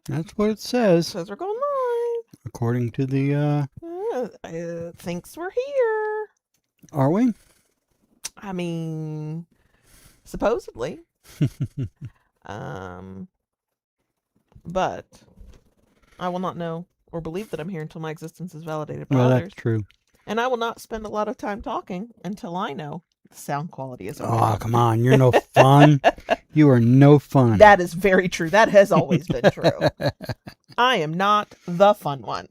That's what it says. Says we're going live. According to the, Thinks we're here. are we? I mean, supposedly. But I will not know or believe that I'm here until my existence is validated by Well, others. that's true. And I will not spend a lot of time talking until I know the sound quality is okay. Oh, come on. You're no fun. You are no fun. That is very true. That has always been true. I am not the fun one.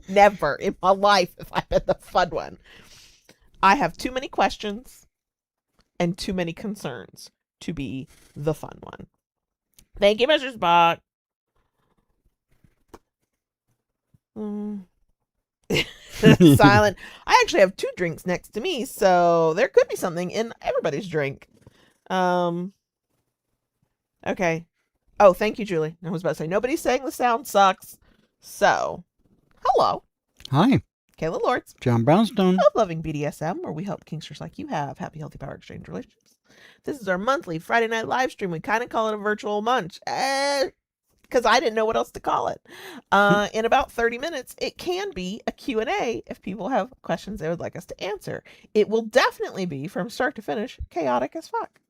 Never in my life have I been the fun one. I have too many questions and too many concerns to be the fun one. Thank you, Mr. Spock. Silent. I actually have 2 drinks next to me, so there could be something in everybody's drink. Okay. Oh, thank you, Julie. I was about to say, nobody's saying the sound sucks. So, hello. Hi, Kayla Lords. John Brownstone. Of Loving BDSM, where we help kinksters like you have happy, healthy power exchange relationships. This is our monthly Friday night live stream. We kind of call it a virtual munch. Because I didn't know what else to call it. In about 30 minutes, it can be a Q&A if people have questions they would like us to answer. It will definitely be, from start to finish, chaotic as fuck.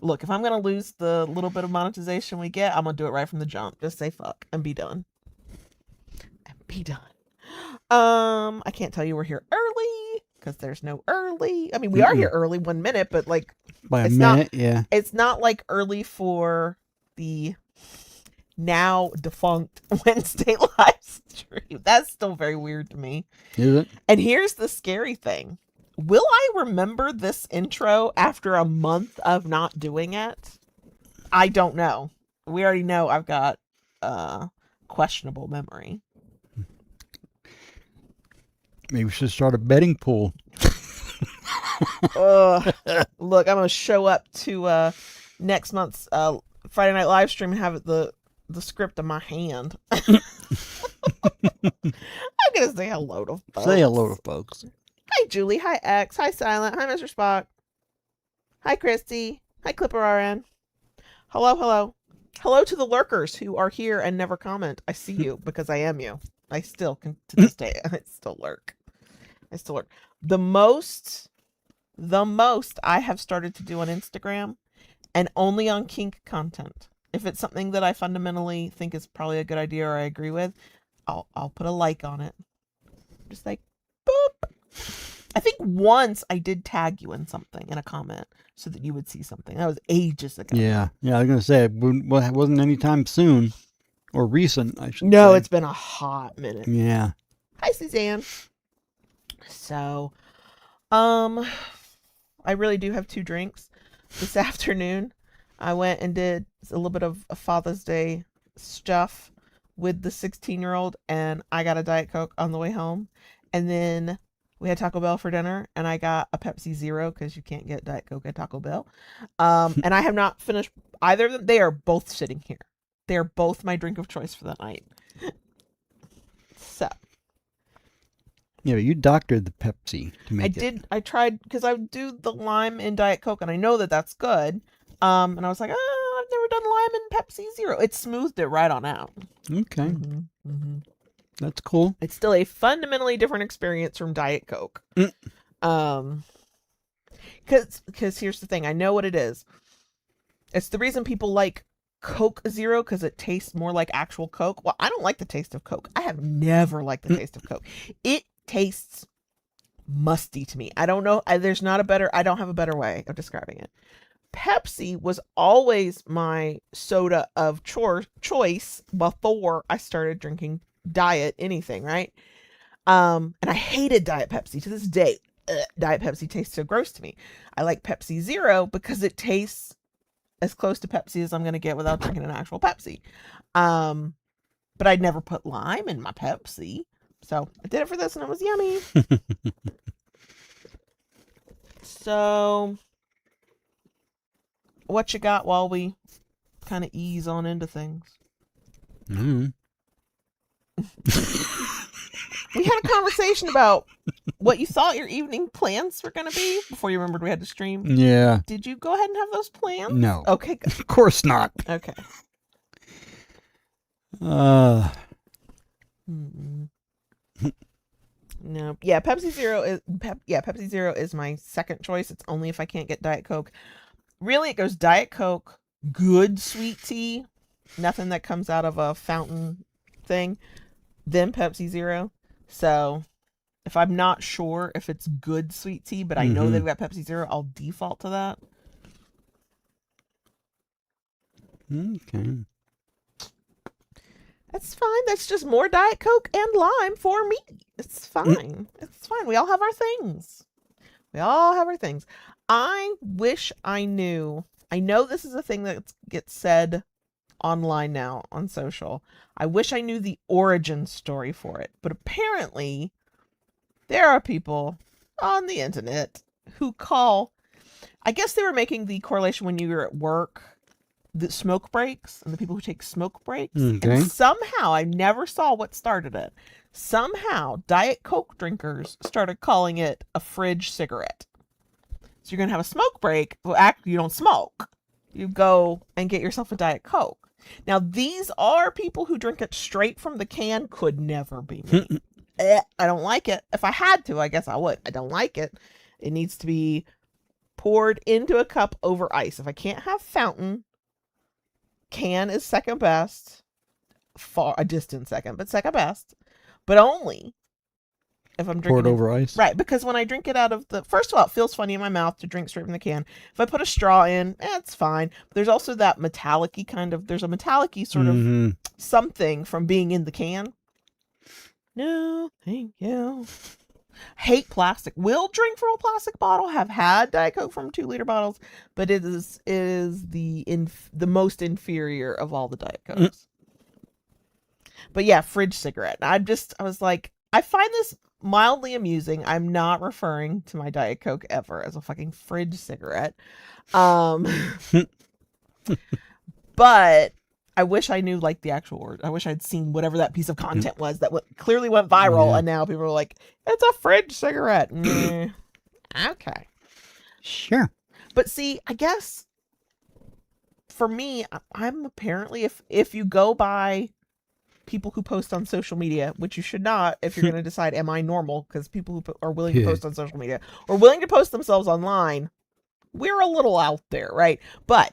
Look, if I'm going to lose the little bit of monetization we get, I'm going to do it right from the jump. Just say fuck and be done. And be done. I can't tell you we're here early because there's no early. I mean, we are here early 1 minute, but like by a minute, yeah. It's not like early for the now defunct Wednesday live stream. That's still very weird to me. Is it? And here's the scary thing. Will I remember this intro after a month of not doing it? I don't know. We already know I've got questionable memory. Maybe we should start a betting pool. Look, I'm going to show up to next month's Friday night live stream and have the script in my hand. I'm going to say hello to folks. Say hello to folks. Hi, Julie. Hi, X. Hi, Silent. Hi, Mr. Spock. Hi, Christy. Hi, Clipper RN. Hello, hello. Hello to the lurkers who are here and never comment. I see you because I am you. I still can, to this day, I still lurk. The most I have started to do on Instagram, and only on kink content. If it's something that I fundamentally think is probably a good idea or I agree with, I'll put a like on it. Just like, boop. I think once I did tag you in something in a comment so that you would see something. That was ages ago. Yeah, I was going to say, it wasn't anytime soon. Or recent, I should say. No, it's been a hot minute. Yeah. Hi, Suzanne. So, I really do have 2 drinks. This afternoon, I went and did a little bit of a Father's Day stuff with the 16-year-old, and I got a Diet Coke on the way home. And then we had Taco Bell for dinner, and I got a Pepsi Zero because you can't get Diet Coke at Taco Bell. And I have not finished either of them. They are both sitting here. They are both my drink of choice for the night. So. Yeah, but you doctored the Pepsi to make it. I tried, because I would do the lime in Diet Coke, and I know that that's good. And I was like, I've never done lime in Pepsi Zero. It smoothed it right on out. Okay. That's cool. It's still a fundamentally different experience from Diet Coke. Because here's the thing. I know what it is. It's the reason people like Coke Zero, because it tastes more like actual Coke. Well, I don't like the taste of Coke. I have never liked the taste of Coke. It tastes musty to me. I don't know. I don't have a better way of describing it. Pepsi was always my soda of choice before I started drinking diet anything, right? And I hated Diet Pepsi to this day. Diet Pepsi tastes so gross to me. I like Pepsi Zero because it tastes as close to Pepsi as I'm going to get without drinking an actual Pepsi. But I'd never put lime in my Pepsi. So I did it for this and it was yummy. So what you got while we kind of ease on into things? We had a conversation about what you thought your evening plans were going to be before you remembered we had to stream. Yeah. Did you go ahead and have those plans? No. Okay, good. Of course not. Okay. Mm-mm. No. Yeah, Pepsi Zero is my second choice. It's only if I can't get Diet Coke. Really, it goes Diet Coke, good sweet tea, nothing that comes out of a fountain thing, then Pepsi Zero. So if I'm not sure if it's good sweet tea, but I know they've got Pepsi Zero, I'll default to that. Okay. That's fine. That's just more Diet Coke and lime for me. It's fine. It's fine. We all have our things. I wish I knew. I know this is a thing that gets said online now on social. I wish I knew the origin story for it. But apparently, there are people on the internet who call. I guess they were making the correlation when you were at work. The smoke breaks and the people who take smoke breaks. Okay. And somehow, I never saw what started it. Somehow, Diet Coke drinkers started calling it a fridge cigarette. So you're going to have a smoke break. Well, actually, you don't smoke. You go and get yourself a Diet Coke. Now, these are people who drink it straight from the can. Could never be me. I don't like it. If I had to, I guess I would. I don't like it. It needs to be poured into a cup over ice. If I can't have fountain, can is second best, far a distant second, but second best, but only if I'm drinking poured over ice. Right, because when I drink it out of the, first of all, it feels funny in my mouth to drink straight from the can. If I put a straw in, it's fine. But there's also that metallic-y kind of, there's a metallic-y sort of something from being in the can. No, thank you. Hate plastic. Will drink from a plastic bottle. Have had Diet Coke from 2-liter bottles, but it is the most inferior of all the Diet Cokes. But yeah, fridge cigarette. I was like, I find this mildly amusing. I'm not referring to my Diet Coke ever as a fucking fridge cigarette. But I wish I knew like the actual word. I wish I'd seen whatever that piece of content was that clearly went viral, and now people are like, it's a fridge cigarette. Okay. Sure. But see, I guess for me, I'm apparently, if you go by people who post on social media, which you should not if you're going to decide, am I normal? Because people who are willing to post on social media or willing to post themselves online, we're a little out there, right? But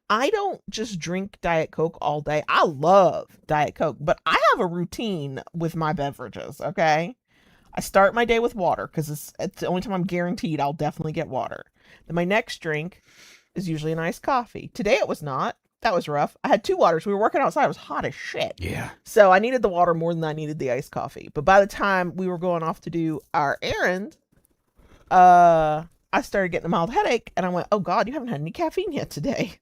I don't just drink Diet Coke all day. I love Diet Coke, but I have a routine with my beverages, okay? I start my day with water because it's the only time I'm guaranteed I'll definitely get water. Then my next drink is usually an iced coffee. Today it was not. That was rough. I had 2 waters. We were working outside. It was hot as shit. Yeah. So I needed the water more than I needed the iced coffee. But by the time we were going off to do our errand, I started getting a mild headache, and I went, oh God, you haven't had any caffeine yet today.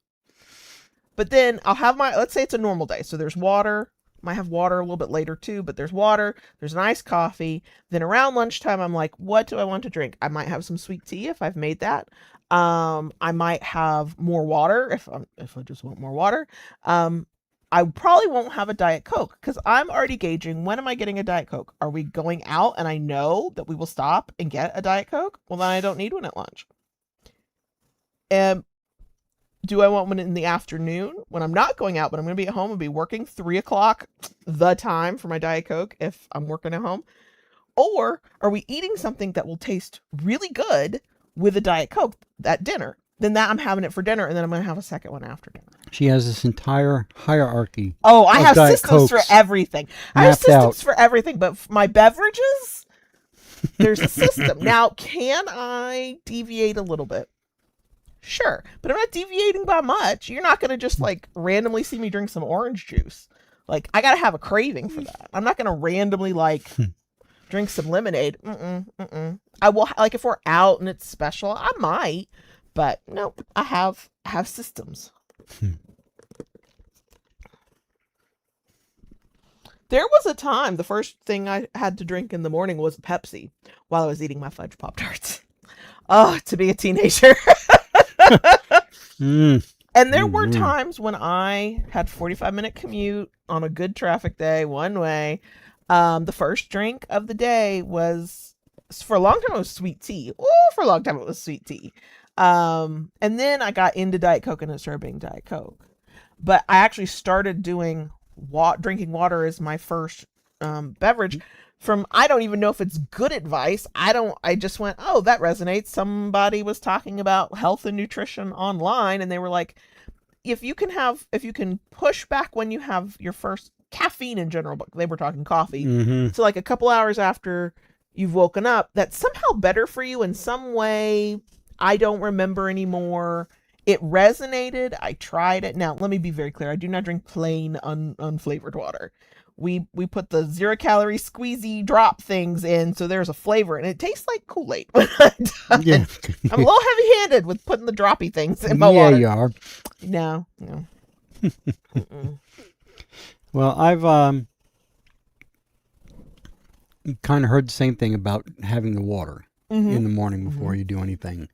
But then I'll have let's say it's a normal day. So there's water. Might have water a little bit later too, but there's water. There's an iced coffee. Then around lunchtime, I'm like, what do I want to drink? I might have some sweet tea if I've made that. I might have more water if I just want more water. I probably won't have a Diet Coke because I'm already gauging, when am I getting a Diet Coke? Are we going out and I know that we will stop and get a Diet Coke? Well, then I don't need one at lunch. And do I want one in the afternoon when I'm not going out, but I'm going to be at home and be working 3 o'clock, the time for my Diet Coke if I'm working at home? Or are we eating something that will taste really good with a Diet Coke at dinner? Then that I'm having it for dinner, and then I'm going to have a second one after dinner. She has this entire hierarchy. Oh, I have Diet systems Cokes for everything. I have systems for everything, but for my beverages, there's a system. Now, can I deviate a little bit? Sure, but I'm not deviating by much. You're not going to just like randomly see me drink some orange juice. Like, I got to have a craving for that. I'm not going to randomly like drink some lemonade. I will, like, if we're out and it's special, I might, but nope, I have systems. There was a time the first thing I had to drink in the morning was Pepsi while I was eating my fudge Pop-Tarts. Oh, to be a teenager. And there were times when I had 45-minute commute on a good traffic day, one way. The first drink of the day was, for a long time, it was sweet tea. For a long time, it was sweet tea. And then I got into Diet Coke and it started being Diet Coke. But I actually started doing drinking water as my first beverage from, I don't even know if it's good advice. I just went, oh, that resonates. Somebody was talking about health and nutrition online, and they were like, if you can push back when you have your first caffeine in general, but they were talking coffee. Mm-hmm. So like a couple hours after you've woken up, that's somehow better for you in some way. I don't remember anymore. It resonated. I tried it. Now, let me be very clear. I do not drink plain unflavored water. We put the 0-calorie squeezy drop things in, so there's a flavor, and it tastes like Kool-Aid when I'm done. Yeah. I'm a little heavy-handed with putting the droppy things in my water. Yeah, you are. No. Well, I've kind of heard the same thing about having the water in the morning before you do anything.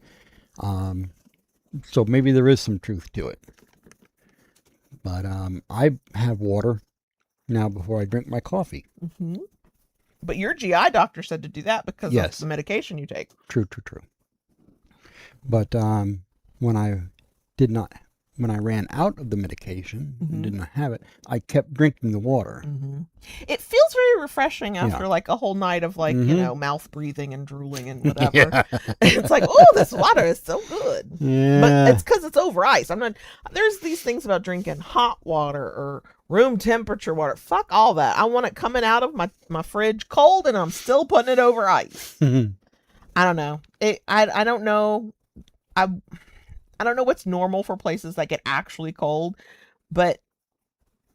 So maybe there is some truth to it. But I have water now before I drink my coffee. Mm-hmm. But your GI doctor said to do that because of the medication you take. True. But when I ran out of the medication and did not have it, I kept drinking the water. Mm-hmm. It feels very refreshing after like a whole night of like, mouth breathing and drooling and whatever. Yeah. It's like, oh, this water is so good. Yeah. But it's because it's over ice. There's these things about drinking hot water or room temperature water. Fuck all that. I want it coming out of my fridge cold, and I'm still putting it over ice. I don't know. I don't know. I don't know what's normal for places that get actually cold, but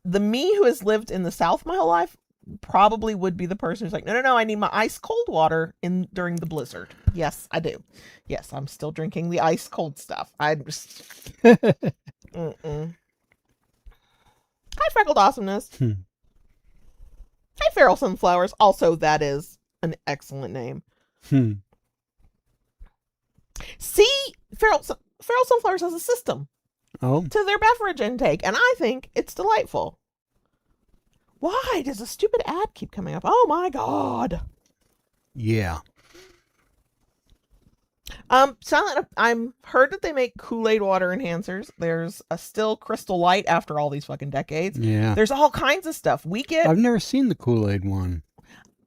the me who has lived in the South my whole life probably would be the person who's like, no, I need my ice cold water during the blizzard. Yes, I do. Yes, I'm still drinking the ice cold stuff. I just... Hi, Freckled Awesomeness. Hi, Feral Sunflowers. Also, that is an excellent name. See, Feral Sunflowers has a system to their beverage intake, and I think it's delightful. Why does a stupid ad keep coming up? Oh my god. Yeah. Silent, I'm heard that they make Kool-Aid water enhancers. There's a still Crystal Light after all these fucking decades. Yeah. There's all kinds of stuff. I've never seen the Kool-Aid one.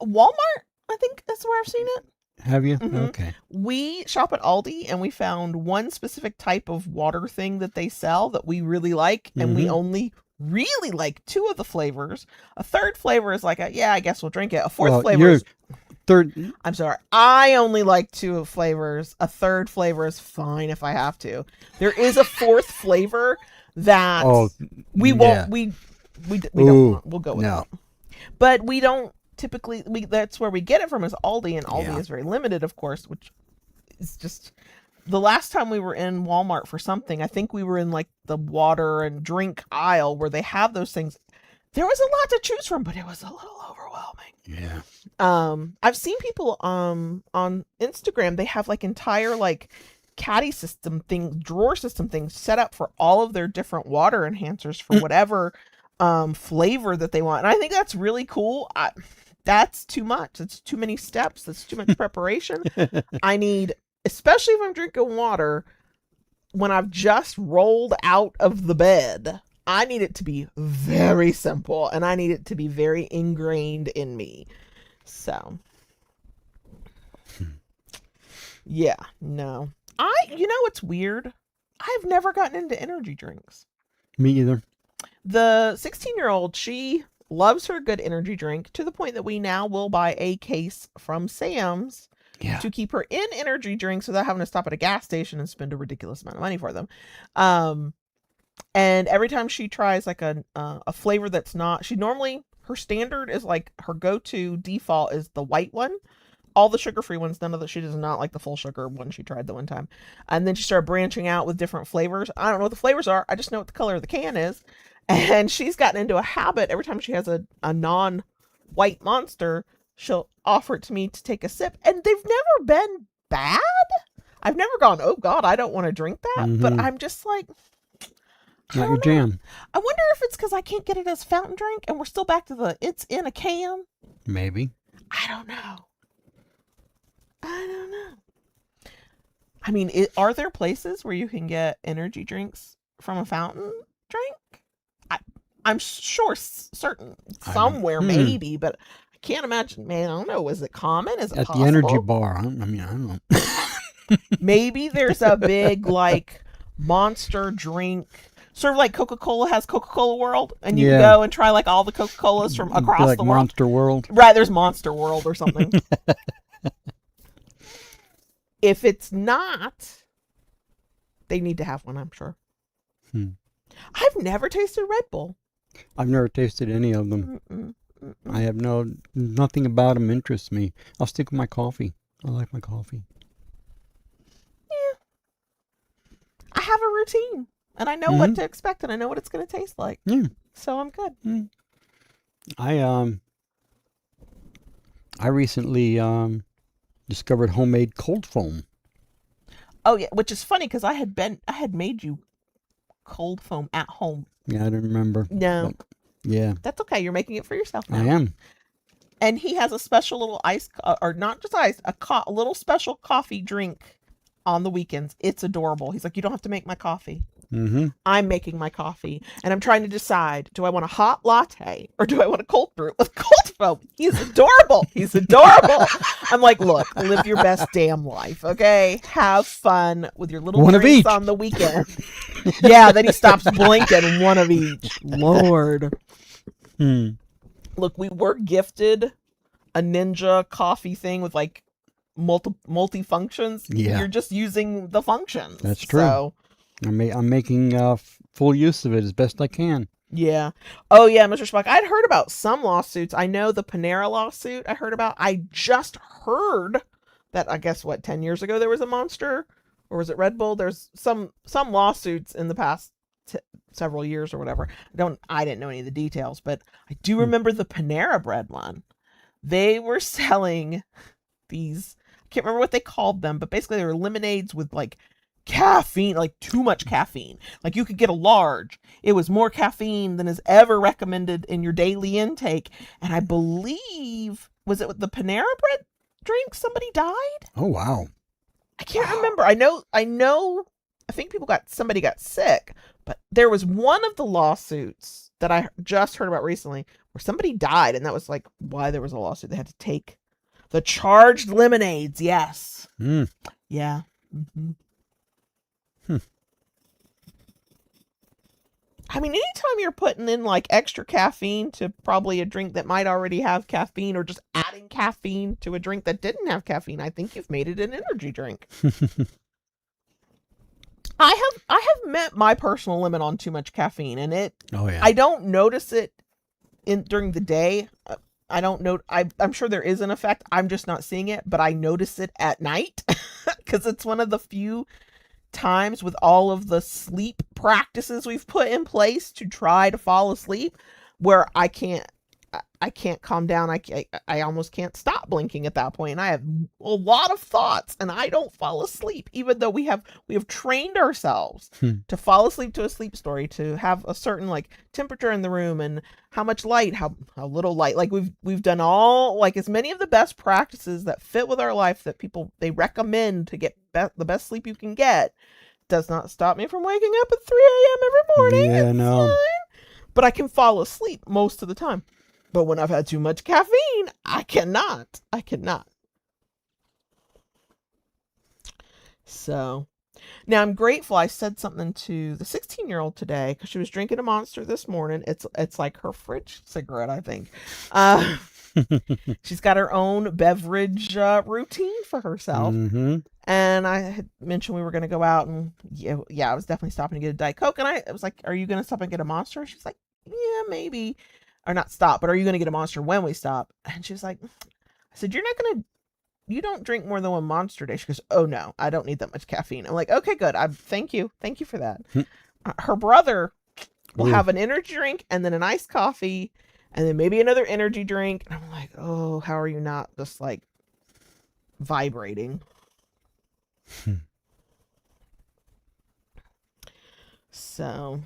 Walmart, I think that's where I've seen it. Have you? Mm-hmm. Okay. We shop at Aldi, and we found one specific type of water thing that they sell that we really like, and we only really like 2 of the flavors. A third flavor is like, I guess we'll drink it. A fourth flavor is... I'm sorry. I only like 2 flavors. A third flavor is fine if I have to. There is a fourth flavor that we won't... We don't want. We'll go with it. But we don't... Typically, that's where we get it from is Aldi, and Aldi is very limited, of course, which is just... The last time we were in Walmart for something, I think we were in like the water and drink aisle where they have those things. There was a lot to choose from, but it was a little overwhelming. Yeah. I've seen people on Instagram, they have like entire like caddy system things, drawer system things set up for all of their different water enhancers for whatever flavor that they want. And I think that's really cool. That's too much. It's too many steps. That's too much preparation. I need, especially if I'm drinking water, when I've just rolled out of the bed, I need it to be very simple, and I need it to be very ingrained in me. So, yeah, no. You know what's weird? I've never gotten into energy drinks. Me either. The 16-year-old, she loves her good energy drink to the point that we now will buy a case from Sam's to keep her in energy drinks without having to stop at a gas station and spend a ridiculous amount of money for them. And every time she tries like a flavor that's not, her standard is like her go-to default is the white one. All the sugar-free ones, she does not like the full sugar one she tried the one time. And then she started branching out with different flavors. I don't know what the flavors are. I just know what the color of the can is. And she's gotten into a habit. Every time she has a non-white Monster, she'll offer it to me to take a sip. And they've never been bad. I've never gone, oh God, I don't want to drink that. But I'm just like, not your jam. I wonder if it's because I can't get it as fountain drink and we're still back to it's in a can. Maybe. I don't know. I mean, are there places where you can get energy drinks from a fountain drink? I'm sure certain I don't- somewhere maybe, but I can't imagine. Man, I don't know. Is it common? Is it At possible? the energy bar. I don't know. Maybe there's a big like monster drink, sort of like Coca-Cola has Coca-Cola World, and you can Yeah. go and try like all the Coca-Colas from Be across like the world. Monster World. Right, there's Monster World or something. If it's not, they need to have one, I'm sure. I've never tasted Red Bull. I've never tasted any of them. I have nothing about them interests me. I'll stick with my coffee. I like my coffee. Yeah. I have a routine, and I know what to expect, and I know what it's going to taste like. Yeah. So I'm good. I recently discovered homemade cold foam. Oh yeah, which is funny because I had made you cold foam at home. Yeah, I don't remember. No. But, yeah. That's okay. You're making it for yourself now. I am. And he has a special little ice, or not just ice, a little special coffee drink on the weekends. It's adorable. He's like, you don't have to make my coffee. I'm making my coffee, and I'm trying to decide: do I want a hot latte or do I want a cold brew with cold foam? He's adorable. He's adorable. I'm like, look, live your best damn life, okay? Have fun with your little One of drinks each. on the weekend. Yeah, then he stops blinking. One of each. Lord. Look, we were gifted a Ninja coffee thing with like multi functions. Yeah. You're just using the functions. That's true. So, I'm making full use of it as best I can. yeah. Oh, yeah, Mr. Spock. I'd heard about some lawsuits. I know the Panera lawsuit I heard about. I just heard that, I guess, 10 years ago there was a Monster? Or was it Red Bull? There's some lawsuits in the past several years or whatever. I didn't know any of the details, but I do remember the Panera Bread one. They were selling these, I can't remember what they called them, but basically they were lemonades with like caffeine, like too much caffeine. Like you could get a large. It was more caffeine than is ever recommended in your daily intake. And I believe, was it with the Panera Bread drink somebody died? Oh, wow. I can't remember. I know I think somebody got sick, but there was one of the lawsuits that I just heard about recently where somebody died, and that was like why there was a lawsuit. They had to take the charged lemonades. Yes. Yeah. I mean, anytime you're putting in like extra caffeine to probably a drink that might already have caffeine, or just adding caffeine to a drink that didn't have caffeine, I think you've made it an energy drink. I have met my personal limit on too much caffeine, and Oh yeah. I don't notice it during the day. I don't know. I'm sure there is an effect. I'm just not seeing it, but I notice it at night because it's one of the few times with all of the sleep practices we've put in place to try to fall asleep where I can't calm down. I almost can't stop blinking at that point. And I have a lot of thoughts and I don't fall asleep, even though we have trained ourselves to fall asleep to a sleep story, to have a certain like temperature in the room and how much light, how little light. Like we've done all, like as many of the best practices that fit with our life that they recommend to get the best sleep you can get. Does not stop me from waking up at 3 a.m. every morning. Yeah, it's no. fine. But I can fall asleep most of the time. But when I've had too much caffeine, I cannot. So now I'm grateful. I said something to the 16-year-old today because she was drinking a Monster this morning. It's like her fridge cigarette, I think. She's got her own beverage routine for herself. And I had mentioned we were going to go out and yeah, I was definitely stopping to get a Diet Coke. And I was like, are you going to stop and get a Monster? She's like, yeah, maybe. Or not stop, but are you going to get a Monster when we stop? And she was like, I said, you don't drink more than one Monster a day. She goes, oh no, I don't need that much caffeine. I'm like, okay, good. Thank you for that. Her brother will have an energy drink and then an iced coffee and then maybe another energy drink. And I'm like, oh, how are you not just like vibrating? So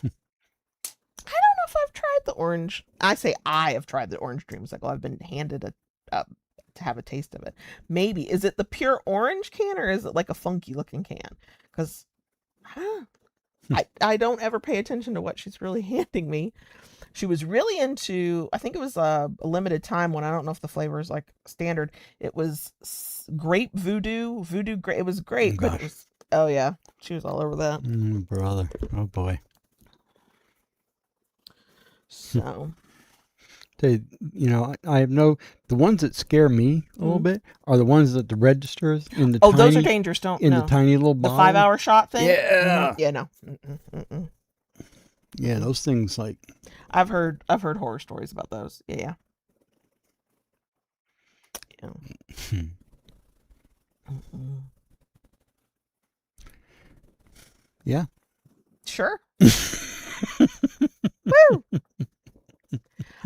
I don't know if I've tried the orange. I say I have tried the orange dreamsicle. I've been handed to have a taste of it. Maybe. Is it the pure orange can or is it like a funky looking can? Because I don't ever pay attention to what she's really handing me. She was really into, I think it was a limited time one. I don't know if the flavor is like standard. It was grape voodoo, it was great, Oh, but gosh. it was, oh yeah, she was all over that. Brother. Oh, boy. So, They, I have the ones that scare me a little bit are the ones at the registers in the those are dangerous. Don't in no. the tiny little The bottle. 5-hour shot thing. Yeah. Yeah, no. Yeah, those things like. I've heard horror stories about those. Yeah. Yeah. Sure. Woo!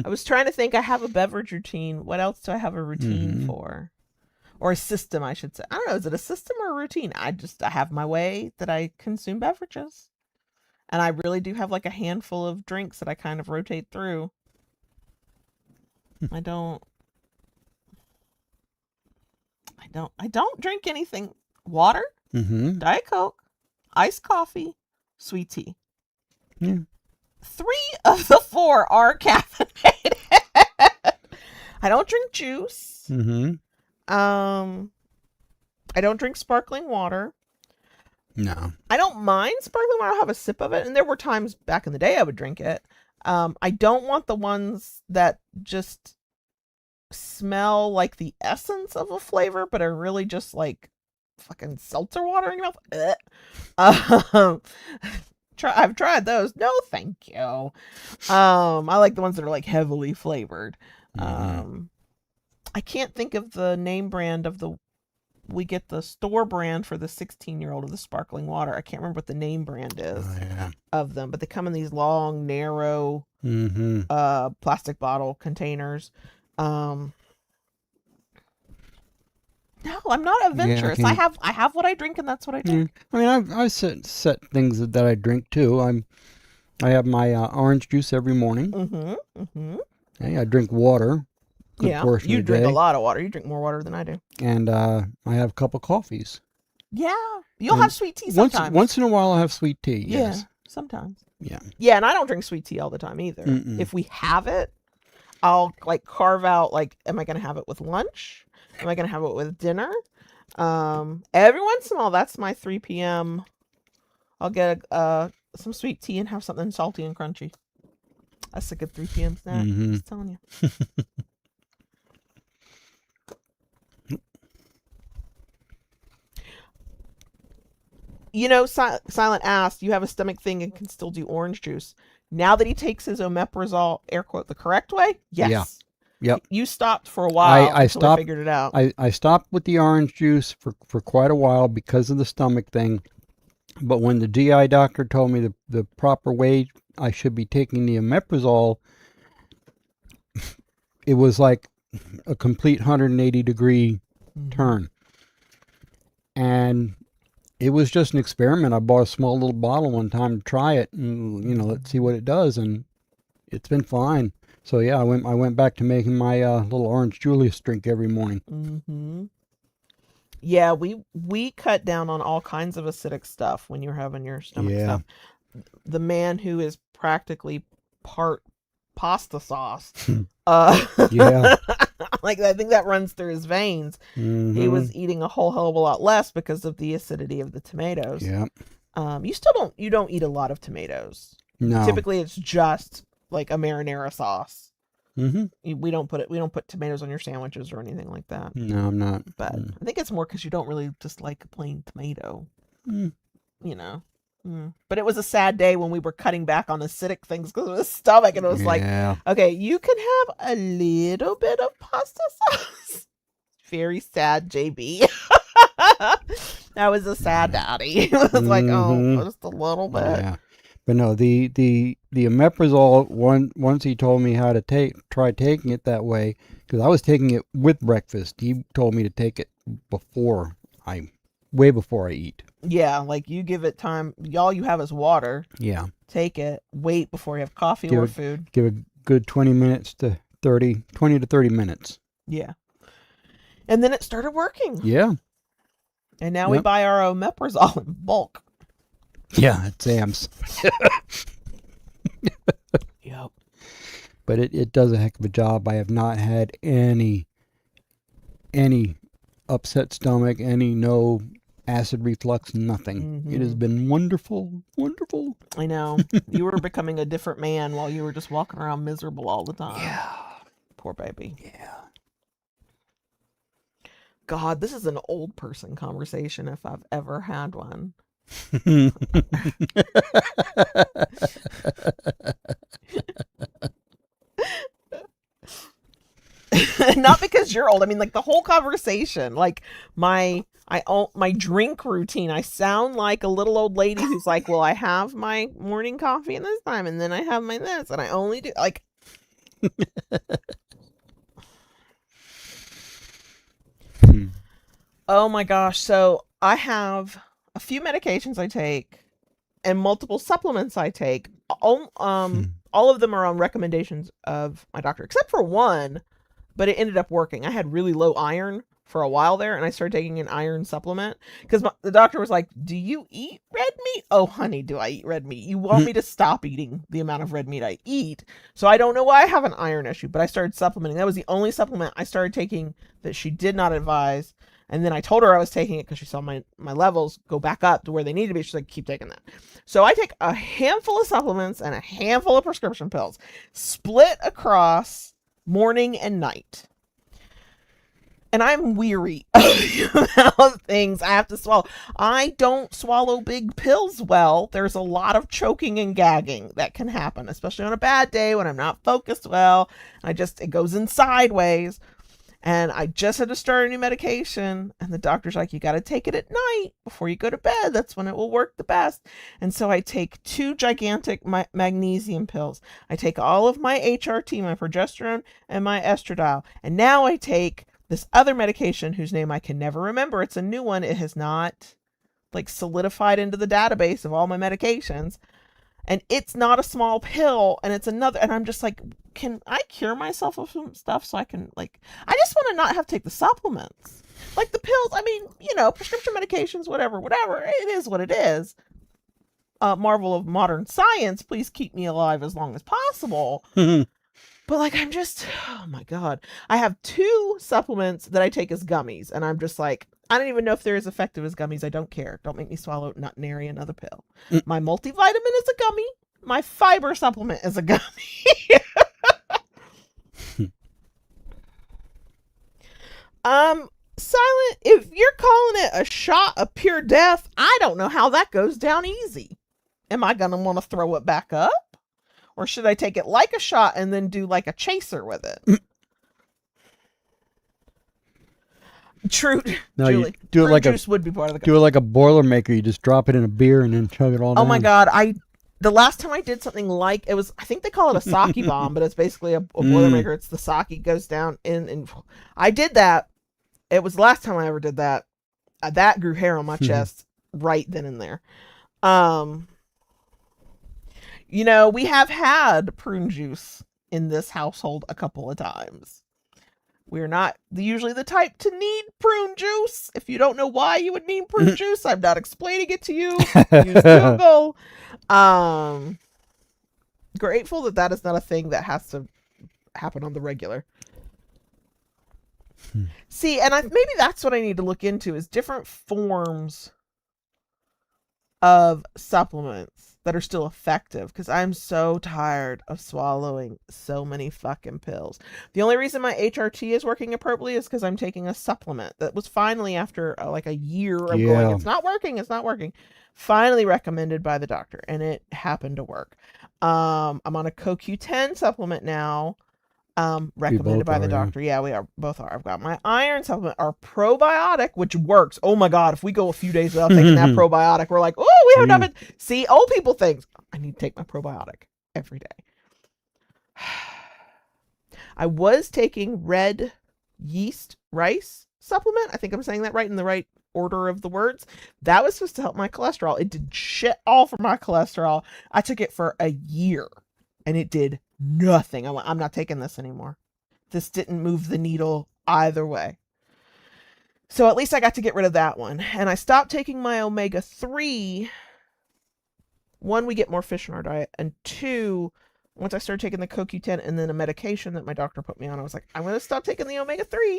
I was trying to think. I have a beverage routine. What else do I have a routine for? Or a system, I should say. I don't know. Is it a system or a routine? I have my way that I consume beverages. And I really do have like a handful of drinks that I kind of rotate through. I don't drink anything. Water, Diet Coke, iced coffee, sweet tea. Yeah. 3 of the 4 are caffeinated. I don't drink juice. I don't drink sparkling water. No. I don't mind sparkling water. I'll have a sip of it. And there were times back in the day I would drink it. I don't want the ones that just smell like the essence of a flavor, but are really just like fucking seltzer water in your mouth. I've tried those. No, thank you. I like the ones that are like heavily flavored. I can't think of the name brand of we get the store brand for the 16-year-old of the sparkling water. I can't remember what the name brand is of them, but they come in these long, narrow plastic bottle containers. No, I'm not adventurous. I have what I drink, and that's what I drink. I mean, I've set things that I drink too. I have my orange juice every morning. Okay, I drink water. Portion you of the drink day. A lot of water. You drink more water than I do. And I have a couple coffees. Yeah, you'll have sweet tea sometimes. Once in a while, I'll have sweet tea. Yes. Yeah, sometimes. Yeah. Yeah, and I don't drink sweet tea all the time either. If we have it, I'll like carve out like, am I going to have it with lunch? Am I going to have it with dinner? Every once in a while, that's my 3 p.m. I'll get some sweet tea and have something salty and crunchy. That's a good 3 p.m. snack. I'm just telling you. You know, Silent asked, you have a stomach thing and can still do orange juice. Now that he takes his omeprazole, air quote, the correct way? Yes. Yeah. Yep. You stopped for a while until I figured it out. I stopped with the orange juice for quite a while because of the stomach thing. But when the GI doctor told me the proper way I should be taking the omeprazole, it was like a complete 180-degree turn. And it was just an experiment. I bought a small little bottle one time to try it and, let's see what it does. And it's been fine. So yeah, I went back to making my little orange Julius drink every morning. Yeah, we cut down on all kinds of acidic stuff when you're having your stomach stuff. The man who is practically part pasta sauce. Yeah. Like I think that runs through his veins. He was eating a whole hell of a lot less because of the acidity of the tomatoes. Yeah. You don't eat a lot of tomatoes. No. Typically it's just like a marinara sauce. Mm-hmm. We don't put tomatoes on your sandwiches or anything like that. No, I'm not. But I think it's more because you don't really just like a plain tomato. You know. But it was a sad day when we were cutting back on acidic things because of his stomach, and it was like, okay, you can have a little bit of pasta sauce. Very sad, JB. That was a sad daddy. It was like, oh, just a little bit. Yeah. But no, the omeprazole, once he told me how to try taking it that way, because I was taking it with breakfast. He told me to take it way before I eat. Yeah, like you give it time. All you have is water. Yeah. Take it. Wait before you have coffee or food. Give it a good 20 to 30 minutes. Yeah. And then it started working. Yeah. And now we buy our omeprazole in bulk. Yeah, at Sam's. Yep. but it does a heck of a job. I have not had any upset stomach, no acid reflux, nothing. It has been wonderful, wonderful. I know. You were becoming a different man while you were just walking around miserable all the time. Yeah. Poor baby. Yeah. God, this is an old person conversation if I've ever had one. Not because you're old. I mean, like the whole conversation, like my drink routine. I sound like a little old lady who's like, well, I have my morning coffee in this time, and then I have my this, and I only do like. Oh my gosh. So I have a few medications I take and multiple supplements I take. All of them are on recommendations of my doctor, except for one, but it ended up working. I had really low iron for a while there, and I started taking an iron supplement because the doctor was like, do you eat red meat? Oh, honey, do I eat red meat? You want me to stop eating the amount of red meat I eat. So I don't know why I have an iron issue, but I started supplementing. That was the only supplement I started taking that she did not advise. And then I told her I was taking it because she saw my levels go back up to where they need to be. She's like, keep taking that. So I take a handful of supplements and a handful of prescription pills, split across morning and night. And I'm weary of the amount of things I have to swallow. I don't swallow big pills well. There's a lot of choking and gagging that can happen, especially on a bad day when I'm not focused well. It goes in sideways. And I just had to start a new medication, and the doctor's like, you got to take it at night before you go to bed. That's when it will work the best. And so I take 2 gigantic magnesium pills. I take all of my HRT, my progesterone, and my estradiol. And now I take this other medication whose name I can never remember. It's a new one. It has not like solidified into the database of all my medications. And it's not a small pill, and it's another, and I'm just like, can I cure myself of some stuff so I can, like, I just want to not have to take the supplements. Like the pills, I mean, prescription medications, whatever, it is what it is. Marvel of modern science, please keep me alive as long as possible. But like, I'm just, oh my God. I have 2 supplements that I take as gummies, and I'm just like, I don't even know if they're as effective as gummies. I don't care. Don't make me swallow, not nary another pill. My multivitamin is a gummy. My fiber supplement is a gummy. Silent, if you're calling it a shot of pure death, I don't know how that goes down easy. Am I going to want to throw it back up? Or should I take it like a shot and then do like a chaser with it? True, No, Julie. you do it like juice would be part of the. Do it like a Boilermaker. You just drop it in a beer and then chug it all down. Oh my God! The last time I did something like it was, I think they call it a sake bomb, but it's basically a Boilermaker. It's the sake goes down in, and I did that. It was the last time I ever did that. That grew hair on my chest right then and there. We have had prune juice in this household a couple of times. We're not usually the type to need prune juice. If you don't know why you would need prune juice, I'm not explaining it to you. Use Google. Grateful that is not a thing that has to happen on the regular. See, and maybe that's what I need to look into is different forms of supplements that are still effective, because I'm so tired of swallowing so many fucking pills. The only reason my HRT is working appropriately is because I'm taking a supplement that was finally, after like a year of going, it's not working, finally recommended by the doctor, and it happened to work. I'm on a CoQ10 supplement now, recommended by the doctor. Yeah, we are both are. I've got my iron supplement, our probiotic, which works. Oh my God, if we go a few days without taking that probiotic, we're like, oh, we haven't done it. See, old people things. I need to take my probiotic every day. I was taking red yeast rice supplement. I think I'm saying that right in the right order of the words. That was supposed to help my cholesterol. It did shit all for my cholesterol. I took it for a year and it did nothing. I'm not taking this anymore. This didn't move the needle either way. So at least I got to get rid of that one. And I stopped taking my omega-3. 1, we get more fish in our diet. And 2, once I started taking the CoQ10 and then a medication that my doctor put me on, I was like, I'm going to stop taking the omega-3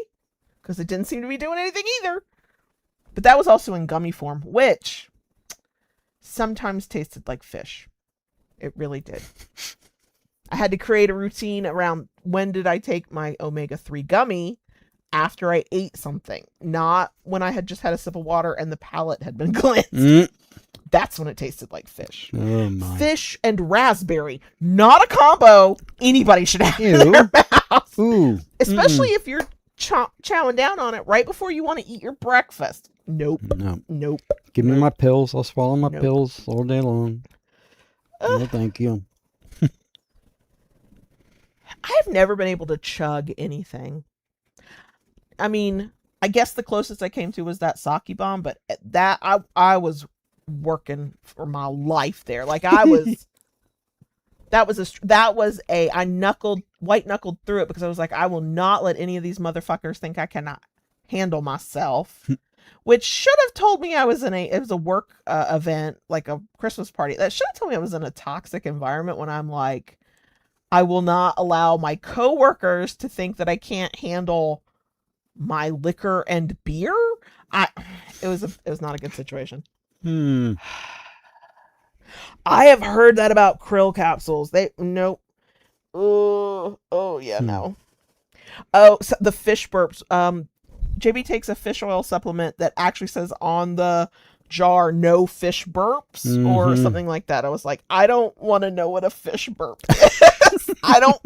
because it didn't seem to be doing anything either. But that was also in gummy form, which sometimes tasted like fish. It really did. I had to create a routine around when did I take my omega-3 gummy after I ate something, not when I had just had a sip of water and the palate had been cleansed. That's when it tasted like fish. Oh my. Fish and raspberry, not a combo anybody should have in their mouth. Ooh. Especially if you're chowing down on it right before you want to eat your breakfast. Nope. Nope. Give me my pills. I'll swallow my pills all day long. No, thank you. I've never been able to chug anything. I mean, I guess the closest I came to was that sake bomb, but that I was working for my life there. Like I was, I white knuckled through it because I was like, I will not let any of these motherfuckers think I cannot handle myself. Which should have told me it was a work event, like a Christmas party. That should have told me I was in a toxic environment when I'm like, I will not allow my coworkers to think that I can't handle my liquor and beer. It was not a good situation. I have heard that about krill capsules. Nope. Oh yeah, no. Oh, so the fish burps. JB takes a fish oil supplement that actually says on the jar no fish burps or something like that. I was like, I don't want to know what a fish burp is. I don't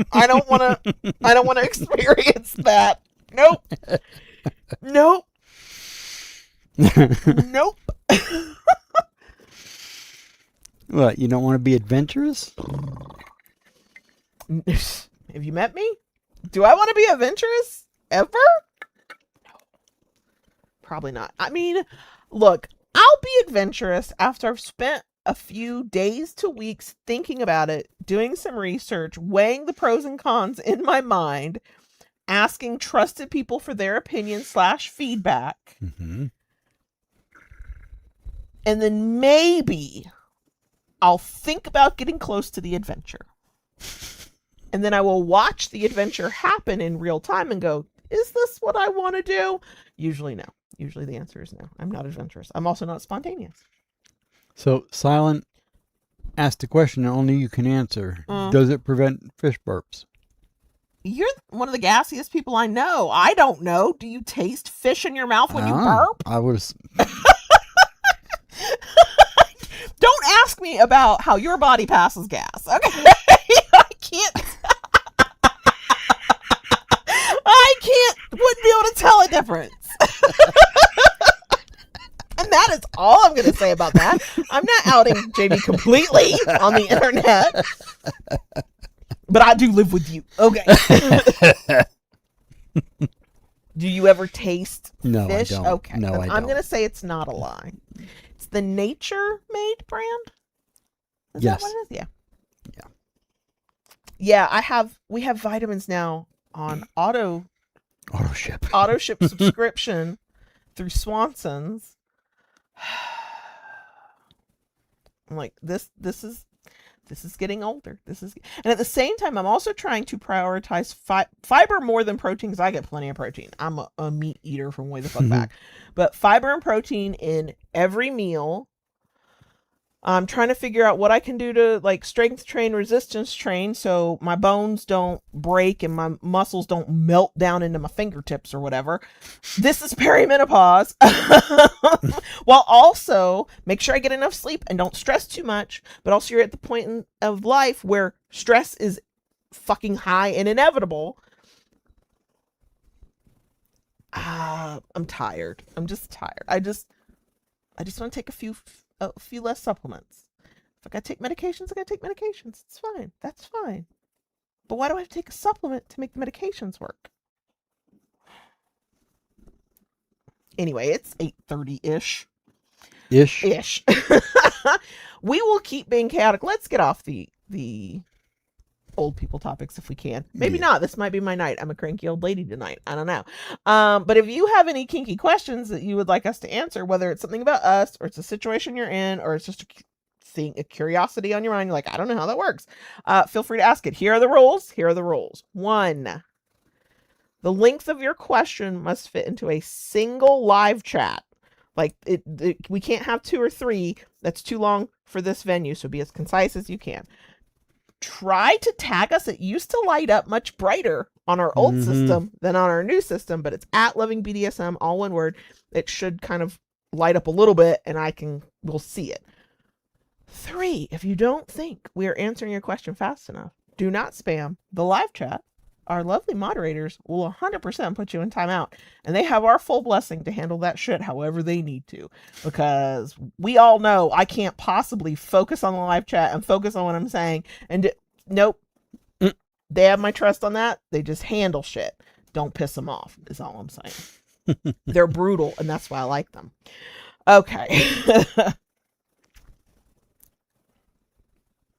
want to experience that. Nope. Nope. What, you don't want to be adventurous? Have you met me? Do I want to be adventurous ever? No. Probably not. I mean, look, I'll be adventurous after I've spent a few days to weeks thinking about it, doing some research, weighing the pros and cons in my mind, asking trusted people for their opinion / feedback. And then maybe I'll think about getting close to the adventure. And then I will watch the adventure happen in real time and go, is this what I want to do? Usually no. Usually the answer is no. I'm not adventurous. I'm also not spontaneous. So, Silent asked a question that only you can answer. Does it prevent fish burps? You're one of the gassiest people I know. I don't know. Do you taste fish in your mouth when you burp? I was... Don't ask me about how your body passes gas, okay? Wouldn't be able to tell a difference. And that is all I'm going to say about that. I'm not outing JB completely on the internet. But I do live with you. Okay. Do you ever taste fish? I don't. Okay. No, I don't. I'm going to say it's not a lie. It's the Nature Made brand? Is that what it is? Yeah. Yeah, we have vitamins now on auto ship subscription through Swanson's. I'm like, this is getting older. And at the same time, I'm also trying to prioritize fiber more than protein because I get plenty of protein. I'm a meat eater from way the fuck back. But fiber and protein in every meal. I'm trying to figure out what I can do to like strength train, resistance train, so my bones don't break and my muscles don't melt down into my fingertips or whatever. This is perimenopause. While also make sure I get enough sleep and don't stress too much, but also you're at the point of life where stress is fucking high and inevitable. I'm tired. I'm just tired. I just want to take a few less supplements. If I gotta take medications, I gotta take medications. It's fine. That's fine. But why do I have to take a supplement to make the medications work? Anyway, it's 8:30-ish. Ish. We will keep being chaotic. Let's get off the old people topics if we can. Maybe not. This might be my night. I'm a cranky old lady tonight. I don't know. But if you have any kinky questions that you would like us to answer, whether it's something about us or it's a situation you're in or it's just a a curiosity on your mind, you're like, I don't know how that works, feel free to ask it. Here are the rules. Here are the rules. 1, the length of your question must fit into a single live chat. Like we can't have 2 or 3. That's too long for this venue. So be as concise as you can. Try to tag us. It used to light up much brighter on our old system than on our new system, but it's at Loving BDSM, all one word. It should kind of light up a little bit and we'll see it. 3, if you don't think we are answering your question fast enough, do not spam the live chat. Our lovely moderators will 100% put you in timeout, and they have our full blessing to handle that shit however they need to, because we all know I can't possibly focus on the live chat and focus on what I'm saying. And nope, they have my trust on that. They just handle shit. Don't piss them off is all I'm saying. They're brutal, and that's why I like them. Okay.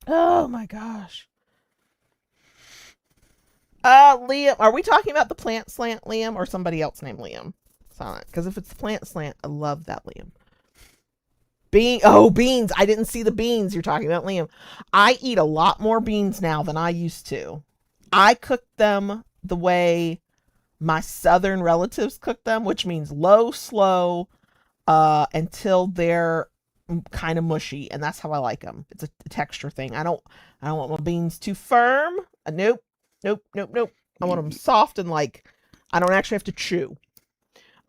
Oh my gosh. Liam, are we talking about the plant slant Liam or somebody else named Liam? Silent. Because if it's the plant slant, I love that Liam. Beans. I didn't see the beans you're talking about, Liam. I eat a lot more beans now than I used to. I cook them the way my southern relatives cook them, which means low, slow, until they're kind of mushy, and that's how I like them. It's a texture thing. I don't want my beans too firm. Nope. I want them soft and like I don't actually have to chew.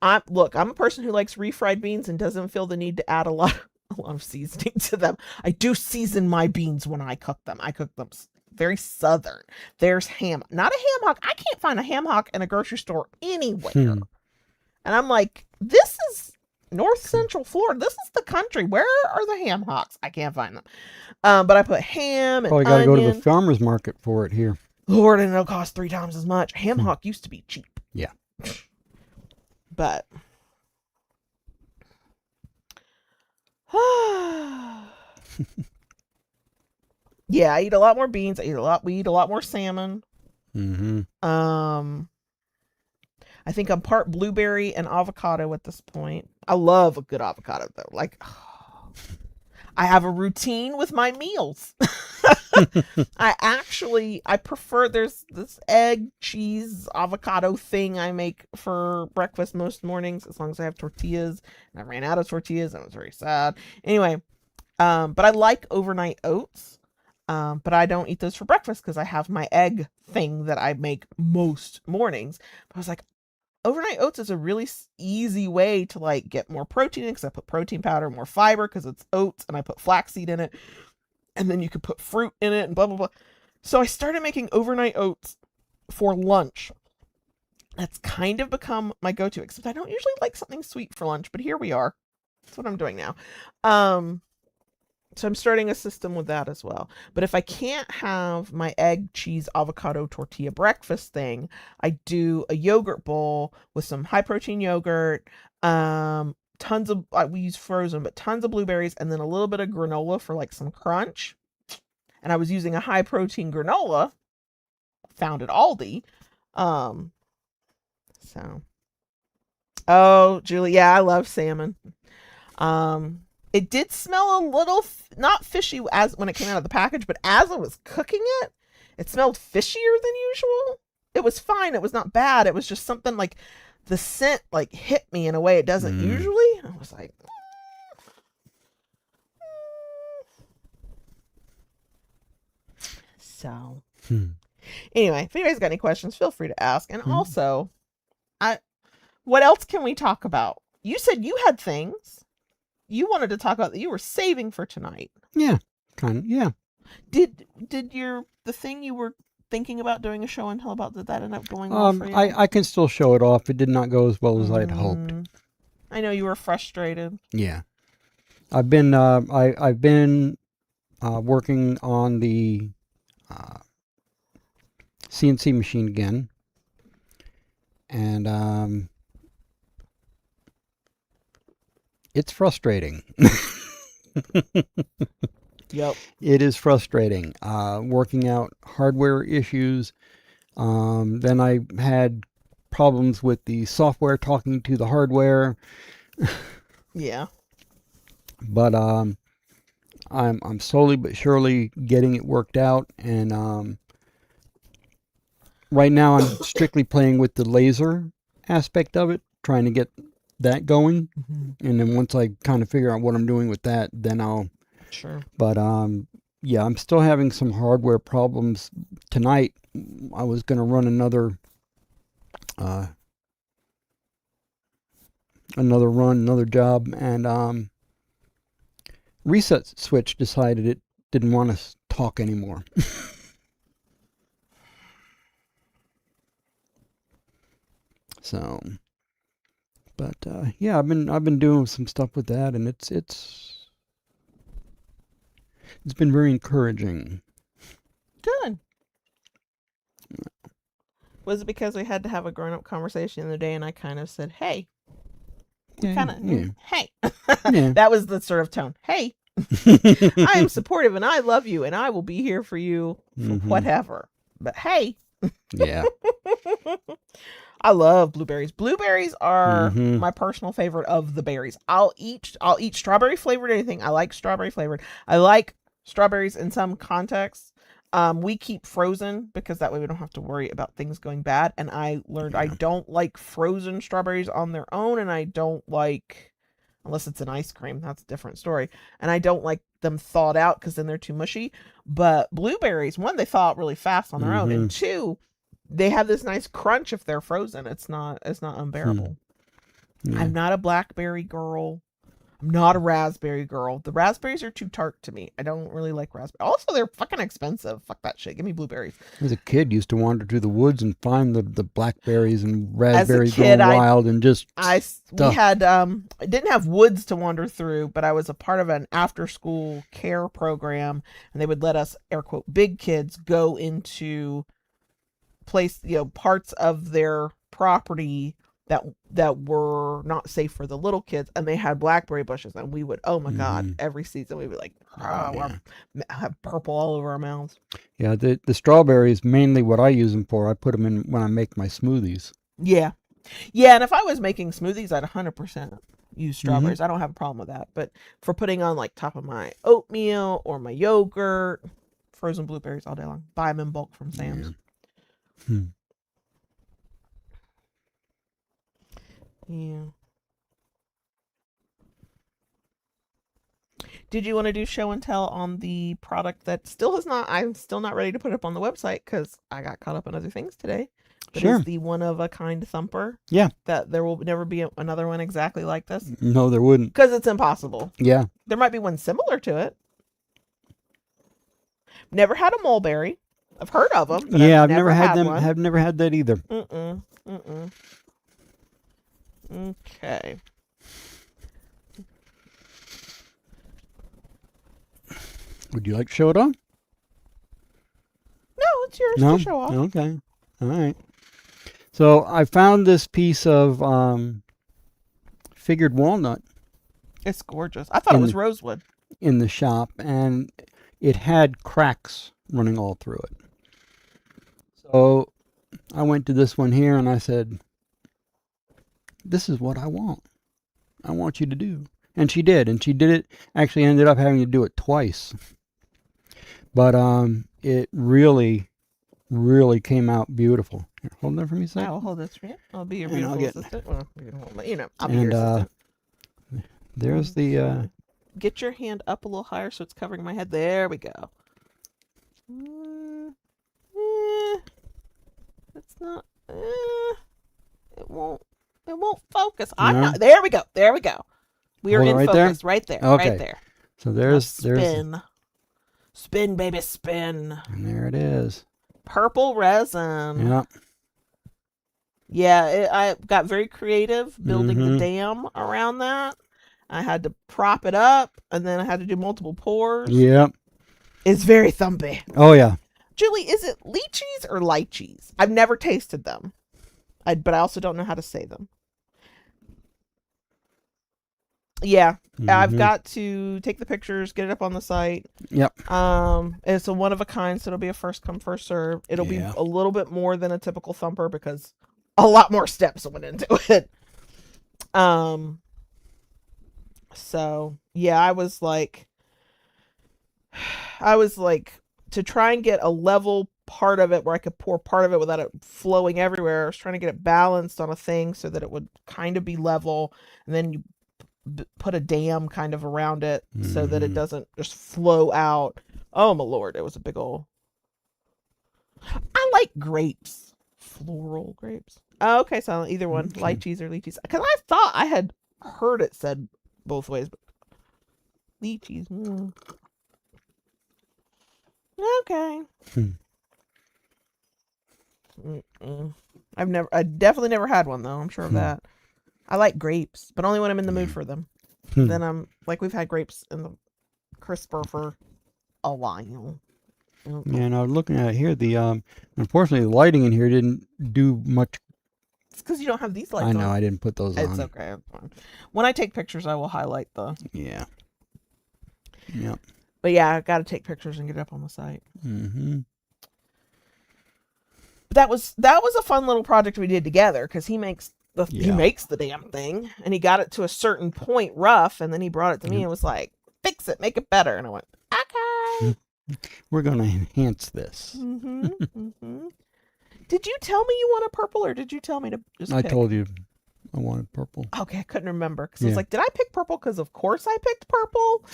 I'm a person who likes refried beans and doesn't feel the need to add a lot of seasoning to them. I do season my beans when I cook them. I cook them very southern. There's ham, not a ham hock. I can't find a ham hock in a grocery store anywhere. And I'm like, this is North Central Florida. This is the country. Where are the ham hocks? I can't find them. But I put ham and onion. Gotta go to the farmer's market for it here. Lord, and it'll cost 3 times as much. Ham hock used to be cheap. Yeah. But yeah, I eat a lot more beans. We eat a lot more salmon. I think I'm part blueberry and avocado at this point. I love a good avocado though. Like, I have a routine with my meals. I prefer, there's this egg, cheese, avocado thing I make for breakfast most mornings, as long as I have tortillas. And I ran out of tortillas and I was very sad. Anyway, but I like overnight oats. But I don't eat those for breakfast because I have my egg thing that I make most mornings. But I was like, overnight oats is a really easy way to like get more protein in, because I put protein powder, more fiber because it's oats, and I put flaxseed in it. And then you could put fruit in it and blah, blah, blah. So I started making overnight oats for lunch. That's kind of become my go-to, except I don't usually like something sweet for lunch, but here we are. That's what I'm doing now. So I'm starting a system with that as well. But if I can't have my egg, cheese, avocado, tortilla breakfast thing, I do a yogurt bowl with some high protein yogurt, we use frozen, but tons of blueberries, and then a little bit of granola for like some crunch. And I was using a high protein granola found at Aldi. Oh, Julie, yeah, I love salmon. It did smell a little, not fishy as when it came out of the package, but as I was cooking it, it smelled fishier than usual. It was fine. It was not bad. It was just something like the scent like hit me in a way it doesn't usually. I was like, so anyway, if anybody's got any questions, feel free to ask. And also, what else can we talk about? You said you had things you wanted to talk about that you were saving for tonight. Yeah, kind of. Yeah. Did the thing you were thinking about doing a show and tell about, did that end up going well for you? I can still show it off. It did not go as well as I had hoped. I know you were frustrated. Yeah. I've been working on the CNC machine again, and it's frustrating. Yep. It is frustrating. Working out hardware issues. Then I had problems with the software talking to the hardware. Yeah. But I'm slowly but surely getting it worked out, and right now I'm strictly playing with the laser aspect of it, trying to get that going, and then once I kind of figure out what I'm doing with that, then I'll. Sure. But yeah, I'm still having some hardware problems tonight. I was gonna run another job, and reset switch decided it didn't want to talk anymore. So, but yeah, I've been doing some stuff with that, and it's been very encouraging. Good. Was it because we had to have a grown-up conversation the other day, and I kind of said, "Hey," hey. Yeah. That was the sort of tone. Hey, I am supportive, and I love you, and I will be here for you for whatever. But hey, Yeah. I love blueberries. Blueberries are my personal favorite of the berries. I'll eat strawberry flavored anything. I like strawberry flavored. I like strawberries in some contexts. We keep frozen because that way we don't have to worry about things going bad. And I learned I don't like frozen strawberries on their own, and I don't like, unless it's an ice cream, that's a different story. And I don't like them thawed out because then they're too mushy. But blueberries, one, they thaw out really fast on their own, and two, they have this nice crunch if they're frozen. It's not unbearable. Yeah. I'm not a blackberry girl. I'm not a raspberry girl. The raspberries are too tart to me. I don't really like raspberries. Also, they're fucking expensive. Fuck that shit. Give me blueberries. As a kid, used to wander through the woods and find the blackberries and raspberries going wild, and just we had I didn't have woods to wander through, but I was a part of an after school care program, and they would let us, air quote, big kids go into parts of their property that were not safe for the little kids, and they had blackberry bushes, and we would, oh my god, every season we would have purple all over our mouths. Yeah, the strawberries, mainly what I use them for, I put them in when I make my smoothies. Yeah, and if I was making smoothies, I'd 100% use strawberries. I don't have a problem with that. But for putting on like top of my oatmeal or my yogurt, frozen blueberries all day long. Buy them in bulk from Sam's. Yeah. Did you want to do show and tell on the product that I'm still not ready to put up on the website because I got caught up in other things today. But Sure. It's the one-of-a-kind thumper. Yeah. That there will never be another one exactly like this. No, there wouldn't. Because it's impossible. Yeah. There might be one similar to it. Never had a mulberry. I've heard of them. But yeah, I've never had them. I've never had that either. Okay. Would you like to show it on? No, it's yours to show off. Okay. All right. So I found this piece of figured walnut. It's gorgeous. I thought it was rosewood. In the shop, and it had cracks running all through it. So I went to this one here and I said, this is what I want. I want you to do. And she did. And she did it. Actually ended up having to do it twice. But it really, really came out beautiful. Here, hold that for me a second. I'll hold this for you. I'll be your beautiful assistant. Well, I'll be and your assistant. There's the... Get your hand up a little higher so it's covering my head. There we go. It's not... It won't focus. There we go. We are in focus. Right there. Okay. Right there. So there's Spin, baby, spin. And there it is. Purple resin. Yep. Yeah, I got very creative building the dam around that. I had to prop it up, and then I had to do multiple pours. Yep. It's very thumpy. Oh, yeah. Julie, is it lychees or lychees? I've never tasted them, but I also don't know how to say them. Yeah, I've got to take the pictures, get it up on the site. Yep. It's a one of a kind, so it'll be a first come, first serve. It'll be a little bit more than a typical thumper because a lot more steps went into it. So yeah, I was like, I was like, to try and get a level part of it where I could pour part of it without it flowing everywhere. I was trying to get it balanced on a thing so that it would kind of be level, and then you put a dam kind of around it so that it doesn't just flow out. Oh my lord, it was a big ol'. I like grapes, floral grapes. Oh, okay, so either one, Okay. lychees or lychees. Because I thought I had heard it said both ways, but lychees. Okay. I definitely never had one though. I'm sure of that. I like grapes, but only when I'm in the mood for them. Then I'm like, we've had grapes in the crisper for a while. Yeah, and I was looking at it here. The unfortunately, the lighting in here didn't do much. It's because you don't have these lights I know on. I didn't put those It's on. okay. It's fine. When I take pictures, I will highlight the. Yeah. Yep. But yeah, I got to take pictures and get it up on the site. Mm-hmm. But that was a fun little project we did together because he makes the damn thing, and he got it to a certain point rough, and then he brought it to me and was like, "Fix it, make it better." And I went, "Okay." We're gonna enhance this. Did you tell me you want a purple, or did you tell me to just? I pick? told you I wanted purple. Okay, I couldn't remember because I was like, "Did I pick purple?" Because of course I picked purple.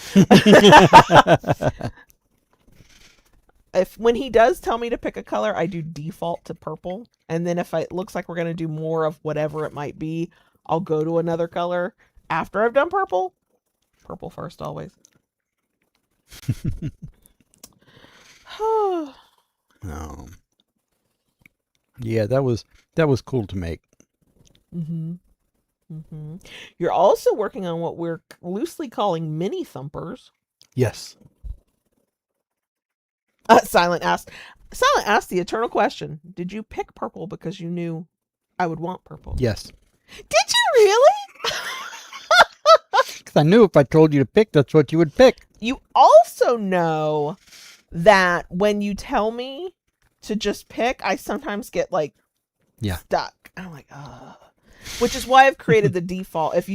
When he does tell me to pick a color, I do default to purple, and then if it looks like we're gonna do more of whatever it might be, I'll go to another color after I've done purple. Purple first, always. Oh. Yeah, that was cool to make. You're also working on what we're loosely calling mini thumpers. Yes. Silent asked the eternal question: did you pick purple because you knew I would want purple? Yes. Did you really? Because I knew if I told you to pick, that's what you would pick. You also know that when you tell me to just pick, I sometimes get like stuck. I'm like, ugh. Which is why I've created the default. If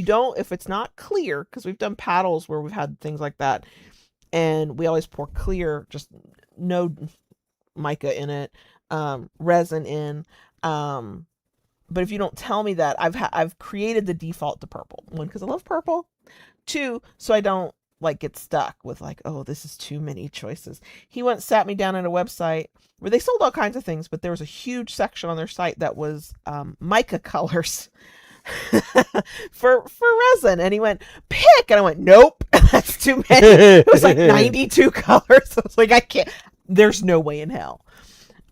it's not clear, because we've done paddles where we've had things like that, and we always pour clear, just no mica in it, resin in. But if you don't tell me that, I've created the default to purple. One, because I love purple. Two, so I don't like get stuck with like, oh, this is too many choices. He once sat me down at a website where they sold all kinds of things, but there was a huge section on their site that was mica colors for resin, and he went, pick, and I went, nope, that's too many. It was like 92 colors. I was like, I can't, there's no way in hell.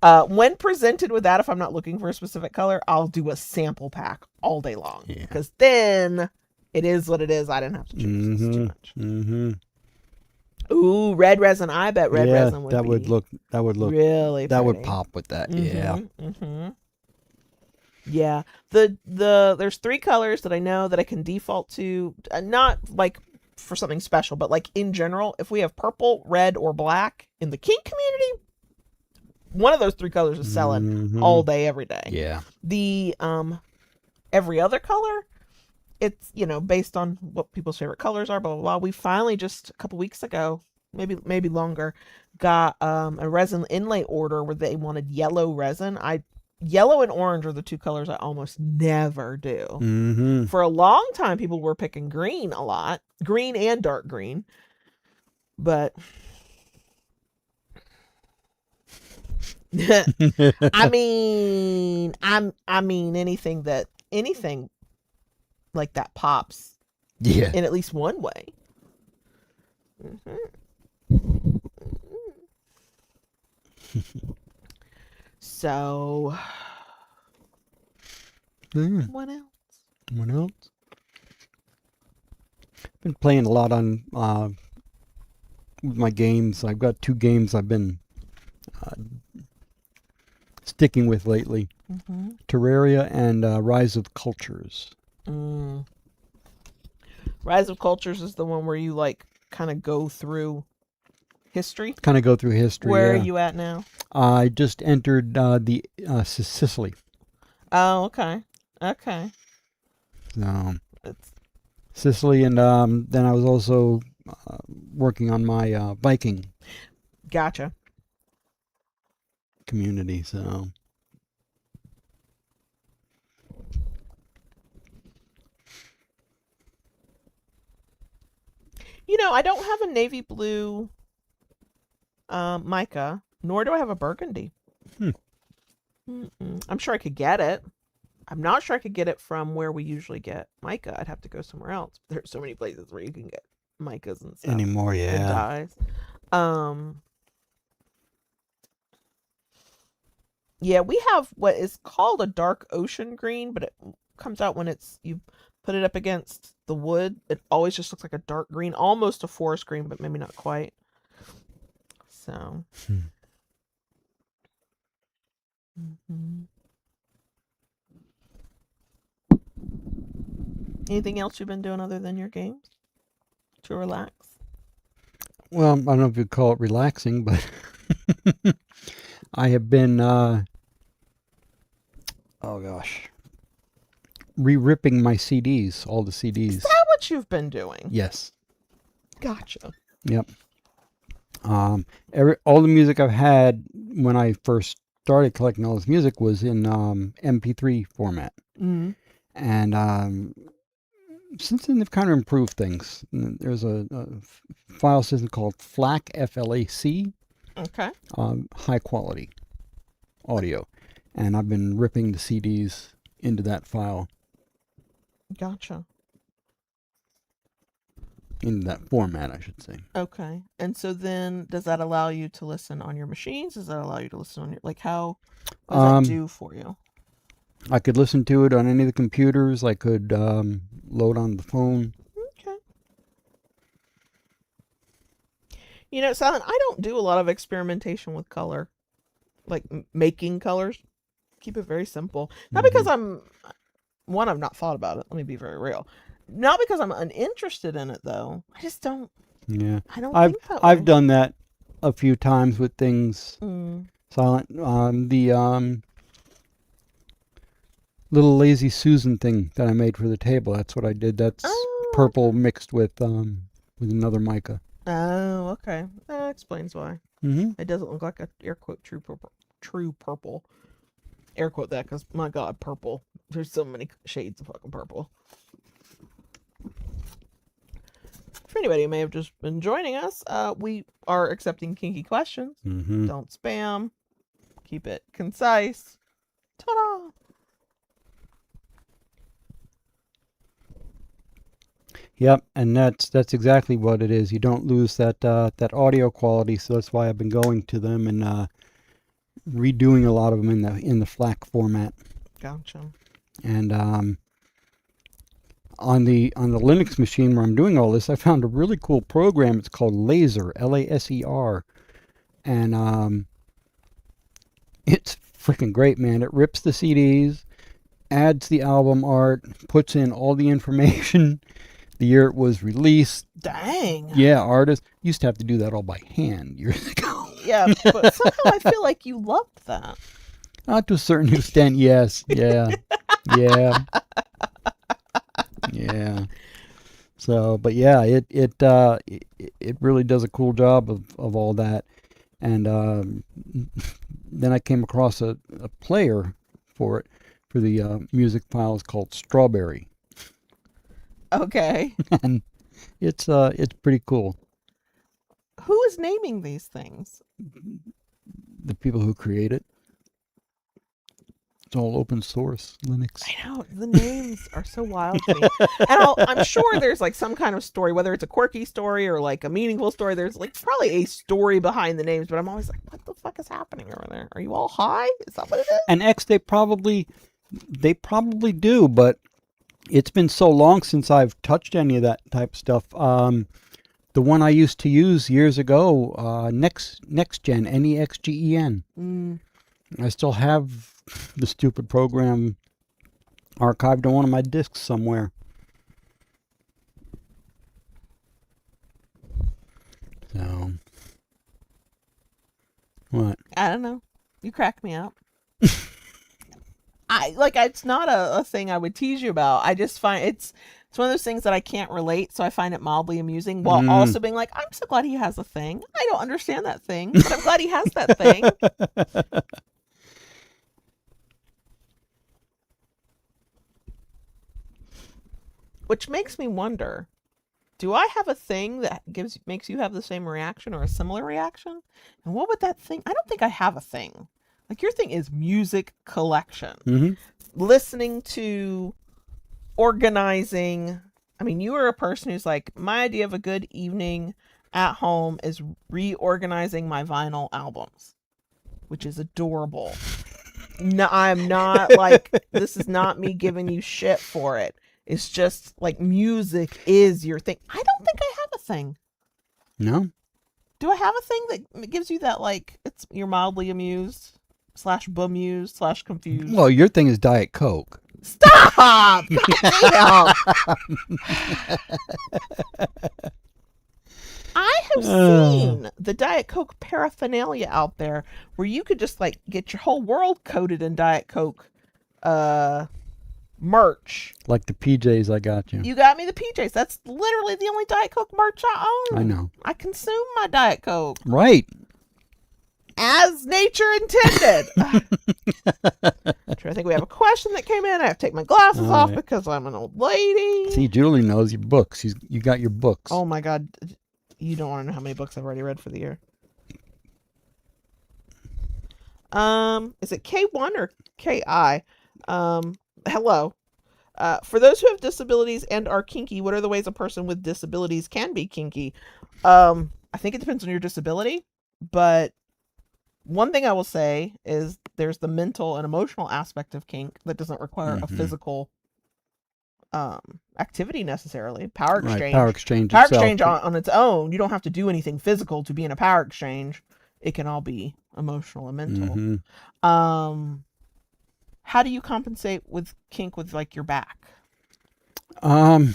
When presented with that, if I'm not looking for a specific color, I'll do a sample pack all day long, because then it is what it is. I didn't have to choose. It's too much. Ooh, red resin. I bet red resin would look really that pretty. would pop with that. Yeah. There's 3 colors that I know that I can default to, not like for something special, but like in general, if we have purple, red, or black in the kink community, one of those 3 colors is selling all day, every day. Yeah. The every other color, it's, based on what people's favorite colors are, blah, blah, blah. We finally just a couple weeks ago, maybe longer, got a resin inlay order where they wanted yellow resin. Yellow and orange are the 2 colors I almost never do. For a long time, people were picking green a lot, green and dark green, but I mean anything like that pops in at least one way. So what else? Been playing a lot on with my games. I've got 2 games I've been sticking with lately. Terraria and Rise of Cultures. Rise of Cultures is the one where you like kind of go through history. Where are you at now? I just entered the Sicily. Oh, okay. So Sicily, and then I was also working on my Viking. Gotcha. community. So I don't have a navy blue mica, nor do I have a burgundy. Hmm. I'm sure I could get it. I'm not sure I could get it from where we usually get mica. I'd have to go somewhere else. There's so many places where you can get micas and stuff. anymore, And yeah. dyes. Yeah, we have what is called a dark ocean green, but it comes out when you put it up against the wood. It always just looks like a dark green, almost a forest green, but maybe not quite. So. Mhm. Anything else you've been doing other than your games to relax? Well, I don't know if you'd call it relaxing, but I have been, oh gosh, re-ripping my CDs, all the Is CDs. that what you've been doing? Yes. Gotcha. Yep. All the music I've had when I first started collecting all this music was in MP3 format. Mm. And since then, they've kind of improved things. There's a file system called FLAC, F-L-A-C, Okay. high quality audio. And I've been ripping the CDs into that file, Gotcha. into that format, I should say. Okay. And so then does that allow you to listen on your machines? Does that allow you to listen on your, what does that do for you? I could listen to it on any of the computers. I could load on the phone. Okay. Silent, I don't do a lot of experimentation with color, like making colors. Keep it very simple. Not because I've not thought about it. Let me be very real. Not because I'm uninterested in it, though. I just don't. Yeah. I don't I've think that I've way. done that a few times with things. Mm. Silent. The little Lazy Susan thing that I made for the table. That's what I did. That's purple Okay. mixed with another mica. Oh, okay. That explains why. Mm-hmm. It doesn't look like a air quote true purple. True purple. Air quote that because my God, purple. There's so many shades of fucking purple. For anybody who may have just been joining us, we are accepting kinky questions. Mm-hmm. Don't spam. Keep it concise. Ta-da! Yep, and that's exactly what it is. You don't lose that audio quality, so that's why I've been going to them and redoing a lot of them in the FLAC format. Gotcha. And on the Linux machine where I'm doing all this, I found a really cool program. It's called Laser, Laser, and it's freaking great, man. It rips the CDs, adds the album art, puts in all the information, the year it was released. Dang. Yeah, artists used to have to do that all by hand years ago. Yeah, but somehow I feel like you loved that. To a certain extent, yes. Yeah. Yeah. Yeah. So, but yeah, it really does a cool job of all that. And then I came across a player for it, for the music files called Strawberry. Okay. And it's pretty cool. Who is naming these things? The people who create it. It's all open source, Linux. I know, the names are so wild to me. And I'm sure there's like some kind of story, whether it's a quirky story or like a meaningful story. There's like probably a story behind the names, but I'm always like, what the fuck is happening over there? Are you all high? Is that what it is? And X, they probably do, but it's been so long since I've touched any of that type of stuff. The one I used to use years ago, Next Gen, NEXGEN. I still have the stupid program archived on one of my discs somewhere. So, what? I don't know. You crack me up. It's not a thing I would tease you about. I just find It's one of those things that I can't relate, so I find it mildly amusing while also being like, I'm so glad he has a thing. I don't understand that thing, but I'm glad he has that thing. Which makes me wonder, do I have a thing that makes you have the same reaction or a similar reaction? And what would that thing? I don't think I have a thing. Like your thing is music collection. Mm-hmm. Listening to, organizing. I mean, you are a person who's like, my idea of a good evening at home is reorganizing my vinyl albums, which is adorable. No, I'm not like, this is not me giving you shit for it. It's just like music is your thing. I don't think I have a thing. No. Do I have a thing that gives you that, like, you're mildly amused / bemused / confused? Well, your thing is Diet Coke. Stop! God damn! I have seen the Diet Coke paraphernalia out there where you could just like get your whole world coated in Diet Coke merch. Like the PJs I got you. You got me the PJs. That's literally the only Diet Coke merch I own. I know. I consume my Diet Coke. Right. As nature intended. I think we have a question that came in. I have to take my glasses off because I'm an old lady. See, Julie knows your books. You got your books. Oh my God. You don't want to know how many books I've already read for the year. Is it K1 or KI? Hello. For those who have disabilities and are kinky, what are the ways a person with disabilities can be kinky? I think it depends on your disability, but one thing I will say is there's the mental and emotional aspect of kink that doesn't require a physical activity necessarily. Power exchange. Right, power exchange. Power exchange on its own. You don't have to do anything physical to be in a power exchange. It can all be emotional and mental. How do you compensate with kink with like your back? Like,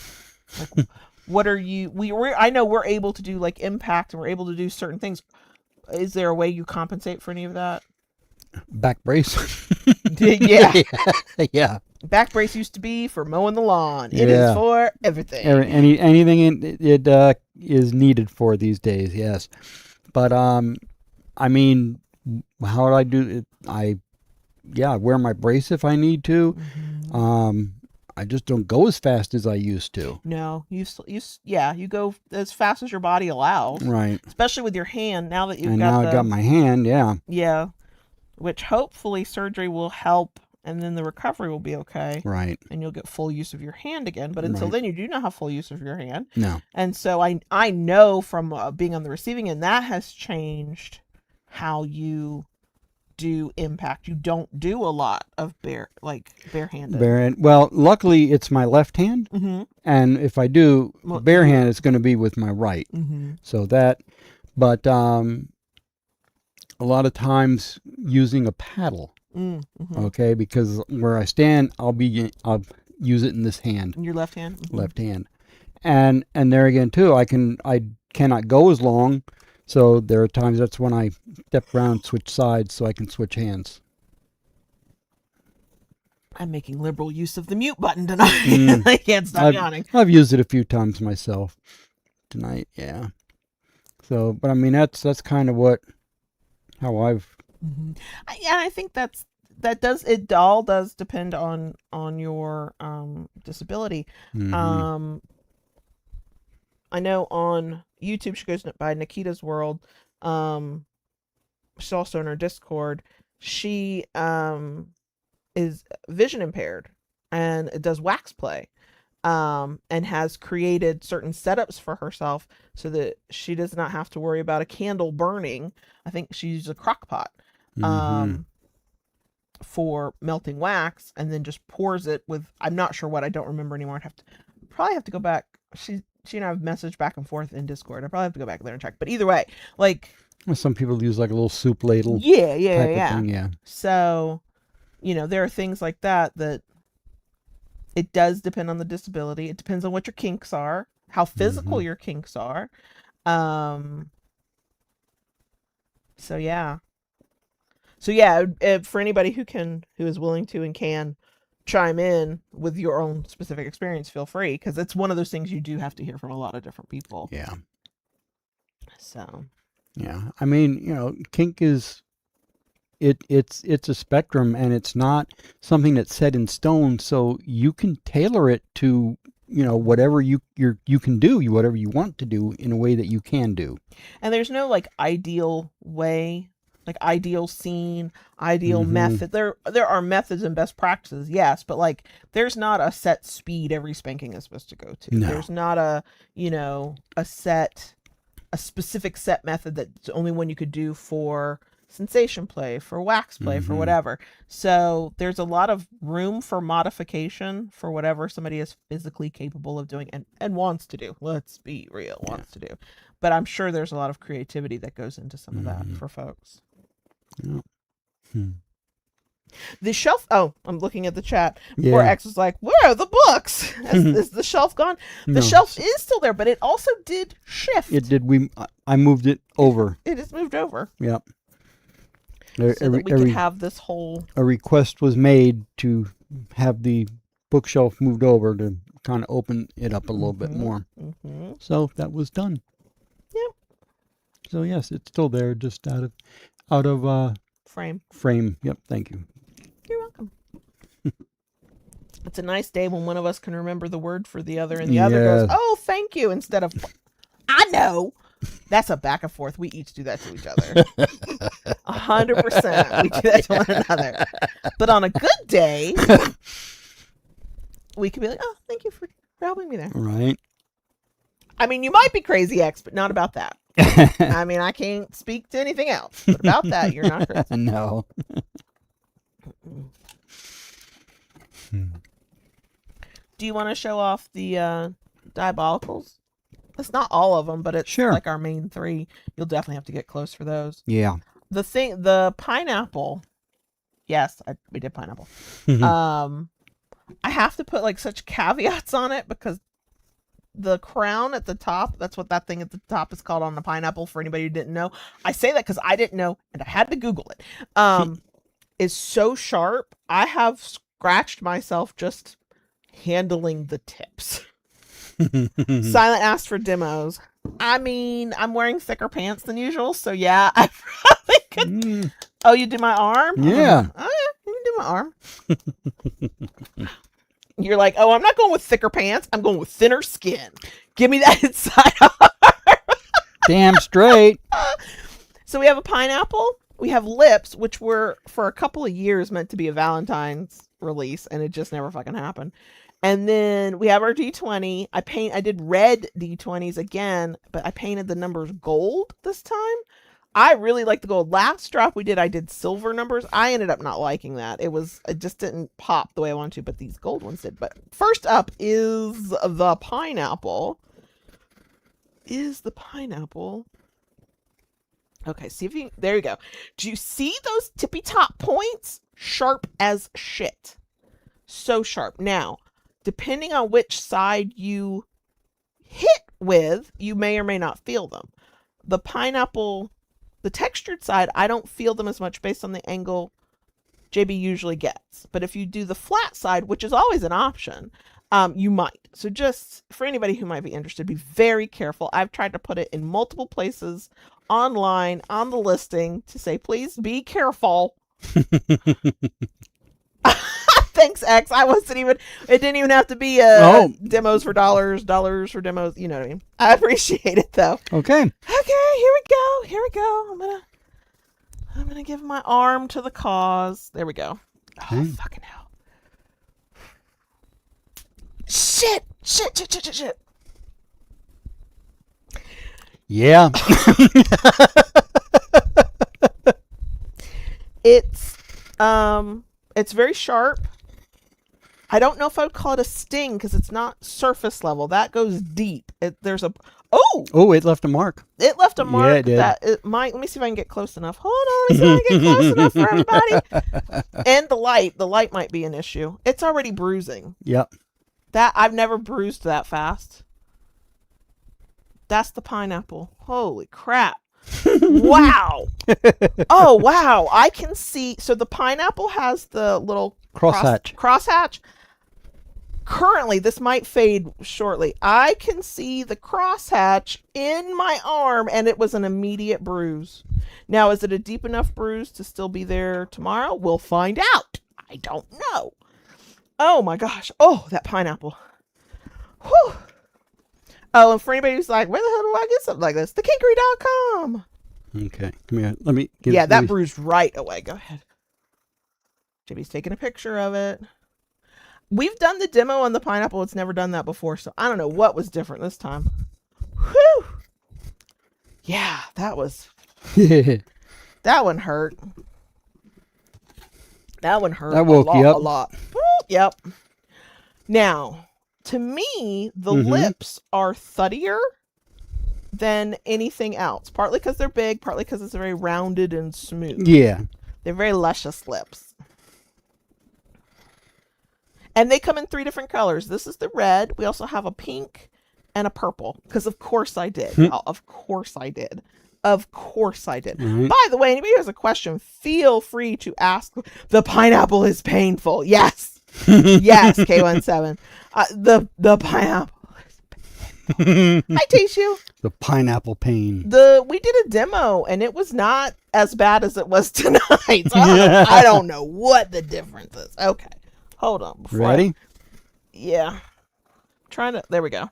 what are you? I know we're able to do like impact and we're able to do certain things. Is there a way you compensate for any of that? Back brace. Yeah. Yeah. Back brace used to be for mowing the lawn. It is for everything. Anything it is needed for these days. Yes. But I mean, how do I do it? I wear my brace if I need to. I just don't go as fast as I used to. No, you go as fast as your body allows. Right. Especially with your hand. Now that I got my hand. Yeah. Yeah. Which hopefully surgery will help, and then the recovery will be okay. Right. And you'll get full use of your hand again. But until then, you do not have full use of your hand. No. And so I know from being on the receiving end, that has changed how you do impact. You don't do a lot of barehanded. Well, luckily it's my left hand, and if I do barehand, it's going to be with my right. So that, but a lot of times using a paddle. Okay, because where I stand, I'll use it in this hand. In your left hand. Left hand, and there again too, I cannot go as long. So there are times that's when I step around, switch sides, so I can switch hands. I'm making liberal use of the mute button tonight. I can't stop yawning. I've used it a few times myself tonight. Yeah. So, but I mean, that's kind of how I've. Yeah, I think it all does depend on your disability. I know on YouTube she goes by Nikita's World. She's also in her Discord. She is vision impaired and does wax play, and has created certain setups for herself so that she does not have to worry about a candle burning. I think she uses a crock pot for melting wax, and then just pours it with, I'm not sure what, I don't remember anymore. Probably have to go back. She and I have messaged back and forth in Discord. I probably have to go back there and check. But either way, like, some people use like a little soup ladle. Yeah. Of thing, yeah. So, there are things like that it does depend on the disability. It depends on what your kinks are, how physical your kinks are. So yeah, for anybody who is willing to and can chime in with your own specific experience, feel free, because it's one of those things you do have to hear from a lot of different people. Yeah. So. Yeah. I mean, kink is it's a spectrum, and it's not something that's set in stone, so you can tailor it to whatever you can do, whatever you want to do in a way that you can do. And there's no like ideal way, like ideal scene, ideal method. There are methods and best practices, yes, but like there's not a set speed every spanking is supposed to go to. No. There's not a specific set method that's only one you could do for sensation play, for wax play, for whatever. So there's a lot of room for modification for whatever somebody is physically capable of doing and wants to do. Let's be real, wants to do. But I'm sure there's a lot of creativity that goes into some of that for folks. Yeah. The shelf, I'm looking at the chat. Yeah. Poor X was like, where are the books? Is the shelf gone? The shelf is still there, but it also did shift. It did. I moved it over. It is moved over. Yep. So that we could have this whole... A request was made to have the bookshelf moved over to kind of open it up a little bit more. So that was done. Yep. So yes, it's still there, just out of frame. Yep. Thank you. You're welcome. It's a nice day when one of us can remember the word for the other, and the other goes, "Oh, thank you," instead of "I know." That's a back and forth. We each do that to each other. 100%. We do that to one another. But on a good day, we could be like, "Oh, thank you for helping me there." Right. I mean, you might be crazy, X, but not about that. I mean, I can't speak to anything else. But about that, you're not crazy. No. Do you want to show off the diabolicals? It's not all of them, but it's like our main three. You'll definitely have to get close for those. Yeah. The pineapple. Yes, we did pineapple. I have to put like such caveats on it because the crown at the top, that's what that thing at the top is called on the pineapple, for anybody who didn't know. I say that because I didn't know and I had to Google it. Is so sharp. I have scratched myself just handling the tips. Silent asked for demos. I mean, I'm wearing thicker pants than usual, so yeah, I probably could. Oh, you did my arm? Yeah. Oh, yeah, you can do my arm. You're like, oh, I'm not going with thicker pants. I'm going with thinner skin. Give me that inside arm. Damn straight. So we have a pineapple. We have lips, which were for a couple of years meant to be a Valentine's release, and it just never fucking happened. And then we have our D20. I did red D20s again, but I painted the numbers gold this time. I really like the gold. Last drop I did silver numbers. I ended up not liking that. It just didn't pop the way I wanted to, but these gold ones did. But first up is the pineapple. Okay, there you go. Do you see those tippy top points? Sharp as shit. So sharp. Now, depending on which side you hit with, you may or may not feel them. The pineapple, the textured side, I don't feel them as much based on the angle JB usually gets. But if you do the flat side, which is always an option, you might. So just for anybody who might be interested, be very careful. I've tried to put it in multiple places online on the listing to say, please be careful. Thanks, X. It didn't even have to be demos for dollars for demos. You know what I mean? I appreciate it though. Okay, here we go. I'm gonna give my arm to the cause. There we go. Oh, fucking hell. Shit. Yeah. It's very sharp. I don't know if I would call it a sting because it's not surface level. That goes deep. It left a mark. It left a mark. Yeah, it did. Let me see if I can get close enough. Hold on, let me see if I can get close enough for everybody. And the light might be an issue. It's already bruising. Yep. I've never bruised that fast. That's the pineapple. Holy crap. Wow. Oh, wow. I can see. So the pineapple has the little Crosshatch. Crosshatch. Currently, this might fade shortly. I can see the crosshatch in my arm, and it was an immediate bruise. Now, is it a deep enough bruise to still be there tomorrow? We'll find out. I don't know. Oh my gosh. Oh, that pineapple. Whew. Oh, and for anybody who's like, where the hell do I get something like this? Thekinkery.com. Okay, come here. Let me. That bruised right away. Go ahead. JB's taking a picture of it. We've done the demo on the pineapple. It's never done that before, so I don't know what was different this time. Whew. Yeah, that was... that one hurt. That one hurt. That woke you up. A lot. Yep. Now, to me, the lips are thuddier than anything else. Partly because they're big, partly because it's very rounded and smooth. Yeah. They're very luscious lips. And they come in 3 different colors. This is the red. We also have a pink and a purple. Because of course I did. Of course I did. Of course I did. Mm-hmm. By the way, anybody who has a question, feel free to ask. The pineapple is painful. Yes. Yes, K17. The pineapple is painful. Hi, Tishu. The pineapple pain. We did a demo, and it was not as bad as it was tonight. So I don't know what the difference is. Okay. Hold on. Ready? Yeah. Trying to. There we go.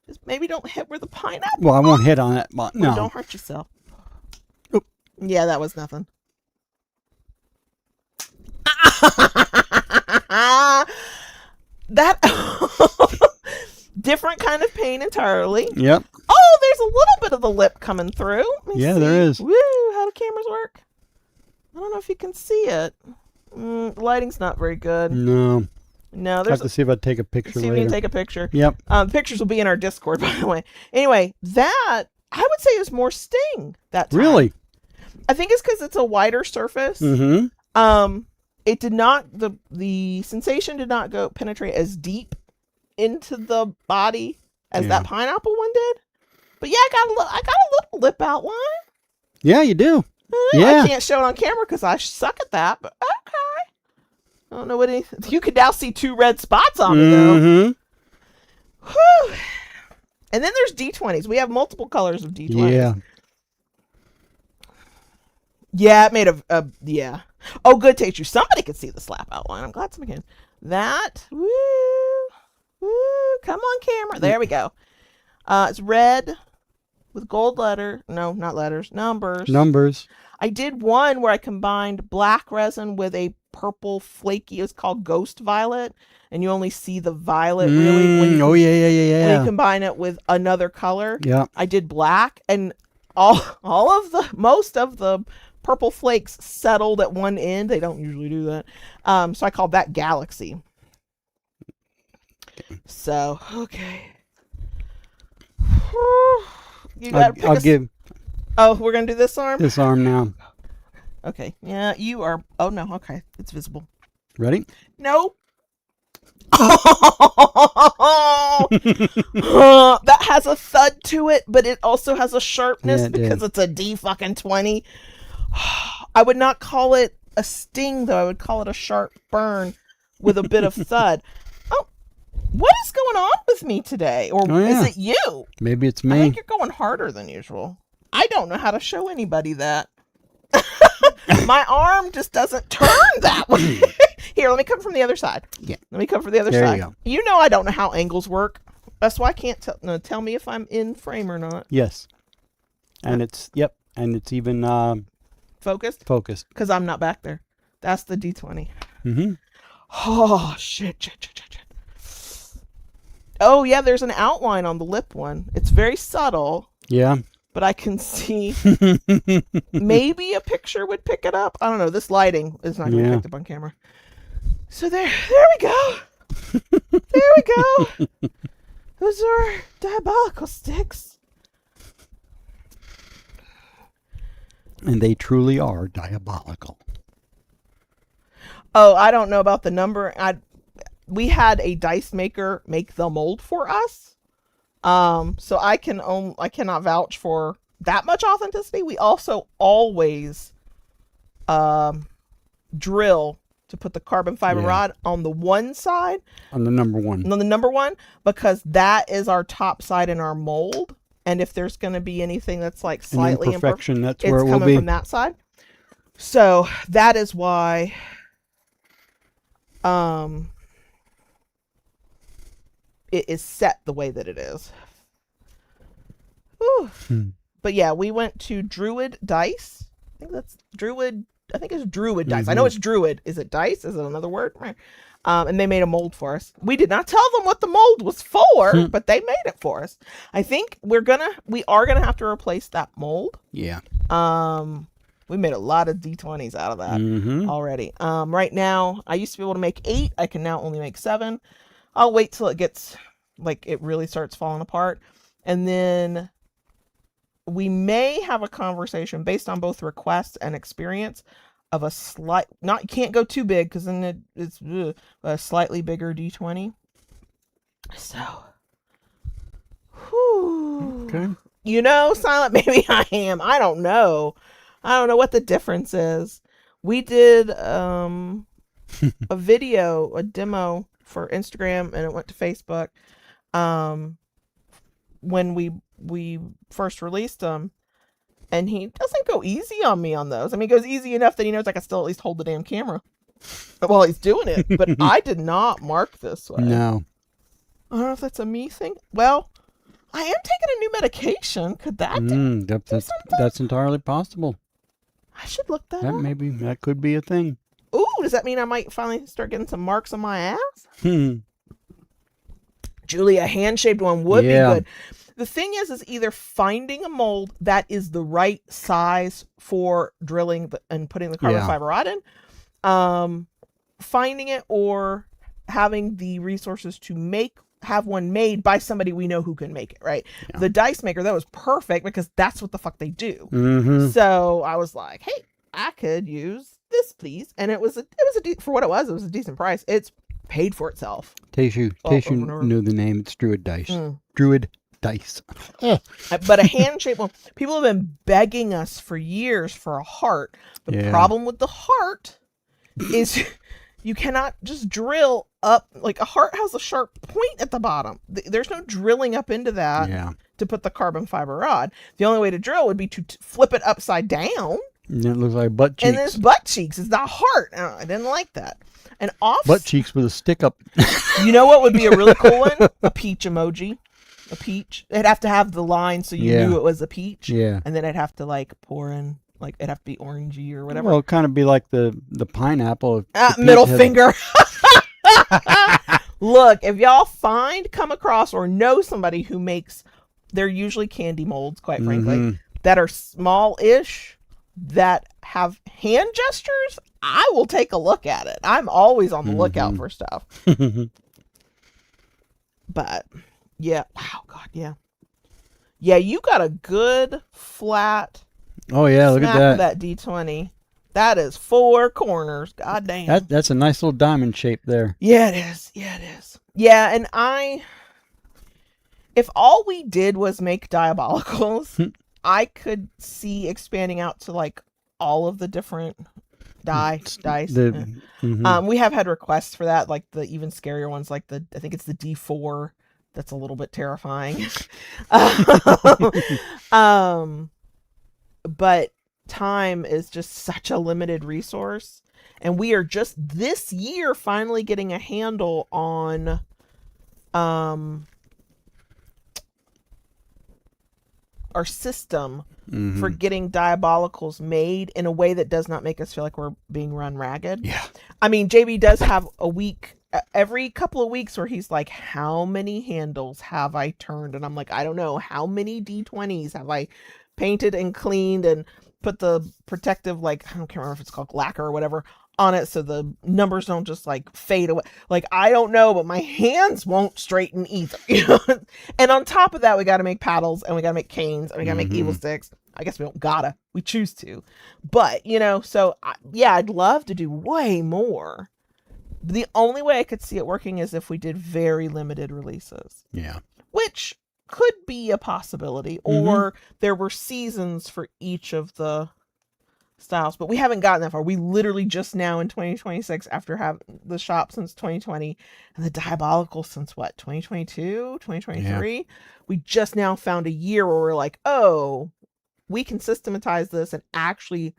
Just maybe don't hit where the pineapple. Well, I won't hit on that. But no. Don't hurt yourself. Oop. Yeah, that was nothing. That different kind of pain entirely. Yep. Oh, there's a little bit of the lip coming through. Yeah, there is. Woo! How do cameras work? I don't know if you can see it. Lighting's not very good. No. No, I there's. have to see if I take a picture See if later. we can take a picture. Yep. The pictures will be in our Discord, by the way. Anyway, that I would say is more sting that time. Really? I think it's because it's a wider surface. Mm-hmm. It did not the sensation did not go penetrate as deep into the body as that pineapple one did. But yeah, I got a little lip outline. Yeah, you do. I can't show it on camera because I suck at that. But okay. I don't know what you can now see 2 red spots on me though. Mm-hmm. Whew. And then there's D20s. We have multiple colors of D20s. Yeah. Yeah, it made a yeah. Oh, good, Tachu. Somebody could see the slap outline. I'm glad somebody can. That. Woo. Woo. Come on, camera. There we go. It's red with gold letter. No, not letters. Numbers. Numbers. I did one where I combined black resin with a purple flaky. It's called Ghost Violet, and you only see the violet really. When you, When you combine it with another color. Yeah. I did black, and most of the purple flakes settled at one end. They don't usually do that. So I called that Galaxy. So okay. You got. Oh, we're gonna do this arm. This arm now. Okay. Yeah, you are. Oh no. Okay, it's visible. Ready? Nope. That has a thud to it, but it also has a sharpness because it's a D fucking 20. I would not call it a sting though. I would call it a sharp burn with a bit of thud. Oh, what is going on with me today? Or is it you? Maybe it's me. I think you're going harder than usual. I don't know how to show anybody that. My arm just doesn't turn that way. Here, let me come from the other side. Yeah. Let me come from the other there side. You go. You know I don't know how angles work. That's why I can't tell me if I'm in frame or not. Yes. And it's even Focused? focused. Because I'm not back there. That's the D20. Mm-hmm. Oh, shit. Oh, yeah, there's an outline on the lip one. It's very subtle. Yeah. But I can see maybe a picture would pick it up. I don't know. This lighting is not going to be picked up on camera. So there we go. There we go. Those are diabolical sticks. And they truly are diabolical. Oh, I don't know about the number. We had a dice maker make the mold for us. So I cannot vouch for that much authenticity. We also always drill to put the carbon fiber rod on the one side. On the number one. On the number one, because that is our top side in our mold. And if there's going to be anything that's like slightly imperfection, that's it's where it will coming be. from that side. So that is why it is set the way that it is. But yeah, we went to Druid Dice. I think that's Druid. I think it's Druid Dice. I know it's Druid. Is it Dice? Is it another word? And they made a mold for us. We did not tell them what the mold was for, but they made it for us. I think we are gonna have to replace that mold. Yeah. We made a lot of D20s out of that already. Right now, I used to be able to make 8. I can now only make 7. I'll wait till it gets like it really starts falling apart, and then we may have a conversation based on both requests and experience of a slight, not, you can't go too big because then it's a slightly bigger D20. So, okay. You know, Silent, maybe I am. I don't know what the difference is. We did a video, a demo for Instagram, and it went to Facebook when we first released them, and he doesn't go easy on me on those. I mean, he goes easy enough that he knows I can still at least hold the damn camera while he's doing it, but I did not mark this way. No. I don't know if that's a me thing. Well, I am taking a new medication. Could that do something? That's entirely possible. I should look that up. That could be a thing. Ooh, does that mean I might finally start getting some marks on my ass? Julie, a hand-shaped one would be good. The thing is either finding a mold that is the right size for drilling and putting the carbon fiber rod in, finding it, or having the resources to have one made by somebody we know who can make it, right? Yeah. The dice maker, that was perfect because that's what the fuck they do. So I was like, hey, I could use this, please. And it was for what it was a decent price. It's paid for itself. Tashu knew the name. It's Druid Dice. Druid Dice. But a hand-shaped one. People have been begging us for years for a heart. The problem with the heart is you cannot just drill up. Like, a heart has a sharp point at the bottom. There's no drilling up into that to put the carbon fiber rod. The only way to drill would be to flip it upside down. And it looks like butt cheeks. And this butt cheeks is the heart. I didn't like that. And butt cheeks with a stick up. You know what would be a really cool one? A peach emoji. A peach. It'd have to have the line so you knew it was a peach. Yeah. And then I'd have to like pour in, like, it'd have to be orangey or whatever. Well, it'd kind of be like the pineapple. Middle finger. Look, if y'all come across or know somebody who makes, they're usually candy molds, quite frankly, that are small-ish, that have hand gestures, I will take a look at it. I'm always on the lookout for stuff. But yeah, wow, God, yeah. Yeah, you got a good flat. Oh yeah, look at that D20. That is 4 corners. God damn. That's a nice little diamond shape there. Yeah, it is. Yeah, it is. Yeah, and if all we did was make diabolicals, I could see expanding out to like all of the different dice. We have had requests for that, like the even scarier ones, like I think it's the D4. That's a little bit terrifying. But time is just such a limited resource, and we are just this year finally getting a handle on our system for getting diabolicals made in a way that does not make us feel like we're being run ragged. Yeah. I mean, JB does have a week, every couple of weeks, where he's like, how many handles have I turned? And I'm like, I don't know. How many D20s have I painted and cleaned and put the protective, like, I can't remember if it's called lacquer or whatever, on it so the numbers don't just like fade away. Like, I don't know, but my hands won't straighten either. You know? And on top of that, we got to make paddles, and we got to make canes, and we got to make evil sticks. I guess we don't gotta, we choose to. But, you know, so yeah, I'd love to do way more. The only way I could see it working is if we did very limited releases. Yeah. Which could be a possibility. Or there were seasons for each of the styles, but we haven't gotten that far. We literally just now in 2026, after having the shop since 2020 and the Diabolical since what, 2022, 2023, Yeah. we just now found a year where we're like, oh, we can systematize this and actually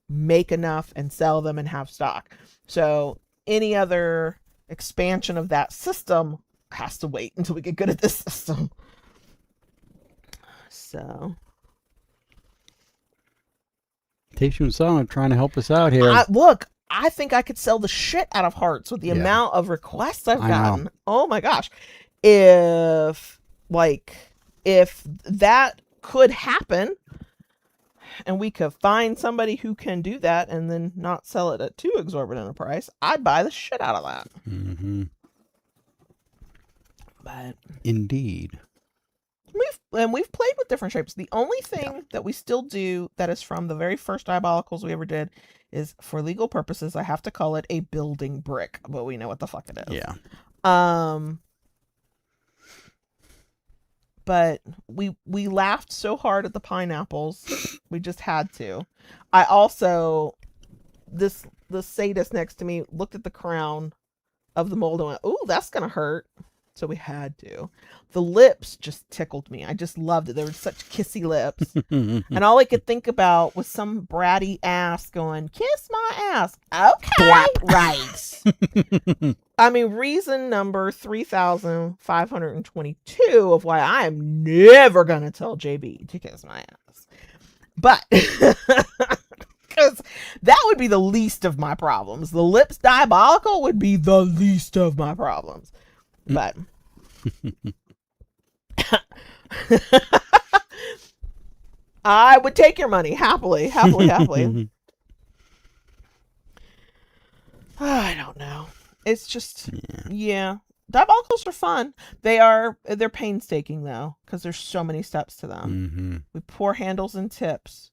make enough and sell them and have stock. So any other expansion of that system has to wait until we get good at this system. So Tashu and Silent trying to help us out here. I think I could sell the shit out of hearts with the amount of requests I've gotten. Oh my gosh. If that could happen and we could find somebody who can do that and then not sell it at too exorbitant a price, I'd buy the shit out of that. Mm-hmm. But indeed. We've played with different shapes. The only thing that we still do that is from the very first Diabolicals we ever did is, for legal purposes, I have to call it a building brick, but we know what the fuck it is. Yeah. But we laughed so hard at the pineapples, we just had to. I also, the sadist next to me looked at the crown of the mold and went, "Ooh, that's gonna hurt." So we had to. The lips just tickled me. I just loved it. They were such kissy lips. And all I could think about was some bratty ass going, "Kiss my ass." Okay. Right. I mean, reason number 3,522 of why I am never going to tell JB to kiss my ass. But, because that would be the least of my problems. The lips Diabolical would be the least of my problems. But I would take your money happily. I don't know. It's just, yeah. Diabolicals are fun. They're painstaking though, because there's so many steps to them. Mm-hmm. We pour handles and tips.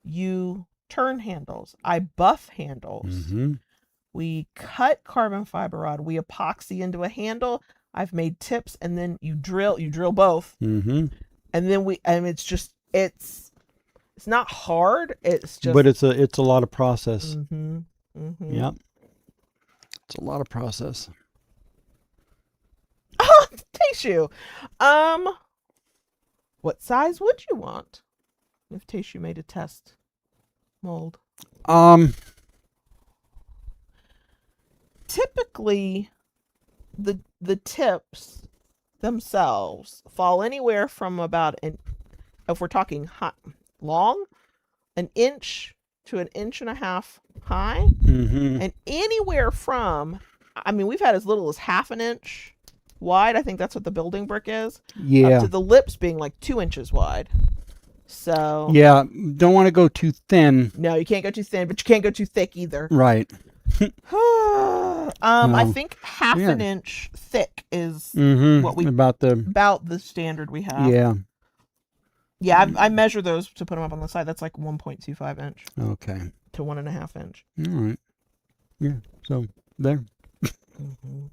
You turn handles. I buff handles. Mm-hmm. We cut carbon fiber rod. We epoxy into a handle. I've made tips, and then you drill both. Mm-hmm. And then it's not hard. It's just, but it's a lot of process. Mm-hmm. Mm-hmm. Yep. It's a lot of process. Oh, Tayshu. What size would you want if Tayshu made a test mold? Typically, the tips themselves fall anywhere from about if we're talking long, an inch to an inch and a half high, Mm-hmm. and anywhere from, I mean, we've had as little as half an inch wide. I think that's what the building brick is. Yeah. Up to the lips being like 2 inches wide. So yeah, don't want to go too thin. No, you can't go too thin, but you can't go too thick either. Right. I think half an inch thick is what we about the standard we have. Yeah. Yeah, I measure those to put them up on the side. That's like 1.25 inch. Okay. To 1.5 inch. All right. Yeah. So there. Mm-hmm.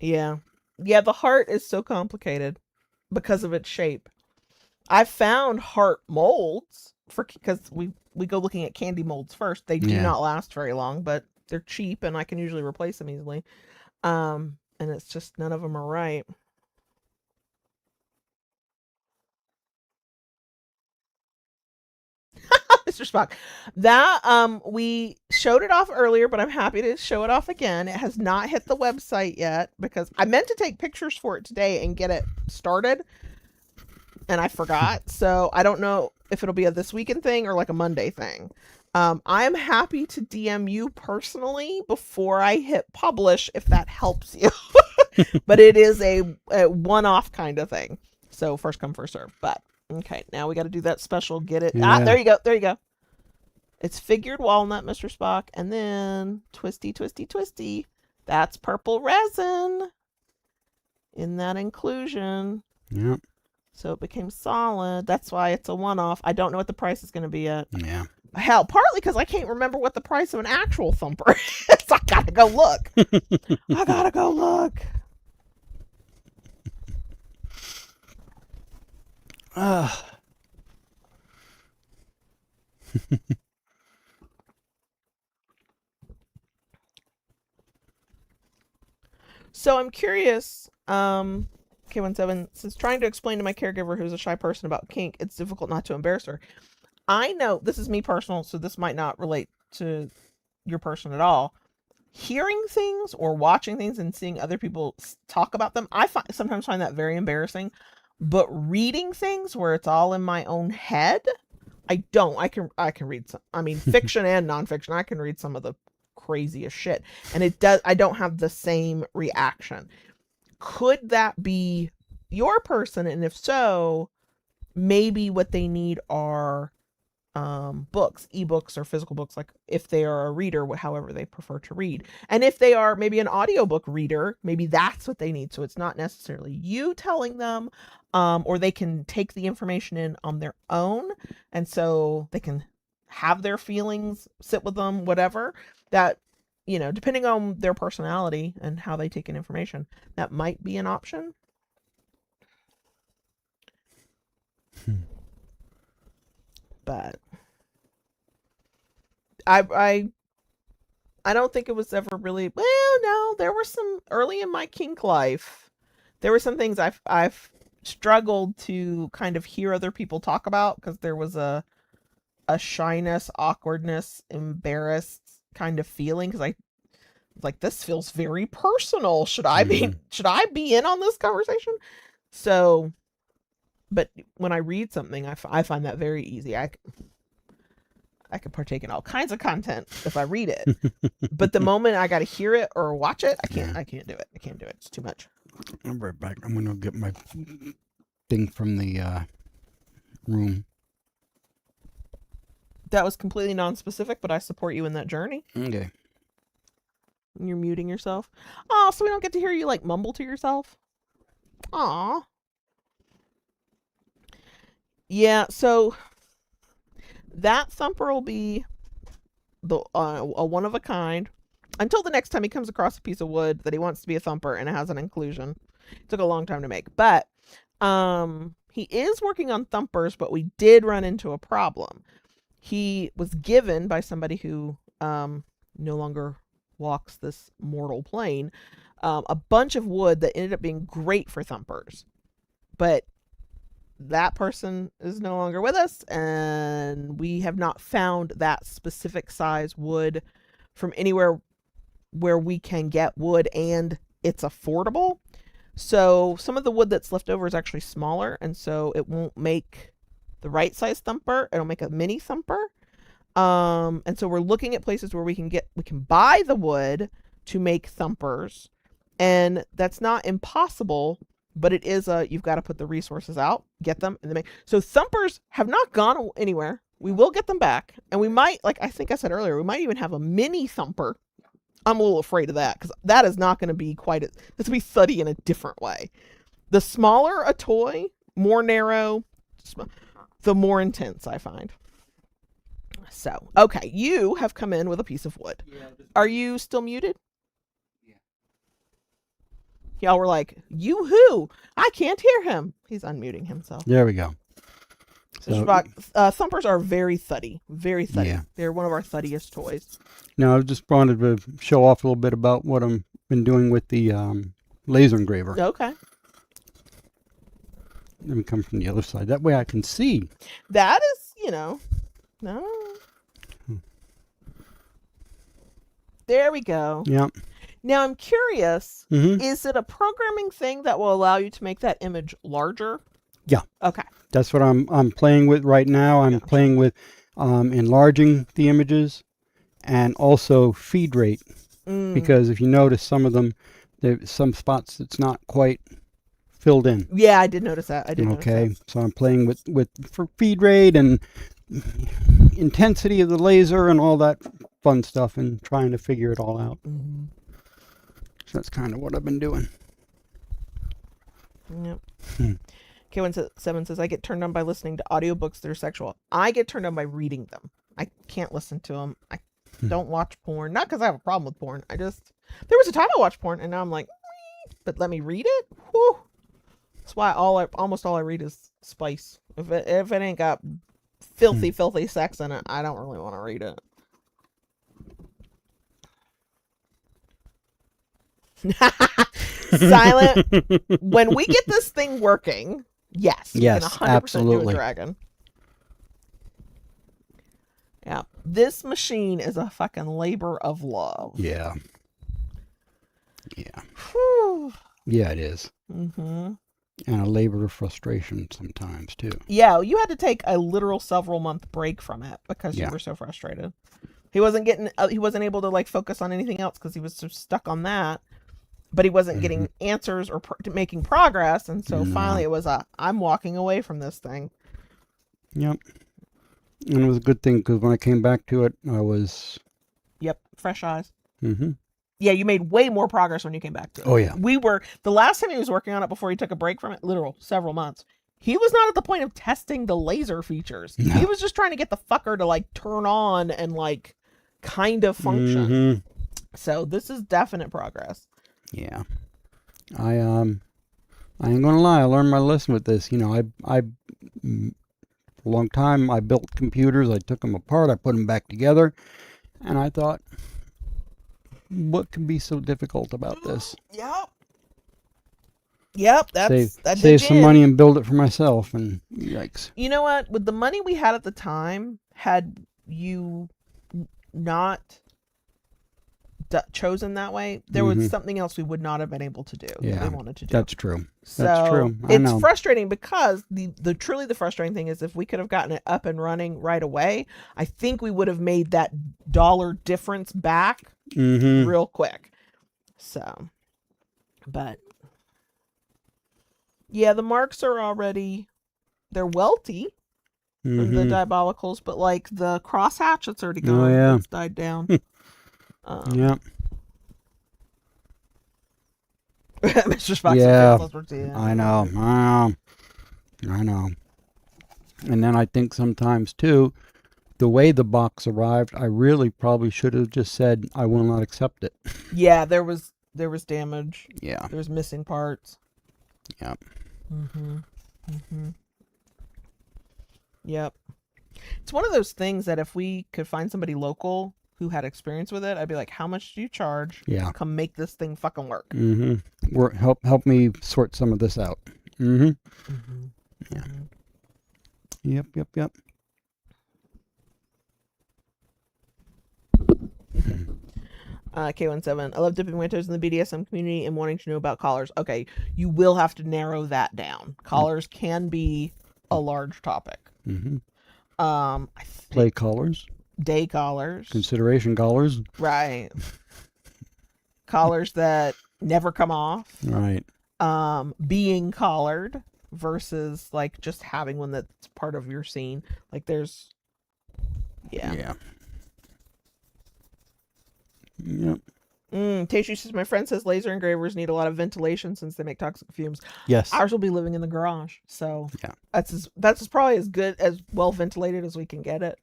Yeah. Yeah, the heart is so complicated because of its shape. I've found heart molds because we go looking at candy molds first. They do not last very long, but they're cheap and I can usually replace them easily. And it's just none of them are right. Mr. Spock. That we showed it off earlier, but I'm happy to show it off again. It has not hit the website yet because I meant to take pictures for it today and get it started, and I forgot. So I don't know if it'll be a this weekend thing or like a Monday thing. I'm happy to DM you personally before I hit publish if that helps you. But it is a one-off kind of thing. So first come, first serve. But okay, now we got to do that special. Get it. Yeah. There you go. There you go. It's figured walnut, Mr. Spock. And then twisty, twisty, twisty. That's purple resin in that inclusion. Yep. So it became solid. That's why it's a one-off. I don't know what the price is going to be yet. Yeah. Hell, partly because I can't remember what the price of an actual thumper is. I gotta go look. Ah. So I'm curious. K17 says, trying to explain to my caregiver who's a shy person about kink, it's difficult not to embarrass her. I know this is me personal, so this might not relate to your person at all. Hearing things or watching things and seeing other people talk about them, sometimes find that very embarrassing. But reading things where it's all in my own head, I don't. I can read some. I mean, fiction and nonfiction. I can read some of the craziest shit, and it does. I don't have the same reaction. Could that be your person? And if so, maybe what they need are books, ebooks or physical books, like if they are a reader, however they prefer to read. And if they are maybe an audiobook reader, maybe that's what they need. So it's not necessarily you telling them, or they can take the information in on their own. And so they can have their feelings, sit with them, whatever. That, depending on their personality and how they take in information, that might be an option. But I don't think it was ever really, well, no, there were some early in my kink life. There were some things I've struggled to kind of hear other people talk about because there was a shyness, awkwardness, embarrassed kind of feeling because I was like, this feels very personal. Should I be in on this conversation? So, but when I read something, I find that very easy. I could partake in all kinds of content if I read it, but the moment I got to hear it or watch it, I can't do it. I can't do it. It's too much. I'll be right back. I'm going to get my thing from the room. That was completely non-specific, but I support you in that journey. Okay. You're muting yourself. Oh, so we don't get to hear you like mumble to yourself? Aw. Yeah, so that thumper will be the a one of a kind until the next time he comes across a piece of wood that he wants to be a thumper and it has an inclusion. It took a long time to make, but he is working on thumpers, but we did run into a problem. He was given by somebody who no longer walks this mortal plane a bunch of wood that ended up being great for thumpers, but that person is no longer with us, and we have not found that specific size wood from anywhere where we can get wood and it's affordable. So some of the wood that's left over is actually smaller, and so it won't make the right size thumper. It'll make a mini thumper. And so we're looking at places where we can buy the wood to make thumpers, and that's not impossible. But it is you've got to put the resources out, get them, and so thumpers have not gone anywhere. We will get them back, and we might, like I think I said earlier, we might even have a mini thumper. I'm a little afraid of that because that is not going to be that's going to be thuddy in a different way. The smaller a toy, more narrow, the more intense I find. So, okay, you have come in with a piece of wood. Yeah, are you still muted? Y'all were like, you who? I can't hear him. He's unmuting himself. There we go. So thumpers are very thuddy. Very thuddy. Yeah. They're one of our thuddiest toys. Now, I just wanted to show off a little bit about what I've been doing with the laser engraver. Okay. Let me come from the other side. That way I can see. That is, no. There we go. Yeah. Now, I'm curious, is it a programming thing that will allow you to make that image larger? Yeah. Okay. That's what I'm playing with right now. I'm playing with enlarging the images and also feed rate. Because if you notice some of them, there's some spots that's not quite filled in. Yeah, I did notice that. Okay. So I'm playing with for feed rate and intensity of the laser and all that fun stuff and trying to figure it all out. Mm-hmm. So that's kind of what I've been doing. Yep. K17 says, I get turned on by listening to audiobooks that are sexual. I get turned on by reading them. I can't listen to them. I don't watch porn. Not because I have a problem with porn. There was a time I watched porn and now I'm like, but let me read it? Whew. That's why almost all I read is spice. If it ain't got filthy sex in it, I don't really want to read it. Silent. When we get this thing working, yes, we can 100% absolutely. do a dragon. Yeah, this machine is a fucking labor of love. Yeah. Whew. Yeah, it is. Mm-hmm. And a labor of frustration sometimes too. Yeah, you had to take a literal several month break from it because you were so frustrated. He wasn't able to like focus on anything else because he was so stuck on that. But he wasn't getting answers or making progress, and so finally it was I'm walking away from this thing. Yep. And it was a good thing because when I came back to it, I was... Yep, fresh eyes. Mm-hmm. Yeah, you made way more progress when you came back to it. Oh, yeah. The last time he was working on it before he took a break from it, literal several months, he was not at the point of testing the laser features. No. He was just trying to get the fucker to like turn on and like kind of function. Mm-hmm. So this is definite progress. Yeah. I ain't gonna lie, I learned my lesson with this. You know, I for a long time I built computers, I took them apart, I put them back together, and I thought, what could be so difficult about this? Yep, save some money and build it for myself, and yikes. You know what? With the money we had at the time, had you not chosen that way, there was something else we would not have been able to do that we wanted to do. That's true. So that's true. It's frustrating because the truly the frustrating thing is if we could have gotten it up and running right away, I think we would have made that dollar difference back real quick. So, but yeah, the marks are already, they're welty for the diabolicals, but like the crosshatch, it's already gone. Oh, yeah. It's died down. Yeah. Mr. Spock. Yeah, I know. And then I think sometimes too, the way the box arrived, I really probably should have just said, I will not accept it. Yeah, there was damage. Yeah. There was missing parts. Yep. Yep. It's one of those things that if we could find somebody local who had experience with it, I'd be like, how much do you charge? Yeah. Come make this thing fucking work. Help me sort some of this out. Yeah. Yep. K17, I love dipping my toes in the BDSM community and wanting to know about collars. Okay, you will have to narrow that down. Collars can be a large topic. Play collars. Day collars. Consideration collars. Right. Collars that never come off. Right. Being collared versus like just having one that's part of your scene. Like there's... Yeah. Yep. Tashu says, my friend says laser engravers need a lot of ventilation since they make toxic fumes. Yes. Ours will be living in the garage. So yeah, that's probably as good, as well ventilated as we can get it.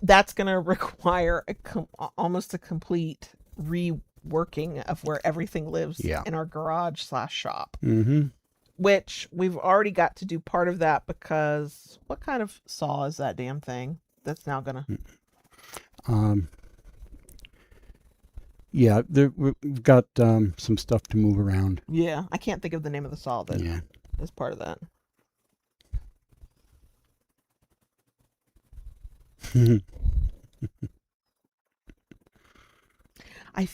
That's going to require almost a complete reworking of where everything lives in our garage / shop. Which we've already got to do part of that because what kind of saw is that damn thing that's now going to... Yeah, we've got some stuff to move around. Yeah, I can't think of the name of the saw that is part of that. I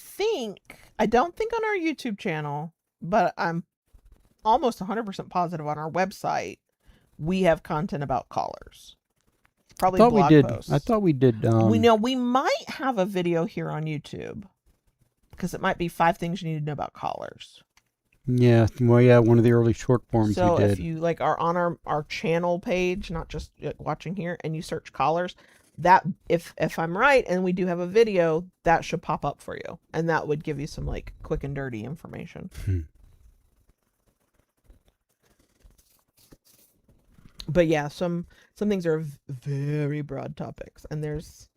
don't think on our YouTube channel, but I'm almost 100% positive on our website, we have content about collars. Probably blog posts. I thought we did. We might have a video here on YouTube. Because it might be 5 things you need to know about collars. Yeah, well, yeah, one of the early short forms we did. So if you like are on our channel page, not just watching here, and you search collars, that if I'm right, and we do have a video, that should pop up for you, and that would give you some like quick and dirty information. But yeah, some things are very broad topics, and there's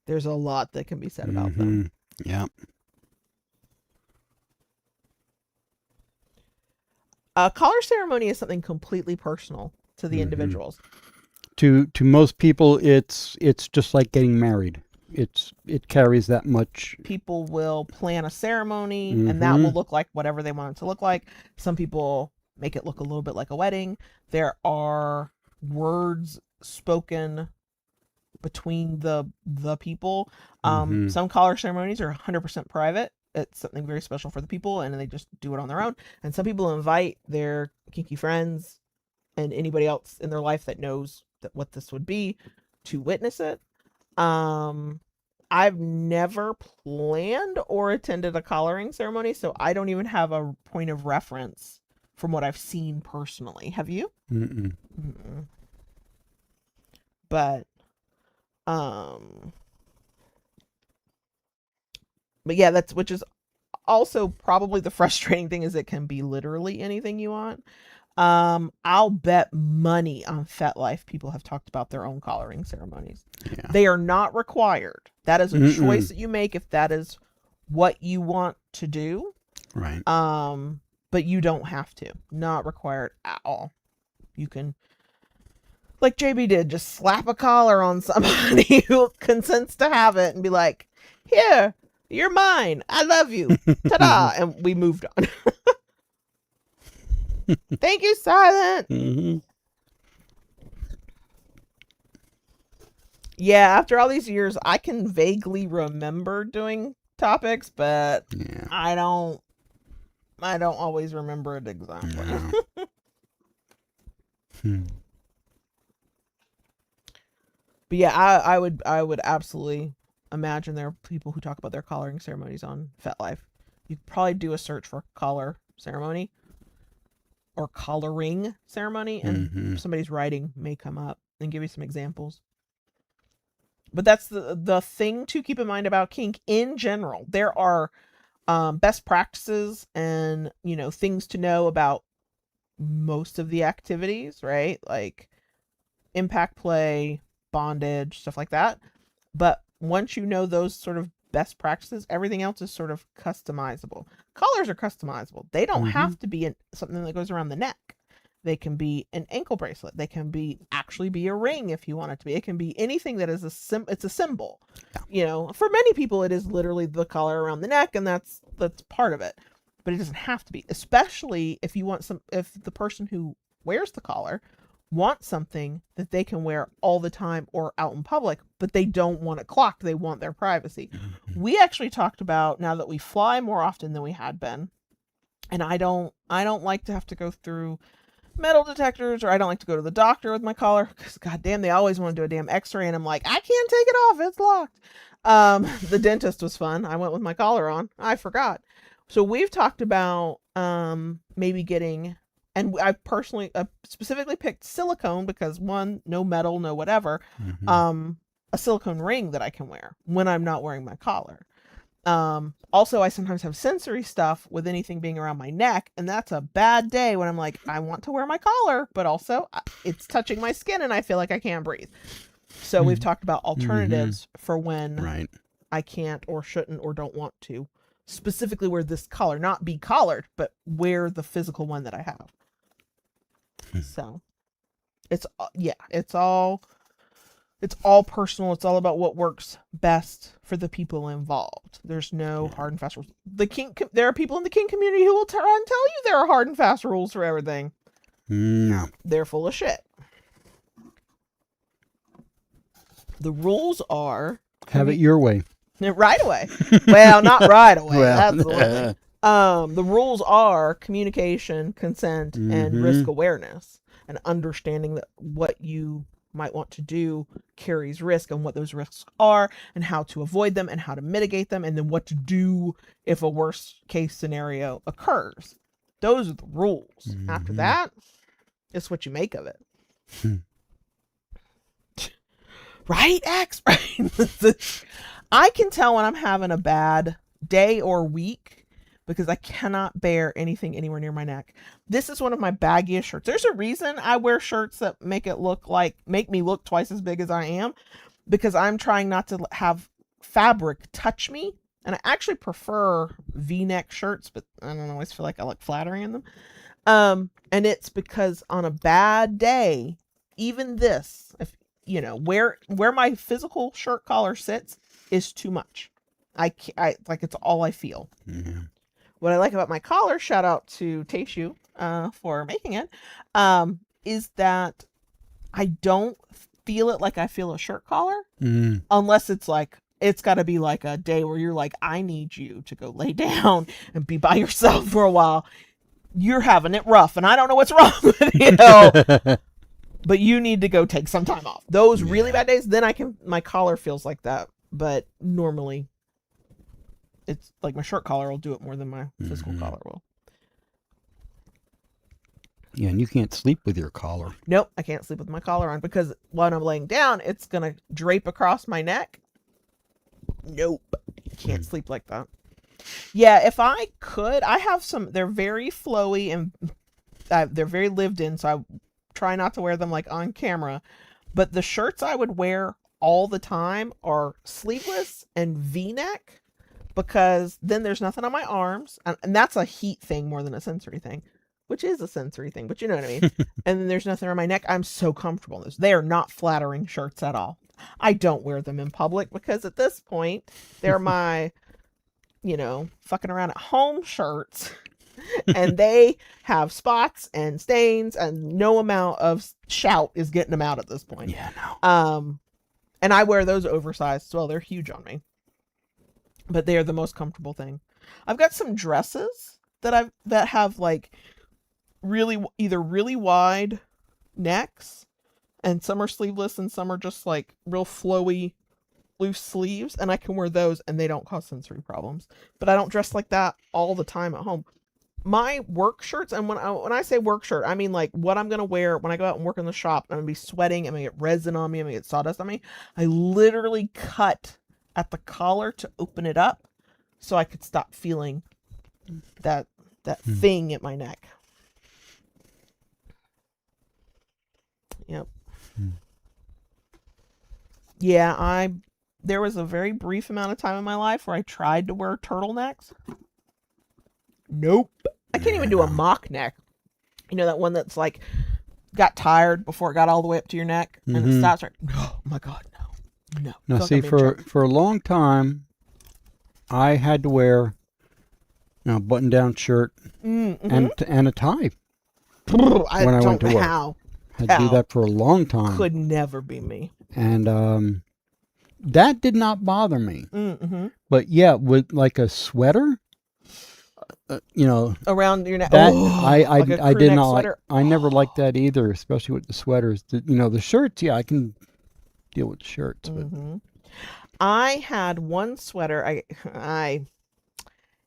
a lot that can be said about them. Yeah. A collar ceremony is something completely personal to the individuals. To most people, it's just like getting married. It carries that much. People will plan a ceremony, and that will look like whatever they want it to look like. Some people make it look a little bit like a wedding. There are words spoken between the people. Some collar ceremonies are 100% private. It's something very special for the people, and they just do it on their own. And some people invite their kinky friends and anybody else in their life that knows that what this would be to witness it. I've never planned or attended a collaring ceremony, so I don't even have a point of reference from what I've seen personally. Have you? Mm-mm. But yeah, which is also probably the frustrating thing, is it can be literally anything you want. I'll bet money on FetLife people have talked about their own collaring ceremonies. Yeah. They are not required. That is a choice that you make if that is what you want to do. Right. But you don't have to. Not required at all. You can, like JB did, just slap a collar on somebody who consents to have it and be like, here, you're mine. I love you. Ta-da. And we moved on. Thank you, Silent. Yeah, after all these years, I can vaguely remember doing topics, but Yeah. I don't always remember it exactly. No. But yeah, I would absolutely imagine there are people who talk about their collaring ceremonies on FetLife. You could probably do a search for collar ceremony or collaring ceremony, and somebody's writing may come up and give you some examples. But that's the thing to keep in mind about kink in general. There are best practices and, things to know about most of the activities, right? Like impact play, bondage, stuff like that. But once you know those sort of best practices, everything else is sort of customizable. Collars are customizable. They don't have to be something that goes around the neck. They can be an ankle bracelet. They can actually be a ring if you want it to be. It can be anything that is it's a symbol. Yeah. For many people, it is literally the collar around the neck, and that's part of it. But it doesn't have to be, especially if if the person who wears the collar wants something that they can wear all the time or out in public, but they don't want it clocked. They want their privacy. We actually talked about, now that we fly more often than we had been, and I don't like to have to go through metal detectors, or I don't like to go to the doctor with my collar, because goddamn, they always want to do a damn x-ray, and I'm like, I can't take it off, it's locked. The dentist was fun. I went with my collar on. I forgot. So we've talked about maybe getting, and I personally specifically picked silicone because, one, no metal, no whatever, a silicone ring that I can wear when I'm not wearing my collar. Also, I sometimes have sensory stuff with anything being around my neck, and that's a bad day when I'm like, I want to wear my collar, but also it's touching my skin and I feel like I can't breathe. So we've talked about alternatives for when I can't or shouldn't or don't want to specifically wear this collar, not be collared, but wear the physical one that I have. So it's all personal. It's all about what works best for the people involved. There's no hard and fast rules. There are people in the kink community who will try and tell you there are hard and fast rules for everything. No. They're full of shit. The rules are have it your way. Right away. Well, not right away. That's the one thing. The rules are communication, consent, and risk awareness, and understanding that what you might want to do carries risk, and what those risks are, and how to avoid them, and how to mitigate them, and then what to do if a worst case scenario occurs. Those are the rules. After that, it's what you make of it. Right, X? Right? I can tell when I'm having a bad day or week because I cannot bear anything anywhere near my neck. This is one of my baggiest shirts. There's a reason I wear shirts that make me look twice as big as I am, because I'm trying not to have fabric touch me. And I actually prefer V-neck shirts, but I don't always feel like I look flattering in them. And it's because on a bad day, even this, if you know, where my physical shirt collar sits is too much. I like, it's all I feel. Yeah. What I like about my collar, shout out to Teishu for making it, is that I don't feel it like I feel a shirt collar, unless it's like, it's got to be like a day where you're like, I need you to go lay down and be by yourself for a while. You're having it rough, and I don't know what's wrong with you, but you need to go take some time off. Those really bad days, then my collar feels like that. But normally, it's like my shirt collar will do it more than my physical collar will. Yeah, and you can't sleep with your collar. Nope, I can't sleep with my collar on because when I'm laying down, it's going to drape across my neck. Nope, can't sleep like that. Yeah, if I could, I have some, they're very flowy and they're very lived in, so I try not to wear them like on camera. But the shirts I would wear all the time are sleeveless and V-neck, because then there's nothing on my arms. And that's a heat thing more than a sensory thing, which is a sensory thing, but you know what I mean. And then there's nothing on my neck. I'm so comfortable in this. They are not flattering shirts at all. I don't wear them in public because at this point, they're my, you know, fucking around at home shirts. And they have spots and stains, and no amount of shout is getting them out at this point. Yeah, no. And I wear those oversized as well. They're huge on me, but they are the most comfortable thing. I've got some dresses that have like either really wide necks, and some are sleeveless and some are just like real flowy loose sleeves, and I can wear those and they don't cause sensory problems. But I don't dress like that all the time at home. My work shirts, and when I say work shirt, I mean like what I'm going to wear when I go out and work in the shop. I'm going to be sweating, I'm going to get resin on me, I'm going to get sawdust on me. I literally cut at the collar to open it up so I could stop feeling that thing at my neck. Yep. Yeah, there was a very brief amount of time in my life where I tried to wear turtlenecks. Nope. I can't even do a mock neck. You know, that one that's like got tired before it got all the way up to your neck and it stops right. Oh my God, no. Now see, for a long time, I had to wear a button-down shirt and a tie when I went to work. Had to do that for a long time. Could never be me. And that did not bother me. But yeah, with like a sweater, you know, around your neck. That like I did not like. sweater. I never liked that either, especially with the sweaters. The shirts. Yeah, I can deal with shirts. But I had one sweater.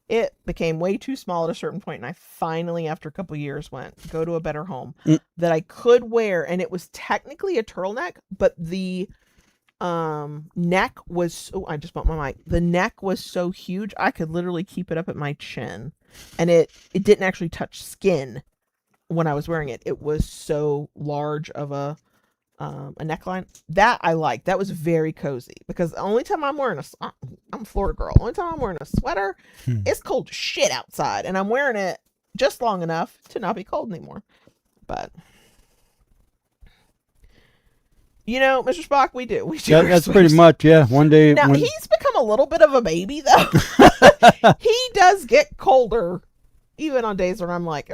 It became way too small at a certain point, and I finally, after a couple of years, go to a better home that I could wear, and it was technically a turtleneck, but the neck was, I just bumped my mic. The neck was so huge I could literally keep it up at my chin, and it didn't actually touch skin when I was wearing it. It was so large of a neckline that I liked. That was very cozy, because the only time I'm wearing I'm a Florida girl. Only time I'm wearing a sweater, it's cold as shit outside, and I'm wearing it just long enough to not be cold anymore. But you know, Mr. Spock, we do. That's pretty much, yeah. One day. Now, he's become a little bit of a baby, though. He does get colder, even on days when I'm like,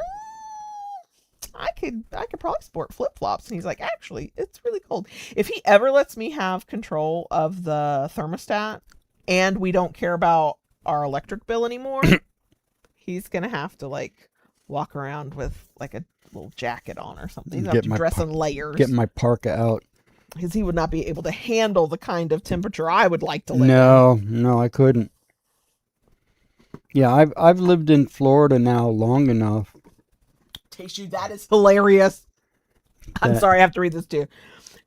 I could probably sport flip-flops. And he's like, actually, it's really cold. If he ever lets me have control of the thermostat and we don't care about our electric bill anymore, he's going to have to, like, walk around with, like, a little jacket on or something. He's going to have to dress in layers. Get my parka out. Because he would not be able to handle the kind of temperature I would like to live in. No, I couldn't. Yeah, I've lived in Florida now long enough. Tayshu, that is hilarious. I'm sorry, I have to read this too.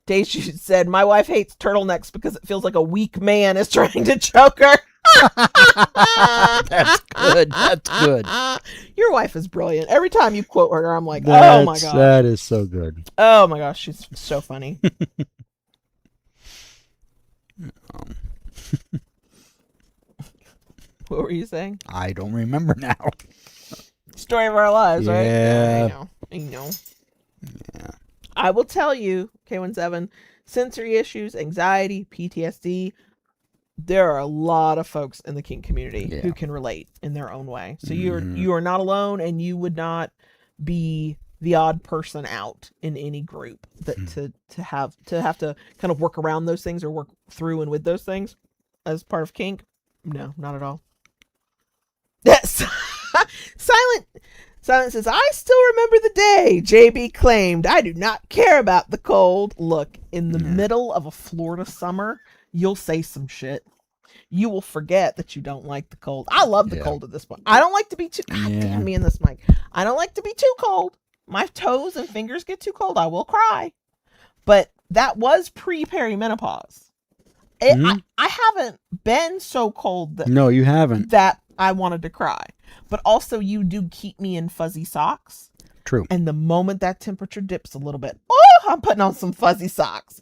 Tayshu said, my wife hates turtlenecks because it feels like a weak man is trying to choke her. That's good. That's good. Your wife is brilliant. Every time you quote her, I'm like, oh my gosh. That is so good. Oh my gosh, she's so funny. What were you saying? I don't remember now. story of our lives, right? Yeah. I know. Yeah. I will tell you, K17, sensory issues, anxiety, PTSD, there are a lot of folks in the kink community who can relate in their own way. So you are not alone, and you would not be the odd person out in any group that to have to kind of work around those things or work through and with those things as part of kink. No, not at all. Yes. Silent says, I still remember the day JB claimed, I do not care about the cold. Look, in the middle of a Florida summer, you'll say some shit. You will forget that you don't like the cold. I love the cold at this point. I don't like to be too, God damn me in this mic. I don't like to be too cold. My toes and fingers get too cold, I will cry. But that was pre-perimenopause. I haven't been so cold that, no, you haven't. That I wanted to cry. But also, you do keep me in fuzzy socks. True. And the moment that temperature dips a little bit, oh, I'm putting on some fuzzy socks.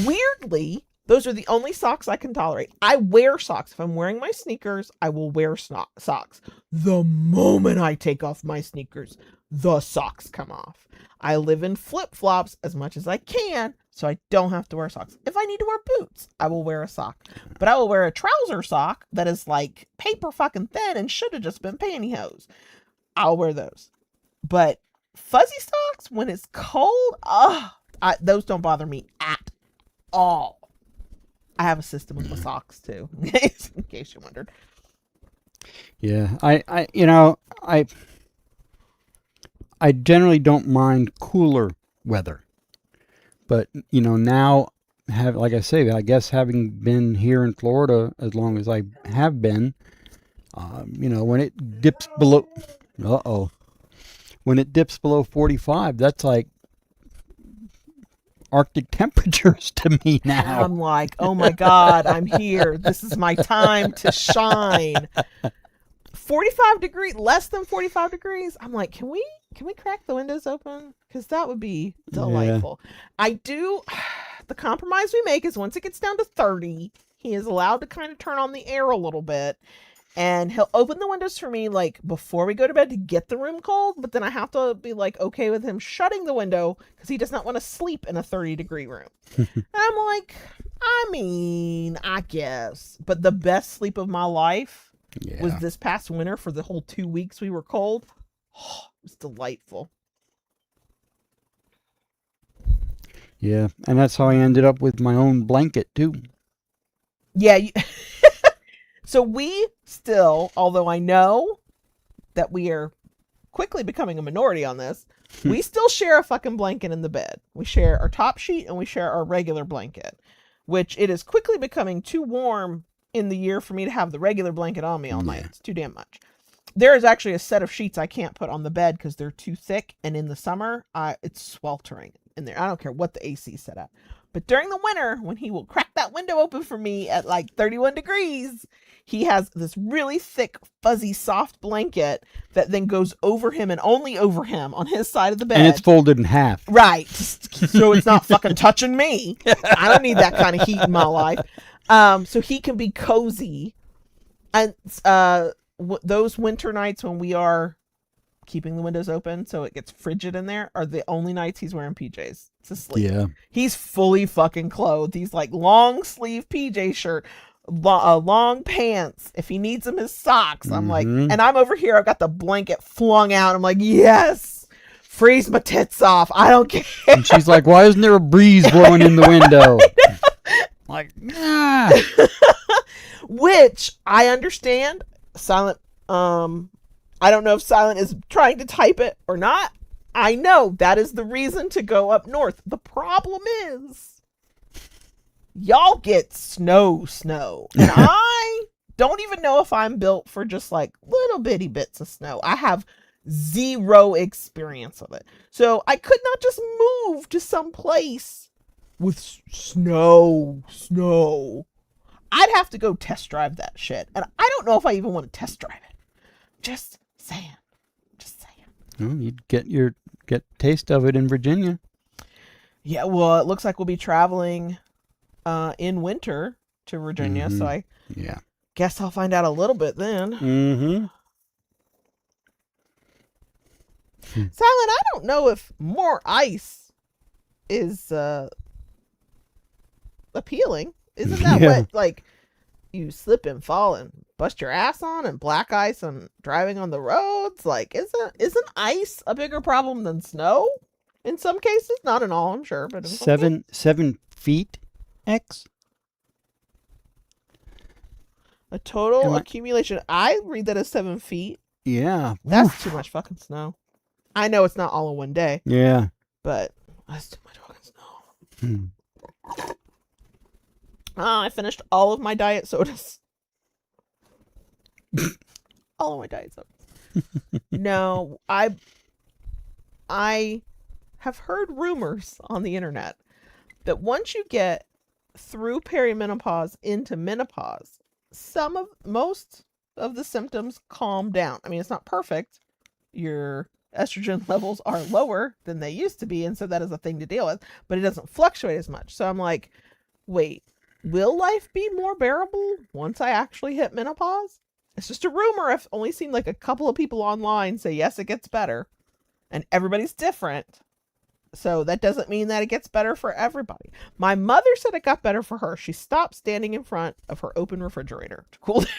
Weirdly, those are the only socks I can tolerate. I wear socks. If I'm wearing my sneakers, I will wear socks. The moment I take off my sneakers, the socks come off. I live in flip-flops as much as I can, so I don't have to wear socks. If I need to wear boots, I will wear a sock. But I will wear a trouser sock that is like paper fucking thin and should have just been pantyhose. I'll wear those. But fuzzy socks, when it's cold, those don't bother me at all. I have a system with my socks too, in case you wondered. Yeah, I generally don't mind cooler weather, but now like I say, I guess having been here in Florida as long as I have been, when it dips below, when it dips below 45, that's like Arctic temperatures to me now. I'm like, oh my God, I'm here. This is my time to shine. 45 degrees, less than 45 degrees. I'm like, can we crack the windows open? Because that would be delightful. Yeah. The compromise we make is once it gets down to 30, he is allowed to kind of turn on the air a little bit. And he'll open the windows for me, like, before we go to bed to get the room cold. But then I have to be, like, okay with him shutting the window because he does not want to sleep in a 30-degree room. And I'm like, I guess. But the best sleep of my life was this past winter for the whole 2 weeks we were cold. Oh, it was delightful. Yeah, and that's how I ended up with my own blanket, too. Yeah, so we still, although I know that we are quickly becoming a minority on this, we still share a fucking blanket in the bed. We share our top sheet and we share our regular blanket, which it is quickly becoming too warm in the year for me to have the regular blanket on me all night. It's too damn much. There is actually a set of sheets I can't put on the bed because they're too thick, and in the summer, it's sweltering in there. I don't care what the AC is set at. But during the winter, when he will crack that window open for me at like 31 degrees, he has this really thick, fuzzy, soft blanket that then goes over him and only over him on his side of the bed. And it's folded in half. Right. So it's not fucking touching me. I don't need that kind of heat in my life. So he can be cozy. And those winter nights when we are keeping the windows open so it gets frigid in there are the only nights he's wearing PJs to sleep. Yeah. He's fully fucking clothed. He's like long sleeve PJ shirt, long pants. If he needs them, his socks. I'm like, and I'm over here. I've got the blanket flung out. I'm like, yes, freeze my tits off. I don't care. And she's like, why isn't there a breeze blowing in the window? Like, nah. Which I understand. Silent, I don't know if Silent is trying to type it or not. I know that is the reason to go up north. The problem is y'all get snow. And I don't even know if I'm built for just like little bitty bits of snow. I have zero experience of it. So I could not just move to some place with snow. I'd have to go test drive that shit. And I don't know if I even want to test drive it. Just saying. Well, you'd get taste of it in Virginia. Yeah, well, it looks like we'll be traveling in winter to Virginia, so I guess I'll find out a little bit then. Hmm. Silent, I don't know if more ice is appealing. Isn't that Yeah. what, like, you slip and fall and bust your ass on, and black ice on driving on the roads? Like, isn't ice a bigger problem than snow? In some cases, not in all, I'm sure, but in some cases. 7 feet X? A total Am I? accumulation. I read that as 7 feet. Yeah. That's Woof. too much fucking snow. I know it's not all in one day, Yeah. but that's too much fucking snow. Hmm. I finished all of my diet sodas. All of my diet sodas. No, I have heard rumors on the internet that once you get through perimenopause into menopause, most of the symptoms calm down. I mean, it's not perfect. Your estrogen levels are lower than they used to be, and so that is a thing to deal with, but it doesn't fluctuate as much. So I'm like, wait, will life be more bearable once I actually hit menopause? It's just a rumor. I've only seen like a couple of people online say, yes, it gets better. And everybody's different. So that doesn't mean that it gets better for everybody. My mother said it got better for her. She stopped standing in front of her open refrigerator to cool down.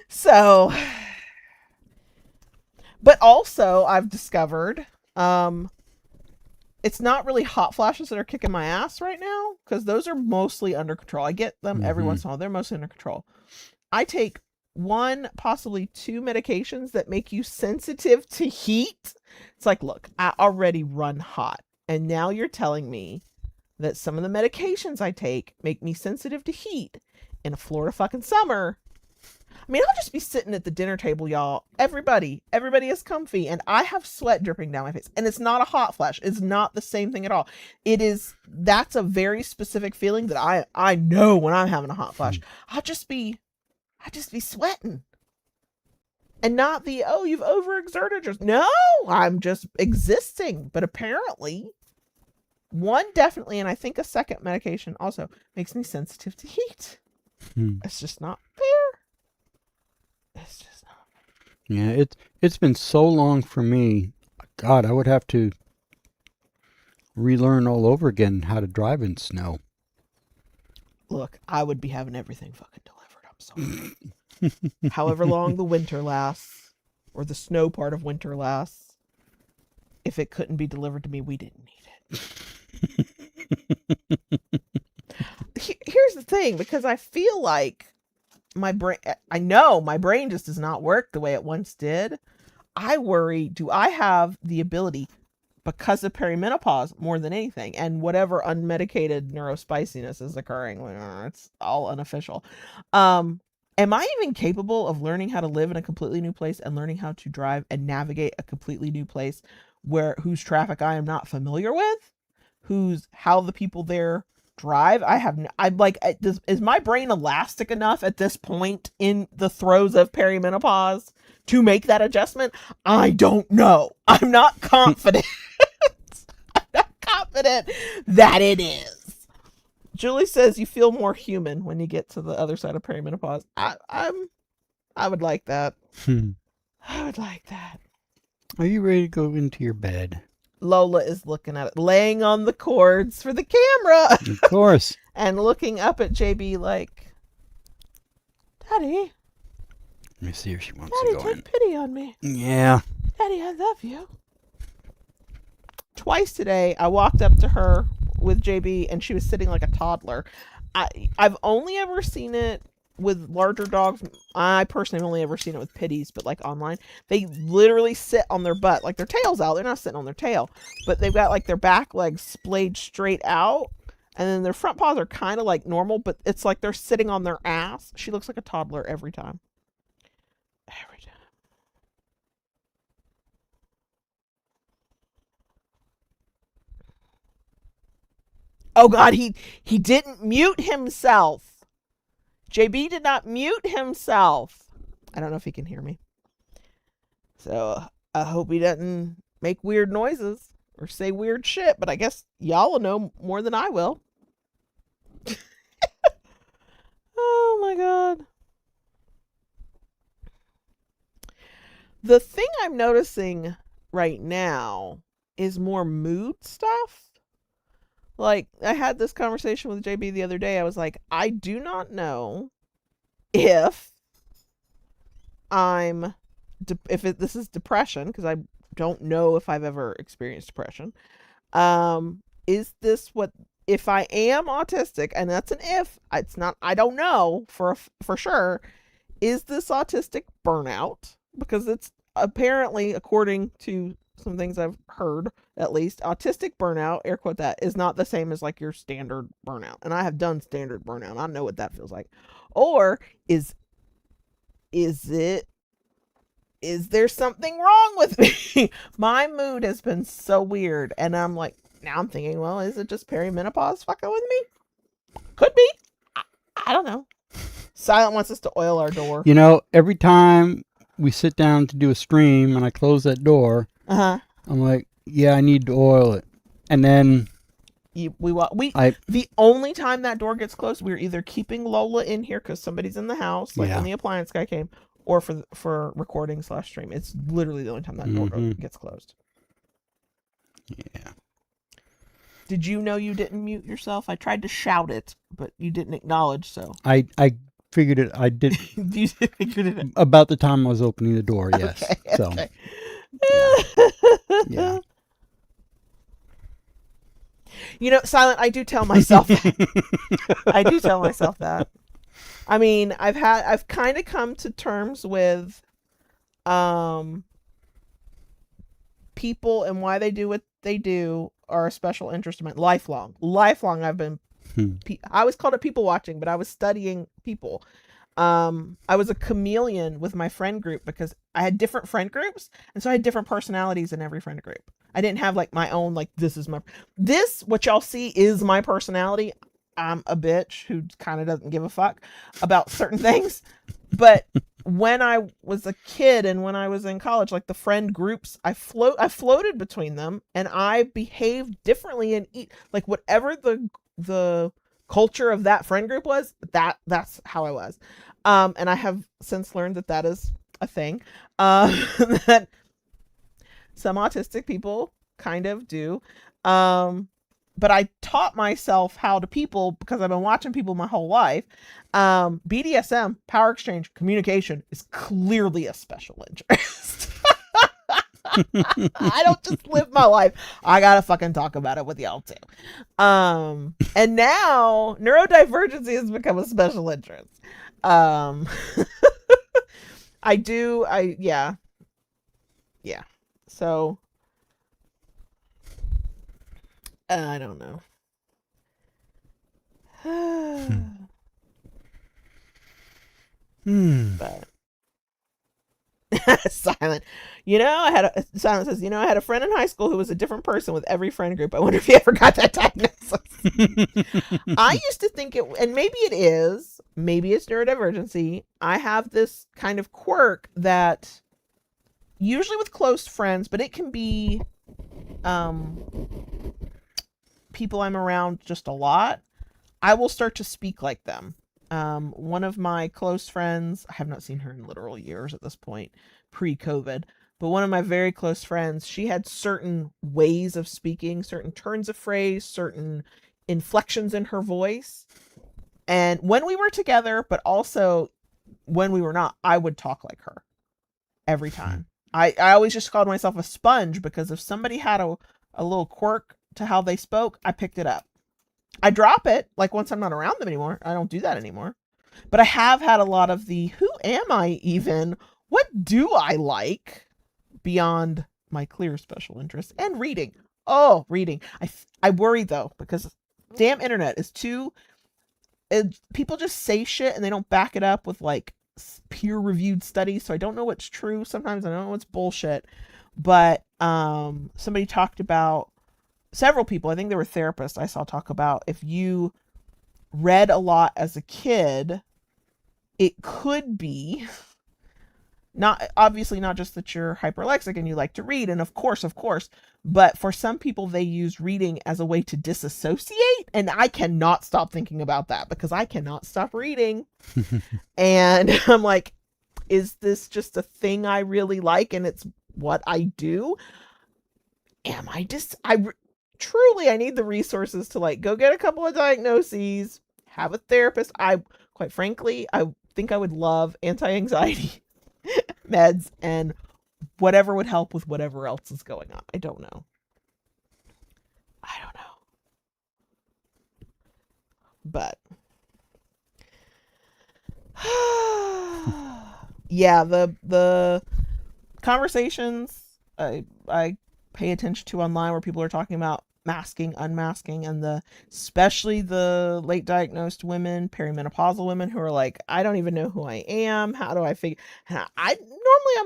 So, but also I've discovered, it's not really hot flashes that are kicking my ass right now, because those are mostly under control. I get them every once in a while. They're mostly under control. I take 1, possibly 2 medications that make you sensitive to heat. It's like, look, I already run hot, and now you're telling me that some of the medications I take make me sensitive to heat in a Florida fucking summer. I mean, I'll just be sitting at the dinner table, y'all. Everybody is comfy, and I have sweat dripping down my face. And it's not a hot flash. It's not the same thing at all. That's a very specific feeling that I know when I'm having a hot flash. I just be sweating. And not the, oh, you've overexerted yourself. No, I'm just existing. But apparently, one definitely, and I think a second medication also, makes me sensitive to heat. It's just not fair. It's just not. Yeah, it's been so long for me. God, I would have to relearn all over again how to drive in snow. Look, I would be having everything fucking delivered. I'm sorry. However long the winter lasts, or the snow part of winter lasts, if it couldn't be delivered to me, we didn't need it. Here's the thing, because I feel like I know my brain just does not work the way it once did. I worry, do I have the ability, because of perimenopause more than anything, and whatever unmedicated neurospiciness is occurring, it's all unofficial. Am I even capable of learning how to live in a completely new place and learning how to drive and navigate a completely new place whose traffic I am not familiar with, how the people there drive? I'm like, is my brain elastic enough at this point in the throes of perimenopause to make that adjustment? I don't know. I'm not confident. I'm not confident that it is. Julie says you feel more human when you get to the other side of perimenopause. I would like that. I would like that. Are you ready to go into your bed? Lola is looking at it, laying on the cords for the camera. Of course. And looking up at JB like, Daddy. Let me see if she wants Daddy, to go in. take pity on me. Yeah. Daddy, I love you. Twice today, I walked up to her with JB, and she was sitting like a toddler. I've only ever seen it with larger dogs. I personally have only ever seen it with pitties, but like online, they literally sit on their butt, like their tail's out. They're not sitting on their tail, but they've got like their back legs splayed straight out, and then their front paws are kind of like normal, but it's like they're sitting on their ass. She looks like a toddler every time. Every time. Oh God, he didn't mute himself. JB did not mute himself. I don't know if he can hear me. So I hope he doesn't make weird noises or say weird shit, but I guess y'all will know more than I will. Oh my God. The thing I'm noticing right now is more mood stuff. Like, I had this conversation with JB the other day. I was like, I do not know if this is depression, because I don't know if I've ever experienced depression. Is this what, if I am autistic, and that's an if, it's not, I don't know for sure, is this autistic burnout? Because it's apparently, according to some things I've heard, at least, autistic burnout, air quote that, is not the same as like your standard burnout. And I have done standard burnout. I know what that feels like. Or is there something wrong with me? My mood has been so weird. And I'm like, now I'm thinking, well, is it just perimenopause fucking with me? Could be. I don't know. Silent wants us to oil our door. You know, every time we sit down to do a stream and I close that door, I'm like, yeah, I need to oil it. And then the only time that door gets closed, we're either keeping Lola in here because somebody's in the house, like when the appliance guy came, or for recording / stream. It's literally the only time that door gets closed. Yeah. Did you know you didn't mute yourself? I tried to shout it, but you didn't acknowledge, so. I figured it. I did. You figured it about the time I was opening the door, yes. Okay, so, okay. Yeah. You know, Silent, I do tell myself that. I do tell myself that. I mean, I've kind of come to terms with people and why they do what they do are a special interest of mine. Lifelong I've been I was called it people watching, but I was studying people. I was a chameleon with my friend group because I had different friend groups, and so I had different personalities in every friend group. I didn't have like my own, like, what y'all see is my personality. I'm a bitch who kind of doesn't give a fuck about certain things. But when I was a kid and when I was in college, like the friend groups, I floated between them, and I behaved differently and like whatever the culture of that friend group was, that's how I was. And I have since learned that is a thing, that some autistic people kind of do. But I taught myself how to people because I've been watching people my whole life. BDSM, power exchange, communication is clearly a special interest. I don't just live my life. I gotta fucking talk about it with y'all too. And now neurodivergency has become a special interest. Yeah. So I don't know. But Silent. Silent says, I had a friend in high school who was a different person with every friend group. I wonder if he ever got that diagnosis. I used to think and maybe it is, maybe it's neurodivergency. I have this kind of quirk that usually with close friends, but it can be people I'm around just a lot, I will start to speak like them. One of my close friends, I have not seen her in literal years at this point, pre-COVID, but one of my very close friends, she had certain ways of speaking, certain turns of phrase, certain inflections in her voice. And when we were together, but also when we were not, I would talk like her every time. I always just called myself a sponge because if somebody had a little quirk to how they spoke, I picked it up. I drop it, like once I'm not around them anymore. I don't do that anymore. But I have had a lot of the, who am I even? What do I like? Beyond my clear special interest. And reading. Oh, reading. I worry though, because damn internet is people just say shit and they don't back it up with like peer-reviewed studies. So I don't know what's true. Sometimes I don't know what's bullshit. But somebody talked about, several people, I think they were therapists I saw talk about, if you read a lot as a kid, it could be obviously not just that you're hyperlexic and you like to read, and of course, but for some people they use reading as a way to disassociate, and I cannot stop thinking about that because I cannot stop reading. And I'm like, Is this just a thing I really like and it's what I do? Am I just, truly, I need the resources to like go get a couple of diagnoses, have a therapist. Quite frankly, I think I would love anti-anxiety meds and whatever would help with whatever else is going on. I don't know. But yeah, the conversations I pay attention to online where people are talking about masking, unmasking, and especially the late diagnosed women, perimenopausal women who are like, I don't even know who I am. How do I figure? I'm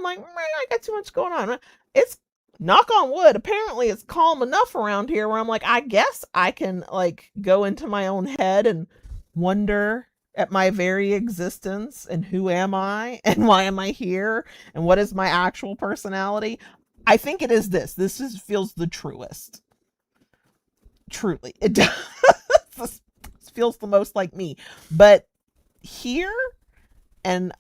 like, I got too much going on. It's, knock on wood, apparently it's calm enough around here where I'm like, I guess I can like go into my own head and wonder at my very existence and who am I and why am I here and what is my actual personality. I think it is this. Feels the truest. Truly. It does. This feels the most like me. But here and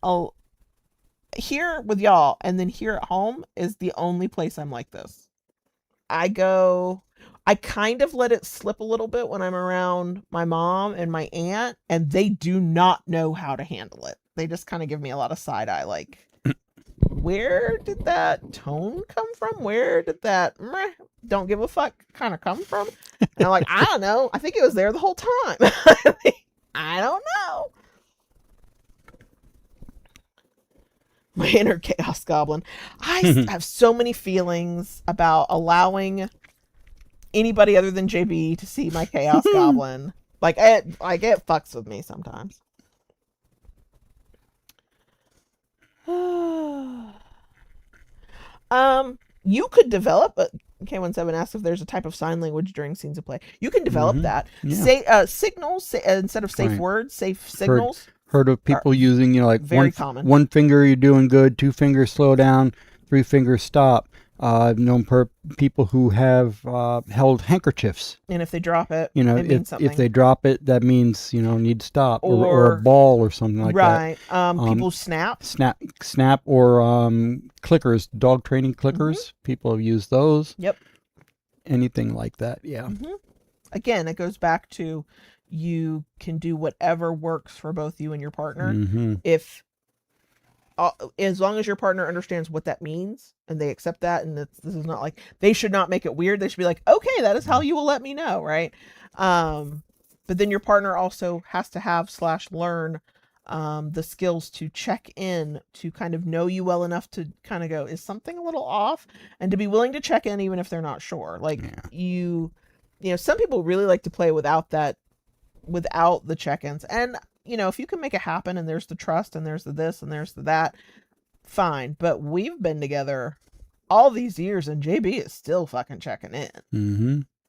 here with y'all and then here at home is the only place I'm like this. I kind of let it slip a little bit when I'm around my mom and my aunt, and they do not know how to handle it. They just kind of give me a lot of side eye, like, where did that tone come from? Where did that don't give a fuck kind of come from? And I'm like, I don't know. I think it was there the whole time. I don't know. My inner chaos goblin. I have so many feelings about allowing anybody other than JB to see my chaos goblin. Like it fucks with me sometimes. You could develop K17 asks if there's a type of sign language during scenes of play. You can develop that. Yeah. Say signals instead of safe words, safe signals. Heard of people using, like very common. One finger you're doing good, 2 fingers slow down, 3 fingers stop. I've known people who have held handkerchiefs. And if they drop it, it means something. If they drop it, that means, need to stop. Or a ball or something like that. Right. People snap. Snap or clickers, dog training clickers. Mm-hmm. People have used those. Yep. Anything like that, yeah. Mm-hmm. Again, it goes back to you can do whatever works for both you and your partner. Mm-hmm. As long as your partner understands what that means and they accept that, and this is not like, they should not make it weird. They should be like, okay, that is how you will let me know, right? But then your partner also has to have / learn the skills to check in, to kind of know you well enough to kind of go, is something a little off? And to be willing to check in even if they're not sure. Like some people really like to play without the check-ins. And if you can make it happen and there's the trust and there's the this and there's the that, fine. But we've been together all these years and JB is still fucking checking in.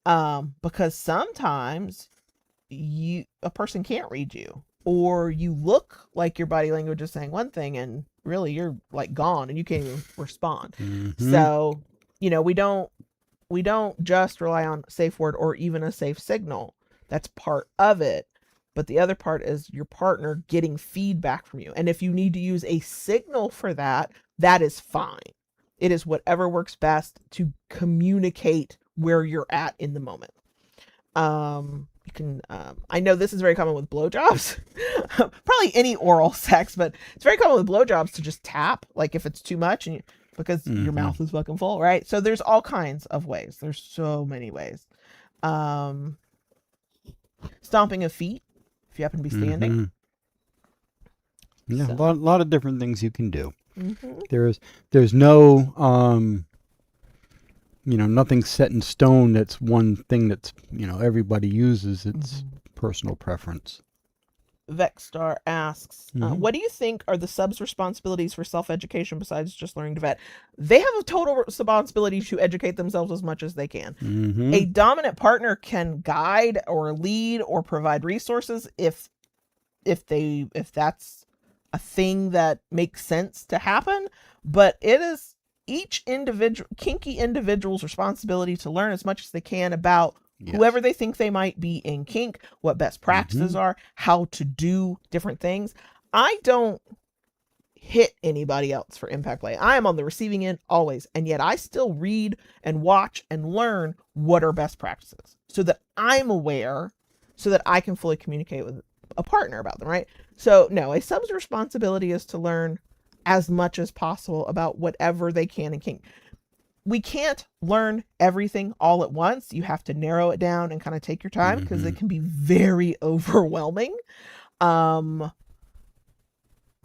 Mm-hmm. Because sometimes a person can't read you, or you look like your body language is saying one thing and really you're like gone and you can't even respond. Mm-hmm. So, we don't just rely on safe word or even a safe signal. That's part of it. But the other part is your partner getting feedback from you. And if you need to use a signal for that, that is fine. It is whatever works best to communicate where you're at in the moment. You can, I know this is very common with blowjobs, probably any oral sex, but it's very common with blowjobs to just tap, like if it's too much because your mouth is fucking full, right? So there's all kinds of ways. There's so many ways. Stomping of feet, if you happen to be standing. Mm-hmm. Yeah, so. a lot of different things you can do. Mm-hmm. There's no nothing set in stone. That's one thing that's everybody uses. It's personal preference. Vexstar asks, what do you think are the subs' responsibilities for self-education besides just learning to vet? They have a total responsibility to educate themselves as much as they can. Mm-hmm. A dominant partner can guide or lead or provide resources if that's a thing that makes sense to happen, but it is each kinky individual's responsibility to learn as much as they can about whoever they think they might be in kink, what best practices are, how to do different things. I don't hit anybody else for impact play. I am on the receiving end always, and yet I still read and watch and learn what are best practices so that I'm aware, so that I can fully communicate with a partner about them, right? So no, a sub's responsibility is to learn as much as possible about whatever they can and can't. We can't learn everything all at once. You have to narrow it down and kind of take your time, because it can be very overwhelming.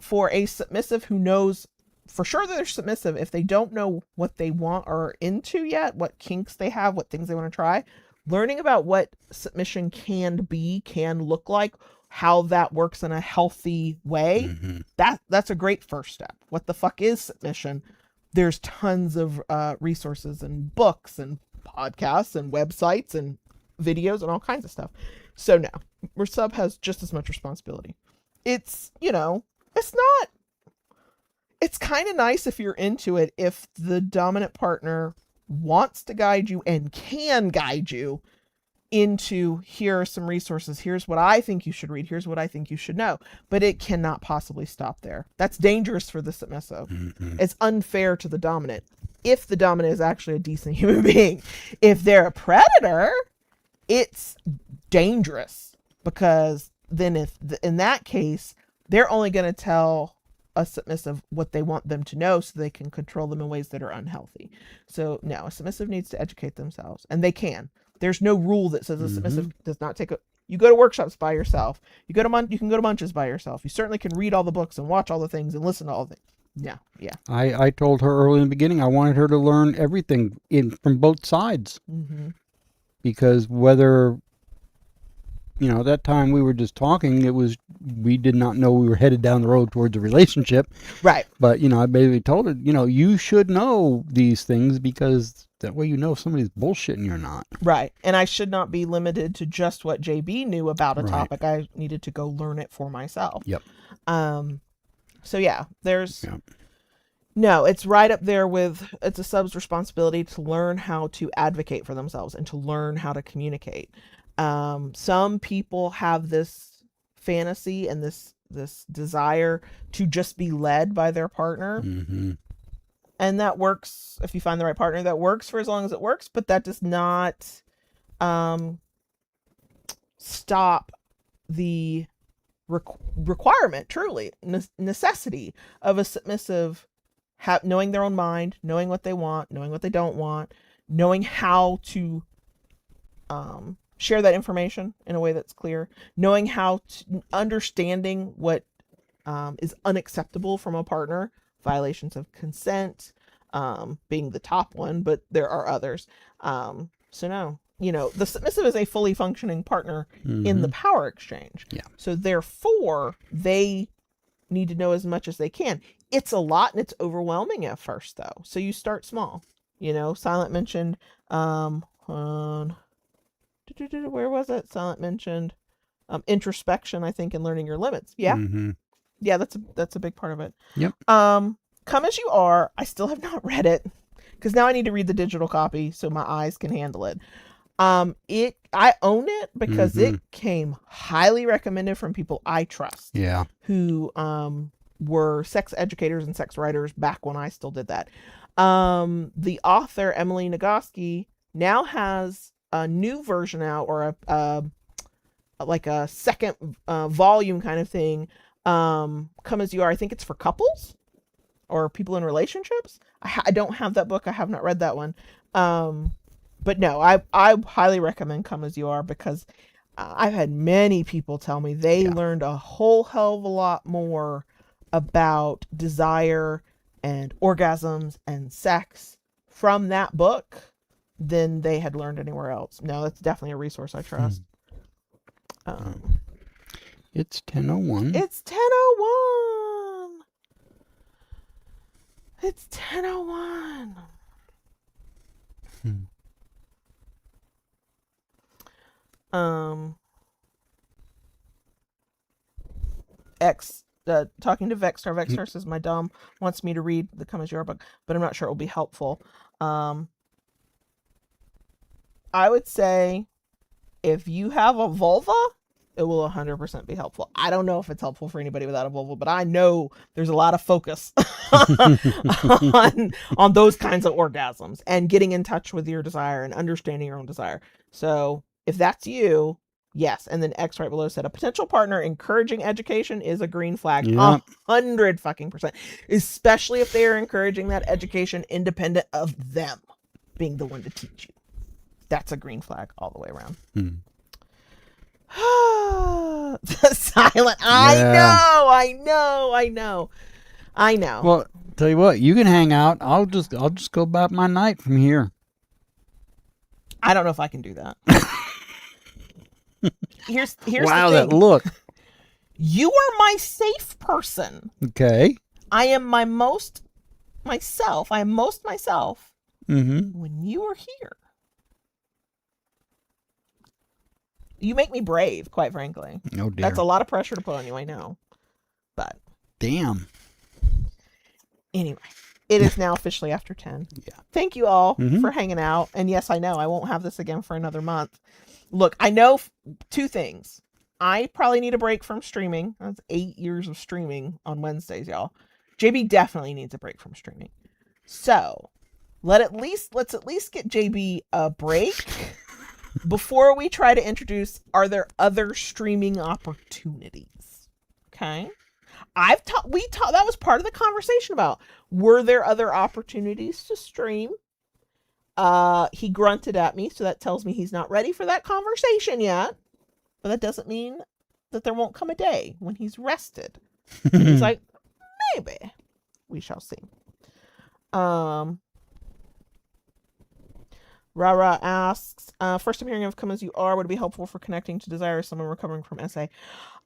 For a submissive who knows for sure that they're submissive, if they don't know what they want or are into yet, what kinks they have, what things they want to try, learning about what submission can look like, how that works in a healthy way, that's a great first step. What the fuck is submission? There's tons of resources and books and podcasts and websites and videos and all kinds of stuff. So now, where sub has just as much responsibility. It's, it's kind of nice if you're into it, if the dominant partner wants to guide you and can guide you into, here are some resources, here's what I think you should read, here's what I think you should know. But it cannot possibly stop there. That's dangerous for the submissive. It's unfair to the dominant. If the dominant is actually a decent human being, if they're a predator, it's dangerous, because then if in that case, they're only going to tell a submissive what they want them to know, so they can control them in ways that are unhealthy. So no, a submissive needs to educate themselves, and they can. There's no rule that says a submissive does not take you go to workshops by yourself. You can go to Munches by yourself. You certainly can read all the books and watch all the things and listen to all the things. Yeah. I told her early in the beginning I wanted her to learn everything from both sides. Because whether, that time we were just talking, we did not know we were headed down the road towards a relationship. Right. But, I basically told her, you should know these things, because that way if somebody's bullshitting you or not. Right. And I should not be limited to just what JB knew about a topic. I needed to go learn it for myself. Yep. So yeah, no, it's right up there with, it's a sub's responsibility to learn how to advocate for themselves and to learn how to communicate. Some people have this fantasy and this desire to just be led by their partner. And that works if you find the right partner. That works for as long as it works, but that does not stop the requirement, truly necessity of a submissive knowing their own mind, knowing what they want, knowing what they don't want, knowing how to share that information in a way that's clear, knowing how to, understanding what is unacceptable from a partner, violations of consent being the top one, but there are others. So no, the submissive is a fully functioning partner in the power exchange. Yeah. So therefore, they need to know as much as they can. It's a lot and it's overwhelming at first, though. So you start small. Silent mentioned, where was it? Silent mentioned introspection, I think, and learning your limits. Yeah. Yeah, that's a big part of it. Yep. Come As You Are, I still have not read it, because now I need to read the digital copy so my eyes can handle it. I own it because it came highly recommended from people I trust. Yeah. Who were sex educators and sex writers back when I still did that. The author, Emily Nagoski, now has a new version out, or like a second volume kind of thing. Come As You Are. I think it's for couples or people in relationships. I don't have that book. I have not read that one. But no, I highly recommend Come As You Are, because I've had many people tell me they learned a whole hell of a lot more about desire and orgasms and sex from that book than they had learned anywhere else. No, that's definitely a resource I trust. It's 10:01. It's 10:01. It's 10:01. Talking to Vexstar. Vexstar says my dom wants me to read the Come As You Are book, but I'm not sure it will be helpful. I would say if you have a vulva It will 100% be helpful. I don't know if it's helpful for anybody without a vulva, but I know there's a lot of focus on those kinds of orgasms and getting in touch with your desire and understanding your own desire. So if that's you, yes. And then X right below said a potential partner encouraging education is a green flag. Yep. 100%, especially if they are encouraging that education independent of them being the one to teach you. That's a green flag all the way around. The silent. I know. Well, tell you what, you can hang out. I'll just go about my night from here. I don't know if I can do that. Here's Wow, the thing. that look. You are my safe person. Okay. I am my most myself. I am most myself when you are here. You make me brave, quite frankly. Oh, dear. That's a lot of pressure to put on you, I know. But damn. Anyway, it is now officially after 10. Yeah. Thank you all for hanging out. And yes, I know I won't have this again for another month. Look, I know two things. I probably need a break from streaming. That's 8 years of streaming on Wednesdays, y'all. JB definitely needs a break from streaming. So let's at least get JB a break before we try to introduce, are there other streaming opportunities? Okay. That was part of the conversation about, were there other opportunities to stream? He grunted at me, so that tells me he's not ready for that conversation yet. But that doesn't mean that there won't come a day when he's rested. He's like, maybe. We shall see. Rara asks, first I'm hearing of Come As You Are. Would it be helpful for connecting to desire someone recovering from SA?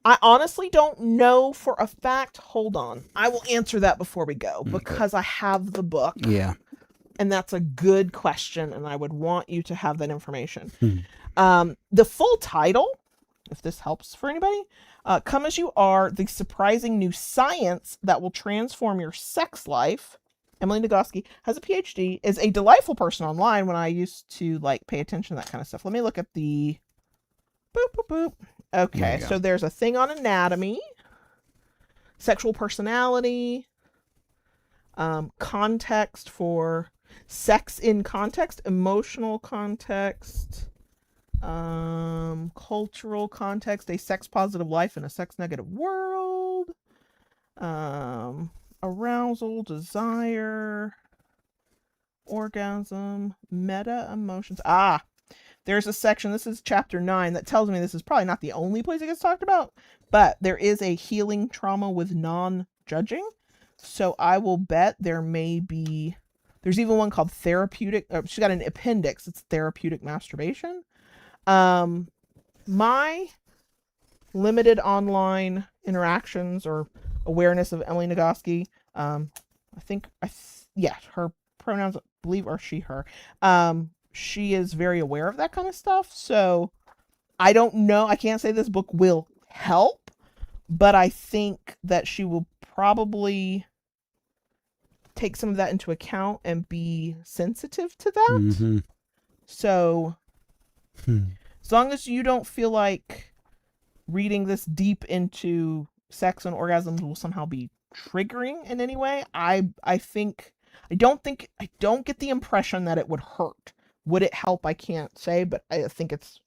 I honestly don't know for a fact. Hold on. I will answer that before we go, because I have the book. Yeah. And that's a good question, and I would want you to have that information. The full title, if this helps for anybody, Come As You Are, The Surprising New Science That Will Transform Your Sex Life. Emily Nagoski has a PhD, is a delightful person online when I used to pay attention to that kind of stuff. Let me look at the boop, boop, boop. Okay, so there's a thing on anatomy, sexual personality, context for sex in context, emotional context, cultural context, a sex positive life in a sex negative world, arousal, desire, orgasm, meta emotions. There's a section, this is chapter 9, that tells me this is probably not the only place it gets talked about, but there is a healing trauma with non-judging. So I will bet there's even one called therapeutic. She's got an appendix. It's therapeutic masturbation. My limited online interactions or awareness of Emily Nagoski. Her pronouns, I believe, are she, her. She is very aware of that kind of stuff. So I don't know. I can't say this book will help, but I think that she will probably take some of that into account and be sensitive to that. So as long as you don't feel like reading this deep into sex and orgasms will somehow be triggering in any way, I don't get the impression that it would hurt. Would it help? I can't say, but I think it's,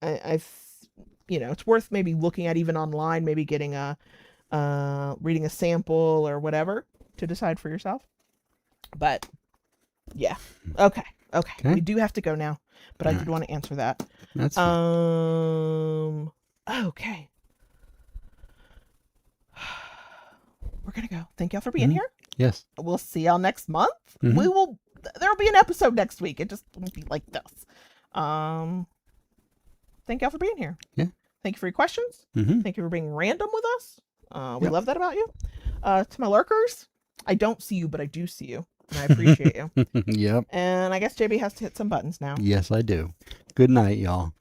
it's worth maybe looking at even online, maybe getting reading a sample or whatever to decide for yourself. But yeah. Okay. We do have to go now, but I did want to answer that. That's okay. We're going to go. Thank y'all for being here. Yes. We'll see y'all next month. There'll be an episode next week. It just won't be like this. Thank y'all for being here. Yeah. Thank you for your questions. Thank you for being random with us. We love that about you. To my lurkers, I don't see you, but I do see you. And I appreciate you. Yep. And I guess JB has to hit some buttons now. Yes, I do. Good night, y'all.